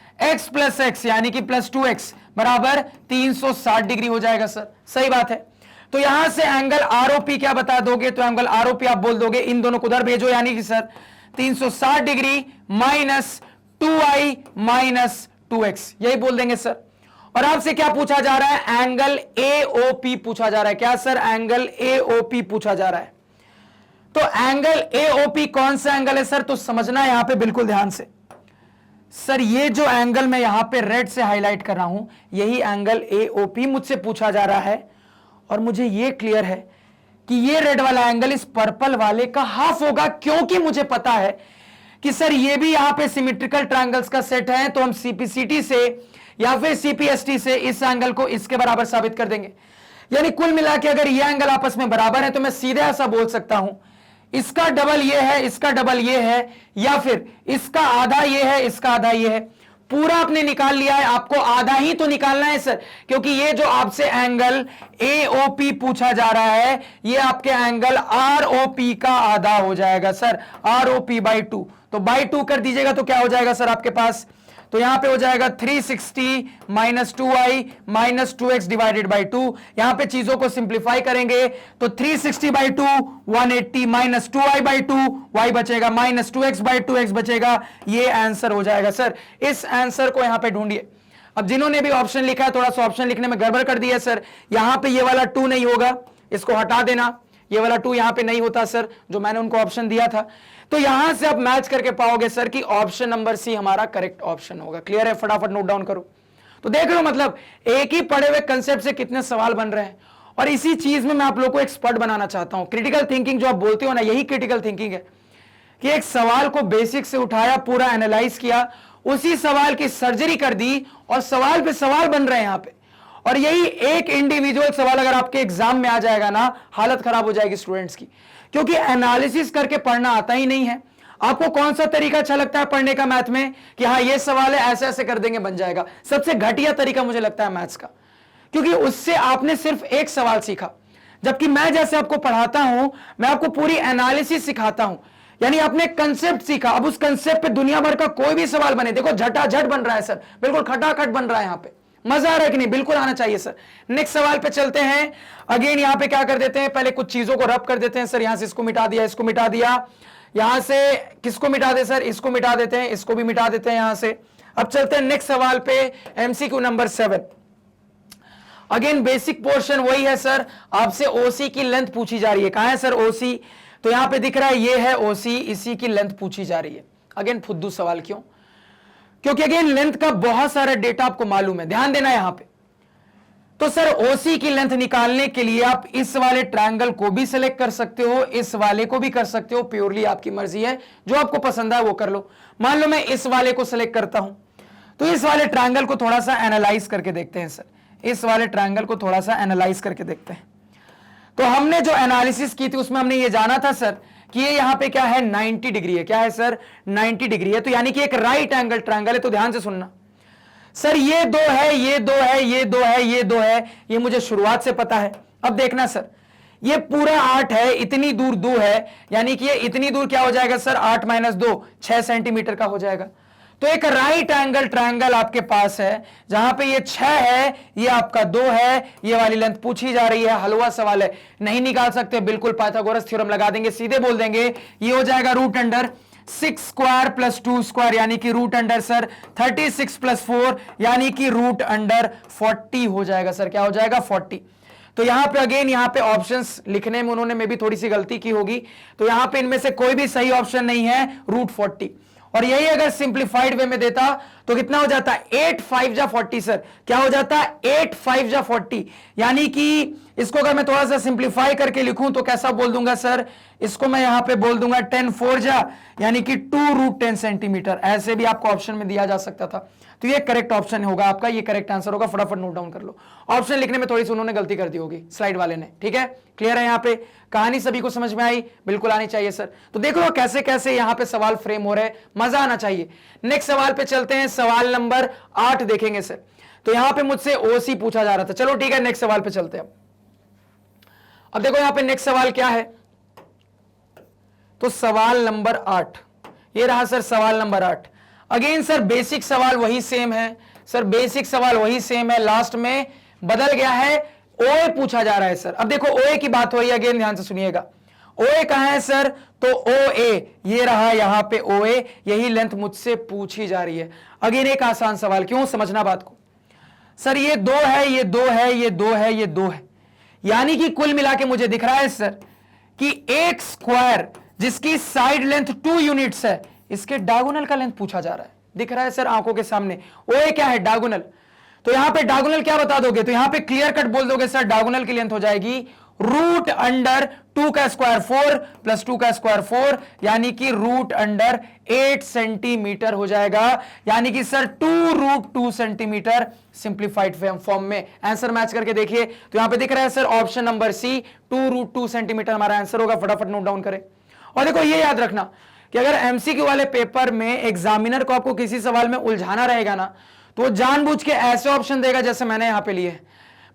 [SPEAKER 1] x यानी कि प्लस 2x बराबर 360 डिग्री हो जाएगा सर। सही बात है। तो यहां से एंगल आरओपी क्या बता दोगे? तो एंगल आरओपी आप बोल दोगे इन दोनों को उधर भेजो, यानी कि sir 360 degree minus 2y minus 2x, यही बोल देंगे सर। और आपसे क्या पूछा जा रहा है? एंगल एओपी पूछा जा रहा है। क्या सर? एंगल एओपी पूछा जा रहा है। तो एंगल एओपी कौन सा एंगल है सर? तो समझना यहां पे बिल्कुल ध्यान से सर, ये जो एंगल मैं यहां पे रेड से हाईलाइट कर रहा हूं यही एंगल एओपी मुझसे पूछा जा रहा है। और मुझे ये क्लियर है कि ये रेड वाला एंगल इस पर्पल वाले का हाफ होगा, क्योंकि मुझे पता है कि सर ये भी यहां पे सिमेट्रिकल ट्रायंगल्स का सेट है। तो हम सीपीसीटी से या फिर सीपीएसटी से इस एंगल को इसके बराबर साबित कर देंगे। यानी कुल मिला के अगर ये एंगल आपस में बराबर है तो मैं सीधे ऐसा बोल सकता हूं इसका डबल ये है, इसका डबल ये है, या फिर इसका आधा ये है, इसका आधा ये है। पूरा आपने निकाल लिया है, आपको आधा ही तो निकालना है सर, क्योंकि ये जो आपसे एंगल एओपी पूछा जा रहा है ये आपके एंगल आरओपी का आधा हो जाएगा सर, आरओपी बाई 2। तो बाई 2 कर दीजिएगा तो क्या हो जाएगा सर आपके पास तो यहां पे हो जाएगा 360 minus 2i minus 2x divided by 2। यहां पे चीजों को सिंप्लीफाई करेंगे तो 360 by 2 180 minus 2i by 2 y बचेगा माइनस 2x बाई 2x बचेगा। ये आंसर हो जाएगा सर। इस आंसर को यहां पे ढूंढिए। अब जिन्होंने भी ऑप्शन लिखा है थोड़ा सा ऑप्शन लिखने में गड़बड़ कर दिया सर। यहां पे ये वाला 2 नहीं होगा, इसको हटा देना। ये वाला 2 यहां पे नहीं होता सर, जो मैंने उनको ऑप्शन दिया था। तो यहां से आप मैच करके पाओगे सर कि ऑप्शन नंबर सी हमारा करेक्ट ऑप्शन होगा। क्लियर है? फटाफट नोट डाउन करो। तो देख लो मतलब एक ही पढ़े हुए कंसेप्ट से कितने सवाल बन रहे हैं, और इसी चीज में मैं आप लोगों को एक्सपर्ट बनाना चाहता हूं। क्रिटिकल थिंकिंग जो आप बोलते हो ना, यही क्रिटिकल थिंकिंग है कि एक सवाल को बेसिक से उठाया, पूरा एनालाइज किया, उसी सवाल की सर्जरी कर दी और सवाल पे सवाल बन रहे हैं यहां पे। और यही एक इंडिविजुअल सवाल अगर आपके एग्जाम में आ जाएगा ना, हालत खराब हो जाएगी स्टूडेंट्स की, क्योंकि एनालिसिस करके पढ़ना आता ही नहीं है। आपको कौन सा तरीका अच्छा लगता है पढ़ने का मैथ में कि हाँ ये सवाल है, ऐसे ऐसे कर देंगे बन जाएगा? सबसे घटिया तरीका मुझे लगता है मैथ्स का, क्योंकि उससे आपने सिर्फ एक सवाल सीखा। जबकि मैं जैसे आपको पढ़ाता हूं, मैं आपको पूरी एनालिसिस सिखाता हूं, यानी आपने कंसेप्ट सीखा। अब उस कंसेप्ट पे दुनिया भर का कोई भी सवाल बने, देखो झटाझट बन रहा है सर, बिल्कुल खटाखट बन रहा है। यहां पे मजा आ रहा है कि नहीं? बिल्कुल आना चाहिए सर। नेक्स्ट सवाल पे चलते हैं। अगेन यहां पे क्या कर देते हैं, पहले कुछ चीजों को रब कर देते हैं सर। यहां से इसको मिटा दिया, इसको मिटा दिया, यहां से किसको मिटा दे सर, इसको मिटा देते हैं, इसको भी मिटा देते हैं यहां से। अब चलते हैं नेक्स्ट सवाल पे, MCQ number 7। Again basic portion वही है सर, आपसे ओसी की लेंथ पूछी जा रही है। कहां है सर ओसी? तो यहां पे दिख रहा है ये है ओसी, इसी की लेंथ पूछी जा रही है। अगेन फुद्दू सवाल क्यों? क्योंकि अगेन लेंथ का बहुत सारा डेटा आपको मालूम है, ध्यान देना यहां पे। तो सर ओसी की लेंथ निकालने के लिए आप इस वाले ट्रायंगल को भी सिलेक्ट कर सकते हो, इस वाले को भी कर सकते हो, प्योरली आपकी मर्जी है, जो आपको पसंद है वो कर लो। मान लो मैं इस वाले को सिलेक्ट करता हूं, तो इस वाले ट्रायंगल को थोड़ा सा एनालाइज करके देखते हैं सर। इस वाले ट्रायंगल को थोड़ा सा एनालाइज करके देखते हैं। तो हमने जो एनालिसिस की थी उसमें हमने ये जाना था सर कि ये यहां पे क्या है, 90 डिग्री है। क्या है सर? 90 डिग्री है। तो यानी कि एक राइट एंगल ट्रायंगल है। तो ध्यान से सुनना सर, ये दो है, ये दो है, ये दो है, ये दो है, ये मुझे शुरुआत से पता है। अब देखना सर, ये पूरा 8 है, इतनी दूर 2 है, यानी कि ये इतनी दूर क्या हो जाएगा सर, 8 माइनस 2 6 सेंटीमीटर का हो जाएगा। तो एक राइट एंगल ट्रायंगल आपके पास है जहां पे ये 6 है, ये आपका 2 है, ये वाली लेंथ पूछी जा रही है। हलवा सवाल है, नहीं निकाल सकते, बिल्कुल पाइथागोरस थ्योरम लगा देंगे, सीधे बोल देंगे ये हो जाएगा root under 6 square plus 2 square, यानी कि रूट अंडर सर 36 प्लस 4 यानी कि रूट अंडर 40 हो जाएगा सर। क्या हो जाएगा? 40। तो यहां पे अगेन यहां पे ऑप्शंस लिखने में उन्होंने मे भी थोड़ी सी गलती की होगी, तो यहां पे इनमें से कोई भी सही ऑप्शन नहीं है, रूट 40। और यही अगर सिंप्लीफाइड वे में देता तो कितना हो जाता? 8 5 जा 40 सर। क्या हो जाता? 8 5 जा 40, यानी कि इसको अगर मैं थोड़ा सा सिंप्लीफाई करके लिखूं तो कैसा बोल दूंगा सर, इसको मैं यहां पे बोल दूंगा 10 4 जा, यानी कि 2 रूट 10 सेंटीमीटर। ऐसे भी आपको ऑप्शन में दिया जा सकता था। तो ये करेक्ट ऑप्शन होगा आपका, ये करेक्ट आंसर होगा। फटाफट नोट डाउन कर लो। ऑप्शन लिखने में थोड़ी सी उन्होंने गलती कर दी होगी स्लाइड वाले ने। ठीक है, क्लियर है? यहां पे कहानी सभी को समझ में आई? बिल्कुल आनी चाहिए सर। तो देख लो कैसे कैसे यहां पे सवाल फ्रेम हो रहे हैं, मजा आना चाहिए। नेक्स्ट सवाल पे चलते हैं, सवाल नंबर 8 देखेंगे सर। तो यहां पे मुझसे ओसी पूछा जा रहा था। चलो ठीक है, नेक्स्ट सवाल पे चलते हैं। अब देखो यहां पे नेक्स्ट सवाल क्या है, तो सवाल नंबर 8 ये रहा सर। सवाल नंबर 8 अगेन सर बेसिक सवाल वही सेम है सर, बेसिक सवाल वही सेम है, लास्ट में बदल गया है, ओए पूछा जा रहा है सर। अब देखो ओए की बात हो रही है, अगेन ध्यान से सुनिएगा। ओए कहां है सर? तो ओए ये रहा, यहां पे ओए, यही लेंथ मुझसे पूछी जा रही है। अगेन एक आसान सवाल, क्यों? समझना बात को सर। ये 2 है, ये 2 है, ये 2 है, ये 2 है, यानी कि कुल मिला के मुझे दिख रहा है सर कि एक स्क्वायर जिसकी साइड लेंथ 2 यूनिट्स है, इसके डायगोनल का लेंथ पूछा जा रहा है। दिख रहा है सर आंखों के सामने। ओए क्या है? डायगोनल। तो यहां पे डायगोनल क्या बता दोगे? तो यहां पे क्लियर कट बोल दोगे सर, डायगोनल की लेंथ हो जाएगी रूट अंडर 2 का स्क्वायर 4 प्लस 2 का स्क्वायर 4, यानी कि रूट अंडर 8 सेंटीमीटर हो जाएगा, यानी कि sir 2 root 2 centimetre simplified form में। आंसर मैच करके देखिए, तो यहां पे दिख रहा है sir option number C, 2 root 2 centimetre हमारा आंसर होगा। फटाफट नोट डाउन करें। और देखो ये याद रखना कि अगर एमसीक्यू वाले पेपर में एग्जामिनर को आपको किसी सवाल में उलझाना रहेगा ना, तो वो जानबूझ के ऐसे ऑप्शन देगा जैसे मैंने यहां पे लिए,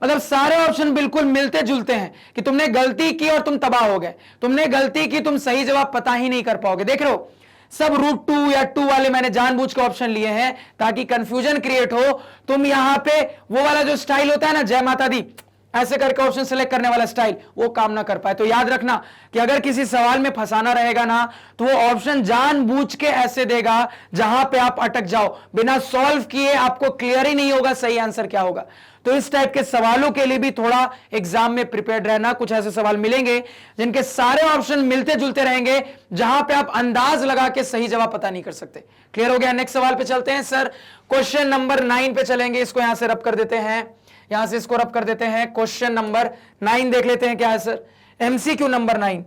[SPEAKER 1] मतलब सारे ऑप्शन बिल्कुल मिलते जुलते हैं कि तुमने गलती की और तुम तबाह हो गए, तुमने गलती की, तुम सही जवाब पता ही नहीं कर पाओगे। देख रहे हो सब √2 या 2 वाले मैंने जानबूझ के ऑप्शन लिए हैं ताकि कंफ्यूजन क्रिएट हो। तुम यहां पे वो वाला जो स्टाइल होता है ना, जय माता दी ऐसे करके ऑप्शन सेलेक्ट करने वाला स्टाइल, वो काम ना कर पाए। तो याद रखना कि अगर किसी सवाल में फंसाना रहेगा ना, तो वो ऑप्शन जानबूझ के ऐसे देगा जहां पे आप अटक जाओ, बिना सॉल्व किए आपको क्लियर ही नहीं होगा सही आंसर क्या होगा। तो इस टाइप के सवालों के लिए भी थोड़ा एग्जाम में प्रिपेयर्ड रहना। कुछ ऐसे सवाल मिलेंगे जिनके सारे ऑप्शन मिलते जुलते रहेंगे, जहां पे आप अंदाज लगा के सही जवाब पता नहीं कर सकते। क्लियर हो गया? नेक्स्ट सवाल पे चलते हैं सर। क्वेश्चन नंबर 9 पे चलेंगे। इसको यहां से रब कर देते हैं, यहां से इसको रब कर देते हैं। क्वेश्चन नंबर 9 देख लेते हैं क्या है सर। MCQ number 9।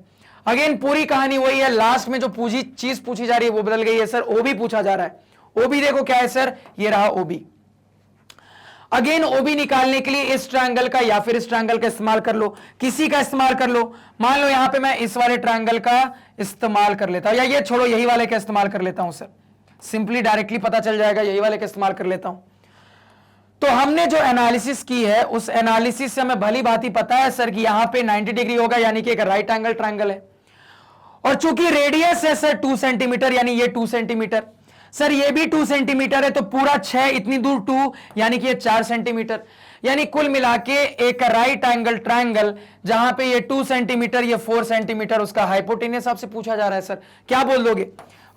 [SPEAKER 1] अगेन पूरी कहानी वही है, लास्ट में जो चीज पूछी जा रही है वो बदल गई है सर। ओबी पूछा जा रहा है। ओबी देखो क्या है सर, ये रहा ओबी। अगेन ओबी निकालने के लिए इस ट्रायंगल का या फिर इस ट्रायंगल का इस्तेमाल कर लो, किसी का इस्तेमाल कर लो। मान लो यहां पे मैं इस वाले ट्रायंगल का इस्तेमाल कर लेता हूं, या ये छोड़ो यही वाले का इस्तेमाल कर लेता हूं सर। सिंपली डायरेक्टली पता चल जाएगा, यही वाले का इस्तेमाल कर लेता हूं। तो हमने जो एनालिसिस की है उस एनालिसिस से हमें भली भांति पता है सर कि यहां पे 90 डिग्री होगा, यानी कि एक राइट एंगल ट्रायंगल है। और चूंकि रेडियस है सर 2 सेंटीमीटर, यानी ये 2 सेंटीमीटर, सर ये भी 2 सेंटीमीटर है, तो पूरा 6 इतनी दूर 2 यानी कि ये 4 सेंटीमीटर, यानी कुल मिला के एक राइट एंगल ट्रायंगल जहां पे ये 2 सेंटीमीटर ये 4 सेंटीमीटर, उसका हाइपोटेन्यूस आपसे पूछा जा रहा है सर। क्या बोल दोगे?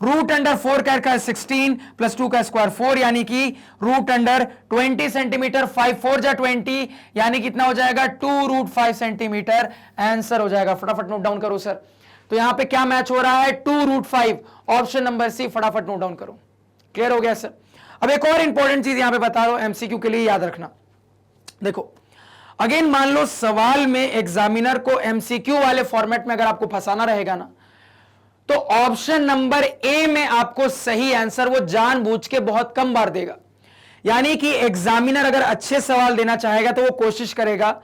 [SPEAKER 1] √4 का 16 प्लस 2 का स्क्वायर 4, यानी कि √20 सेंटीमीटर। 5 4 जा 20, यानी कितना हो जाएगा 2√5 सेंटीमीटर। आंसर हो जाएगा, फटाफट नोट डाउन करो सर। तो यहां पे क्या मैच हो रहा है? 2√5, ऑप्शन नंबर सी, फटाफट नोट डाउन करो। क्लियर हो गया सर? अब एक और इंपॉर्टेंट चीज यहां पे बता रहा हूं, एमसीक्यू के लिए याद रखना। देखो अगेन मान लो सवाल में एग्जामिनर को एमसीक्यू वाले फॉर्मेट में अगर आपको फंसाना रहेगा ना, तो ऑप्शन नंबर ए में आपको सही आंसर वो जानबूझ के बहुत कम बार देगा। यानी कि एग्जामिनर अगर अच्छे सवाल देना चाहेगा तो वो कोशिश करेगा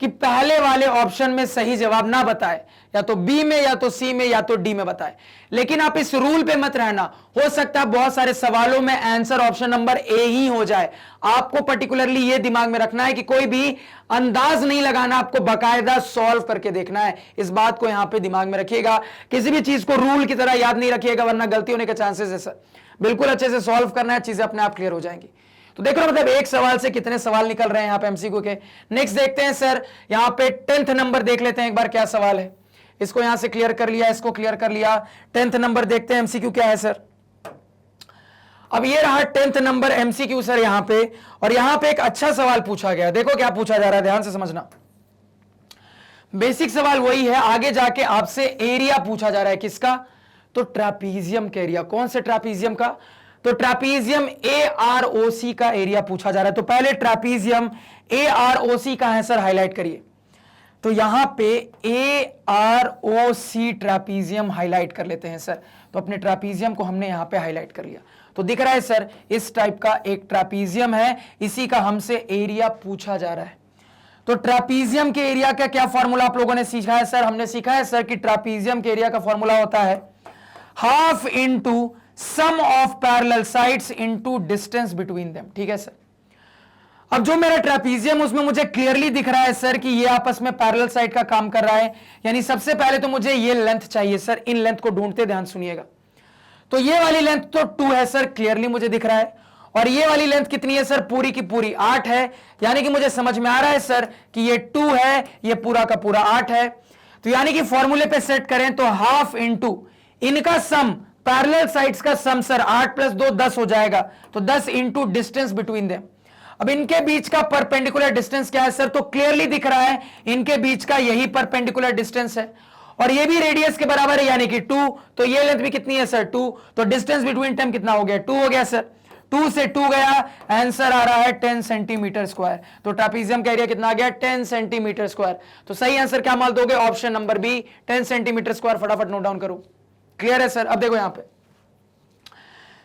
[SPEAKER 1] कि पहले वाले ऑप्शन में सही जवाब ना बताए, या तो बी में या तो सी में या तो डी में बताए। लेकिन आप इस रूल पे मत रहना, हो सकता है बहुत सारे सवालों में आंसर ऑप्शन नंबर ए ही हो जाए। आपको पर्टिकुलरली ये दिमाग में रखना है कि कोई भी अंदाज नहीं लगाना, आपको बाकायदा सॉल्व करके देखना है। इस बात को यहां पे दिमाग में रखिएगा, किसी भी चीज को रूल की तरह याद नहीं रखिएगा, वरना गलती होने के चांसेस है सर। बिल्कुल अच्छे से सॉल्व करना है, चीजें अपने आप क्लियर हो जाएंगी। तो देखो मतलब एक सवाल से कितने सवाल निकल रहे हैं यहां पे एमसीक्यू के। नेक्स्ट देखते हैं सर, यहां पे 10th नंबर देख लेते हैं एक बार क्या सवाल है। इसको यहां से क्लियर कर लिया, इसको क्लियर कर लिया। 10th नंबर देखते हैं एमसीक्यू क्या है सर। अब ये रहा 10th नंबर एमसीक्यू सर यहां पे, और यहां पे एक अच्छा सवाल पूछा गया। देखो क्या पूछा जा रहा है, ध्यान से समझना। बेसिक सवाल वही है, आगे जाके आपसे एरिया पूछा जा रहा है। किसका? तो ट्रापीजियम का एरिया। कौन से ट्रापीजियम का? तो ट्रापीजियम AROC का एरिया पूछा जा रहा है। तो पहले ट्रापीजियम AROC का है सर, हाईलाइट करिए। तो यहां पे AROC ट्रापीजियम हाईलाइट कर लेते हैं सर। तो अपने ट्रापीजियम को हमने यहां पे हाईलाइट कर लिया। तो दिख रहा है सर इस टाइप का एक ट्रापीजियम है, इसी का हमसे एरिया पूछा जा रहा है। तो ट्रापीजियम के एरिया का क्या फॉर्मूला आप लोगों ने सीखा है सर? हमने सीखा है सर कि ट्रापीजियम के एरिया का फॉर्मूला होता है half into sum of parallel sides into distance between them. ठीक है सर। अब जो मेरा ट्रापीजियम उसमें मुझे क्लियरली दिख रहा है सर कि ये आपस में पैरेलल साइड का काम कर रहा है, यानी सबसे पहले तो मुझे ये लेंथ चाहिए सर। इन लेंथ को ढूंढते, ध्यान सुनिएगा। तो ये वाली लेंथ तो 2 है सर, क्लियरली मुझे दिख रहा है। और ये वाली लेंथ कितनी है सर? पूरी की पूरी 8 है, यानी कि मुझे समझ में आ रहा है सर कि ये 2 है, ये पूरा का पूरा 8 है। तो यानी कि फॉर्मूले पे सेट करें तो हाफ इंटू इनका सम, पैरेलल साइड्स का सम सर 8 + 2 10 हो जाएगा। तो 10 इंटू डिस्टेंस बिटवीन देम। अब इनके बीच का परपेंडिकुलर डिस्टेंस क्या है सर? तो क्लियरली दिख रहा है इनके बीच का यही परपेंडिकुलर डिस्टेंस है, और ये भी रेडियस के बराबर है, यानी कि 2। तो ये लेंथ भी कितनी है सर? 2। तो डिस्टेंस बिटवीन देम कितना हो गया? 2 हो गया सर। 2 से 2 गया, आंसर आ रहा है 10 सेंटीमीटर स्क्वायर। तो ट्रापीजियम का एरिया कितना आ गया? 10 सेंटीमीटर स्क्वायर। तो सही आंसर क्या मान दोगे? Option number B, 10 centimetre square. फटाफट नोट डाउन करो। क्लियर है सर? अब देखो यहां पे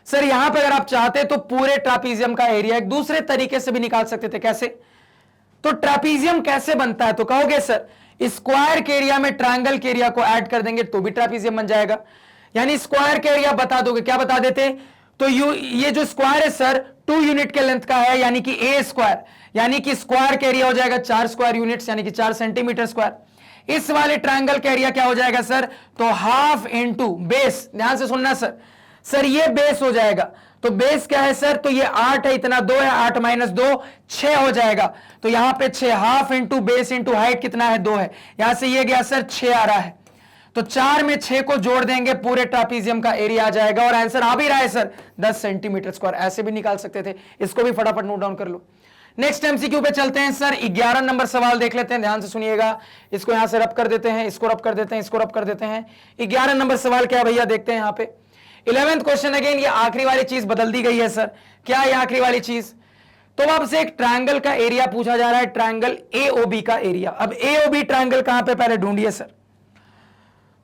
[SPEAKER 1] सर, यहां पे अगर आप चाहते तो पूरे ट्रापीजियम का एरिया एक दूसरे तरीके से भी निकाल सकते थे। कैसे? तो ट्रापीजियम कैसे बनता है? तो कहोगे सर स्क्वायर के एरिया में ट्रायंगल के एरिया को ऐड कर देंगे तो भी ट्रापीजियम बन जाएगा। यानी स्क्वायर के एरिया बता दोगे, क्या बता देते? तो ये जो स्क्वायर है सर 2 यूनिट के लेंथ का है, यानी कि ए स्क्वायर, यानी कि स्क्वायर का एरिया हो जाएगा 4 स्क्वायर यूनिट्स, यानी कि 4 सेंटीमीटर स्क्वायर। इस वाले ट्रायंगल का एरिया क्या हो जाएगा सर, तो हाफ इंटू बेस, ध्यान से सुनना सर ये बेस हो जाएगा। तो बेस क्या है सर, तो ये 8 है, इतना 2 है, 8 माइनस 2 6 हो जाएगा। तो यहां पे 6, half into base into height कितना है, 2 है, यहां से ये गया सर 6 आ रहा है। तो 4 में 6 को जोड़ देंगे, पूरे ट्रापीजियम का एरिया आ जाएगा, और आंसर आ भी रहा है सर 10 सेंटीमीटर स्क्वायर। ऐसे भी निकाल सकते थे, इसको भी फटाफट नोट डाउन कर लो। नेक्स्ट एमसीक्यू पे चलते हैं सर, 11 नंबर सवाल देख लेते हैं, ध्यान से सुनिएगा। इसको यहां से रब कर देते हैं, इसको रब कर देते हैं, इसको रब कर देते हैं। 11 नंबर सवाल क्या भैया, देखते हैं यहां पे 11th क्वेश्चन। अगेन ये आखिरी वाली चीज बदल दी गई है सर, क्या है आखिरी वाली चीज, तो आपसे एक ट्रायंगल का एरिया पूछा जा रहा है, ट्रायंगल एओबी का एरिया। अब एओबी ट्रायंगल कहां पे, पहले ढूंढिए सर।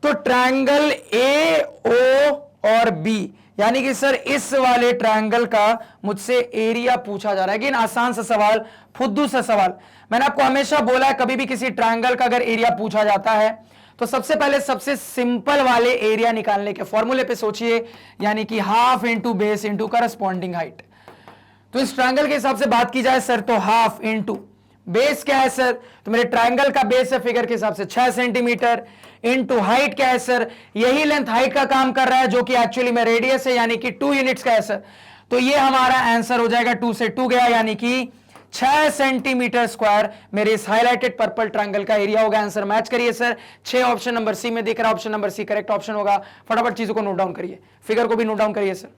[SPEAKER 1] तो ट्रायंगल ए ओ और बी, यानी कि सर इस वाले ट्रायंगल का मुझसे एरिया पूछा जा रहा है। लेकिन आसान सा सवाल, फुद्दू सा सवाल। मैंने आपको हमेशा बोला है, कभी भी किसी ट्रायंगल का अगर एरिया पूछा जाता है तो सबसे पहले सबसे सिंपल वाले एरिया निकालने के फॉर्मूले पे सोचिए, यानी कि half into base into corresponding height. तो इस ट्रायंगल के हिसाब से बात की जाए सर, तो हाफ इंटू बेस क्या है सर, तो मेरे ट्रायंगल का बेस है फिगर के हिसाब से 6 सेंटीमीटर, इंटू हाइट क्या है सर, यही लेंथ हाइट का काम कर रहा है, जो कि एक्चुअली में रेडियस है, यानी कि 2 यूनिट्स का है सर। तो ये हमारा आंसर हो जाएगा, 2 से 2 गया, यानी कि 6 सेंटीमीटर स्क्वायर मेरे इस हाईलाइटेड पर्पल ट्रायंगल का एरिया होगा। आंसर मैच करिए सर, 6 ऑप्शन नंबर सी में दिख रहा है, option number C correct option होगा। फटाफट चीजों को नोट डाउन करिए, फिगर को भी नोट डाउन करिए सर।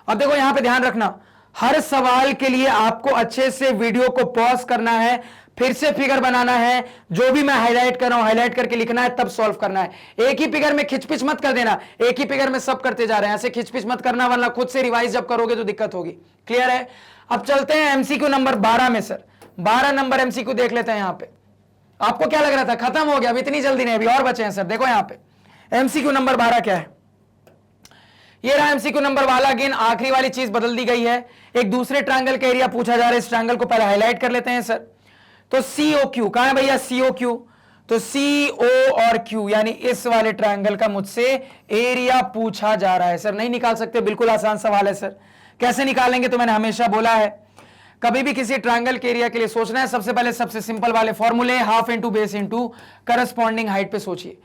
[SPEAKER 1] अब देखो यहां पे ध्यान रखना, हर सवाल के लिए आपको अच्छे से वीडियो को पॉज करना है, फिर से फिगर बनाना है, जो भी मैं हाईलाइट कर रहा हूं हाईलाइट करके लिखना है, तब सॉल्व करना है। एक ही फिगर में खिचपिच मत कर देना, एक ही फिगर में सब करते जा रहे हैं, ऐसे खिचपिच मत करना, वरना खुद से रिवाइज जब करोगे तो दिक्कत होगी। क्लियर है? अब चलते हैं एमसीक्यू नंबर 12 में सर, 12 नंबर एमसीक्यू देख लेते हैं। यहां पे आपको क्या लग रहा था खत्म हो गया, अब इतनी जल्दी नहीं, अभी और बचे हैं सर। देखो यहां पे एमसीक्यू नंबर 12 क्या है, ये रहा एमसीक्यू नंबर वाला। अगेन आखिरी वाली चीज बदल दी गई है, एक दूसरे ट्रायंगल का एरिया पूछा जा रहा है। इस ट्रायंगल को पहले हाईलाइट कर लेते हैं सर। तो सीओ क्यू कहां है भैया, सीओ क्यू, तो सीओ और क्यू यानी इस वाले ट्रायंगल का मुझसे एरिया पूछा जा रहा है सर। नहीं निकाल सकते, बिल्कुल आसान सवाल है सर। कैसे निकालेंगे, तो मैंने हमेशा बोला है, कभी भी किसी ट्रायंगल के एरिया के लिए सोचना है, सबसे पहले सबसे सिंपल वाले फॉर्मूले, half into base into corresponding height पे सोचिए।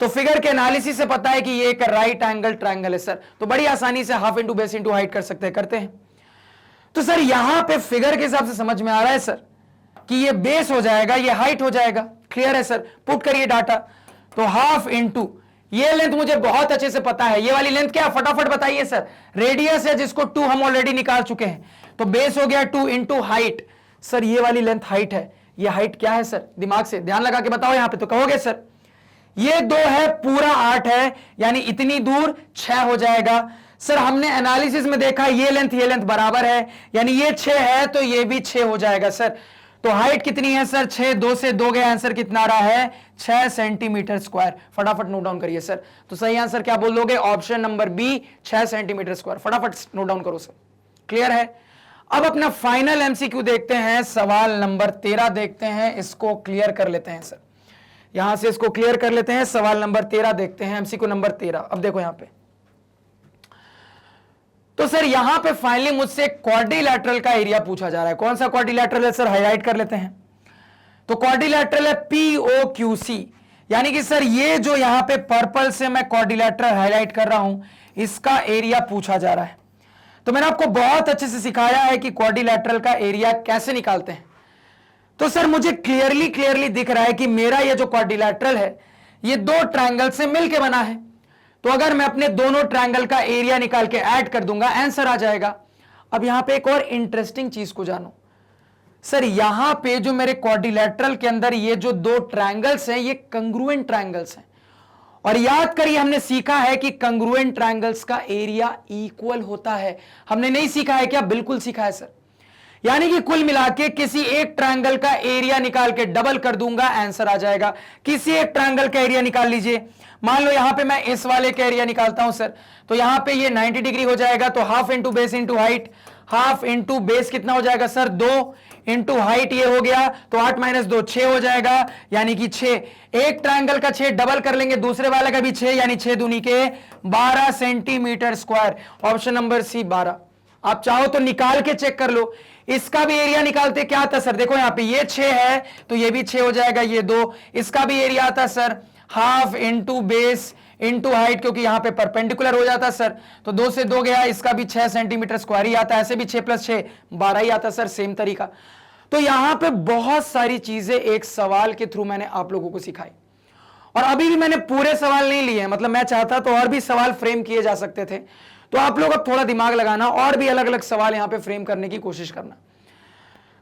[SPEAKER 1] तो फिगर के एनालिसिस से पता है कि ये एक राइट एंगल ट्रायंगल है सर, तो बड़ी आसानी से half into base into height कर सकते हैं, करते हैं। तो सर यहां पे फिगर के हिसाब से समझ में आ रहा है सर कि ये बेस हो जाएगा, ये हाइट हो जाएगा। क्लियर है सर? पुट करिए डाटा। तो हाफ इंटू ये लेंथ मुझे बहुत अच्छे से पता है, ये वाली लेंथ क्या, फटाफट बताइए सर। रेडियस है जिसको 2 हम ऑलरेडी निकाल चुके हैं, तो बेस हो गया 2 इंटू हाइट। सर ये वाली लेंथ हाइट है, ये हाइट क्या है सर, दिमाग से ध्यान लगा के बताओ यहां पे, तो कहोगे सर ये 2 है, पूरा 8 है, यानी इतनी दूर 6 हो जाएगा। सर हमने एनालिसिस में देखा ये लेंथ बराबर है, यानी ये 6 है तो ये भी 6 हो जाएगा सर। तो हाइट कितनी है सर, 6, 2 से 2 गया, आंसर कितना आ रहा है, 6 सेंटीमीटर स्क्वायर। फटाफट नोट डाउन करिए सर। तो सही आंसर क्या बोल दोगे, option number B, 6 centimetre square. फटाफट नोट डाउन करो सर। क्लियर है? अब अपना फाइनल एमसीक्यू देखते हैं, सवाल नंबर 13 देखते हैं, इसको क्लियर कर लेते हैं सर। यहां से इसको क्लियर कर लेते हैं, सवाल नंबर 13 देखते हैं, एमसीक्यू नंबर 13। अब देखो यहां पे, तो सर यहां पे फाइनली मुझसे क्वाड्रिलैटरल का एरिया पूछा जा रहा है। कौन सा क्वाड्रिलैटरल है सर, हाईलाइट कर लेते हैं। तो क्वाड्रिलैटरल है POQC, यानी कि सर ये जो यहां पे पर्पल से मैं क्वाड्रिलैटरल हाईलाइट कर रहा हूं, इसका एरिया पूछा जा रहा है। तो मैंने आपको बहुत अच्छे से सिखाया है कि क्वाड्रिलैटरल का एरिया कैसे निकालते हैं। तो सर मुझे क्लियरली दिख रहा है कि मेरा ये जो क्वाड्रिलैटरल है, ये 2 ट्रायंगल से मिलकर बना है। तो अगर मैं अपने दोनों ट्रायंगल का एरिया निकाल के ऐड कर दूंगा, आंसर आ जाएगा। अब यहां पे एक और इंटरेस्टिंग चीज को जानो सर, यहां पे जो मेरे क्वाड्रिलैटरल के अंदर ये जो 2 ट्रायंगल्स हैं, ये कंग्रुएंट ट्रायंगल्स हैं। और याद करिए हमने सीखा है कि कंग्रुएंट ट्रायंगल्स का एरिया इक्वल होता है। हमने नहीं सीखा है क्या, बिल्कुल सीखा है सर। यानी कि कुल मिला के किसी एक ट्रायंगल का एरिया निकाल के डबल कर दूंगा, आंसर आ जाएगा। किसी एक ट्रायंगल का एरिया निकाल लीजिए, मान लो यहां पे मैं इस वाले का एरिया निकालता हूं सर, तो यहां पे ये 90 डिग्री हो जाएगा। तो half into base into height, half into base कितना हो जाएगा सर, 2 इंटू हाइट ये हो गया, तो 8 माइनस 2 6 हो जाएगा, यानी कि 6। एक ट्रायंगल का 6 डबल कर लेंगे, दूसरे वाले का भी 6, यानी 6 दूनी के 12 centimetre square. Option number C 12। आप चाहो तो निकाल के चेक कर लो, इसका भी एरिया निकालते क्या आता सर, देखो यहां पे ये 6 है तो ये भी 6 हो जाएगा, ये 2। इसका भी एरिया आता sir half into base into height, क्योंकि यहां पे परपेंडिकुलर हो जाता सर, तो 2 से 2 गया, इसका भी 6 सेंटीमीटर स्क्वायर ही आता है, ऐसे भी 6 + 6 12 ही आता सर, सेम तरीका। तो यहां पे बहुत सारी चीजें एक सवाल के थ्रू मैंने आप लोगों को सिखाई, और अभी भी मैंने पूरे सवाल नहीं लिए हैं, मतलब मैं चाहता तो और भी सवाल फ्रेम किए जा सकते थे, तो आप लोग अब थोड़ा दिमाग लगाना और भी अलग अलग सवाल यहां पे फ्रेम करने की कोशिश करना।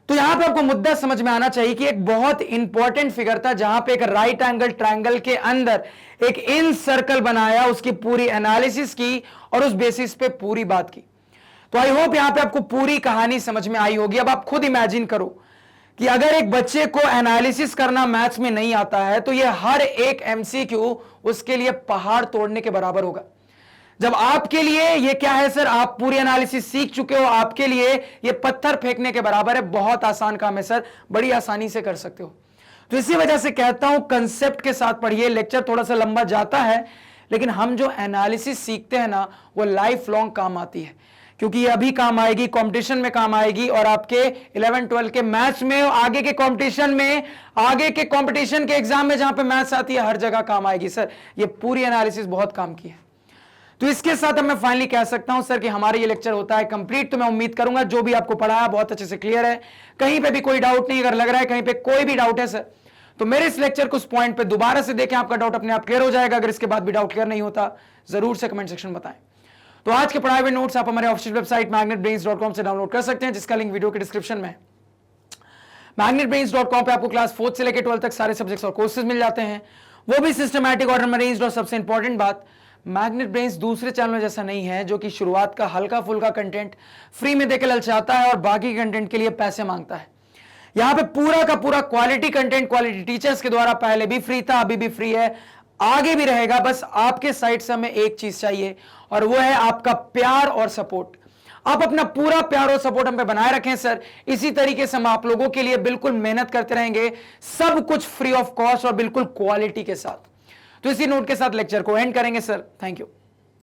[SPEAKER 1] तो यहां पे आपको मुद्दा समझ में आना चाहिए कि एक बहुत इंपॉर्टेंट फिगर था, जहां पे एक राइट एंगल ट्रायंगल के अंदर एक इन सर्कल बनाया, उसकी पूरी एनालिसिस की और उस बेसिस पे पूरी बात की। तो आई होप यहां पे आपको पूरी कहानी समझ में आई होगी। अब आप खुद इमेजिन करो कि अगर एक बच्चे को एनालिसिस करना मैथ्स में नहीं आता है, तो ये हर एक एमसीक्यू उसके लिए पहाड़ तोड़ने के बराबर होगा। जब आपके लिए ये क्या है सर, आप पूरी एनालिसिस सीख चुके हो, आपके लिए ये पत्थर फेंकने के बराबर है, बहुत आसान काम है सर, बड़ी आसानी से कर सकते हो। तो इसी वजह से कहता हूं कंसेप्ट के साथ पढ़िए। लेक्चर थोड़ा सा लंबा जाता है, लेकिन हम जो एनालिसिस सीखते हैं ना, वो लाइफ लॉन्ग काम आती है, क्योंकि ये अभी काम आएगी, कंपटीशन में काम आएगी, और आपके 11-12 के मैथ्स में, आगे के कंपटीशन में, आगे के कंपटीशन के एग्जाम में जहां पे मैथ्स आती है, हर जगह काम आएगी सर। ये पूरी एनालिसिस बहुत काम की है। तो इसके साथ अब मैं फाइनली कह सकता हूं सर कि हमारा ये लेक्चर होता है कंप्लीट। तो मैं उम्मीद करूंगा जो भी आपको पढ़ाया बहुत अच्छे से क्लियर है, कहीं पे भी कोई डाउट नहीं। अगर लग रहा है कहीं पे कोई भी डाउट है सर, तो मेरे इस लेक्चर को उस पॉइंट पे दोबारा से देखें, आपका डाउट अपने आप क्लियर हो जाएगा। अगर इसके बाद भी डाउट क्लियर नहीं होता, जरूर से कमेंट सेक्शन में बताएं। तो आज के पढ़ाए हुए नोट्स आप हमारे ऑफिशियल वेबसाइट magnetbrains.com से डाउनलोड कर सकते हैं, जिसका लिंक वीडियो के डिस्क्रिप्शन में है। magnetbrains.com पे आपको क्लास 4 से लेकर 12 तक सारे सब्जेक्ट्स और कोर्सेज मिल जाते हैं, वो भी सिस्टमैटिक और अरेंज्ड। और सबसे इंपॉर्टेंट बात, मैग्नेट ब्रेन्स दूसरे चैनलों जैसा नहीं है, जो कि शुरुआत का हल्का फुल्का कंटेंट फ्री में देकर ललचाता है और बाकी कंटेंट के लिए पैसे मांगता है। यहां पे पूरा का पूरा क्वालिटी कंटेंट क्वालिटी टीचर्स के द्वारा पहले भी फ्री था, अभी भी फ्री है, आगे भी रहेगा। बस आपके साइड से हमें एक चीज चाहिए, और वो है आपका प्यार और सपोर्ट। आप अपना पूरा प्यार और सपोर्ट हम पे बनाए रखें सर। इसी तरीके से हम आप लोगों के लिए बिल्कुल मेहनत करते रहेंगे, सब कुछ फ्री ऑफ कॉस्ट और बिल्कुल क्वालिटी के साथ। तो इसी नोट के साथ लेक्चर को एंड करेंगे सर। Thank you.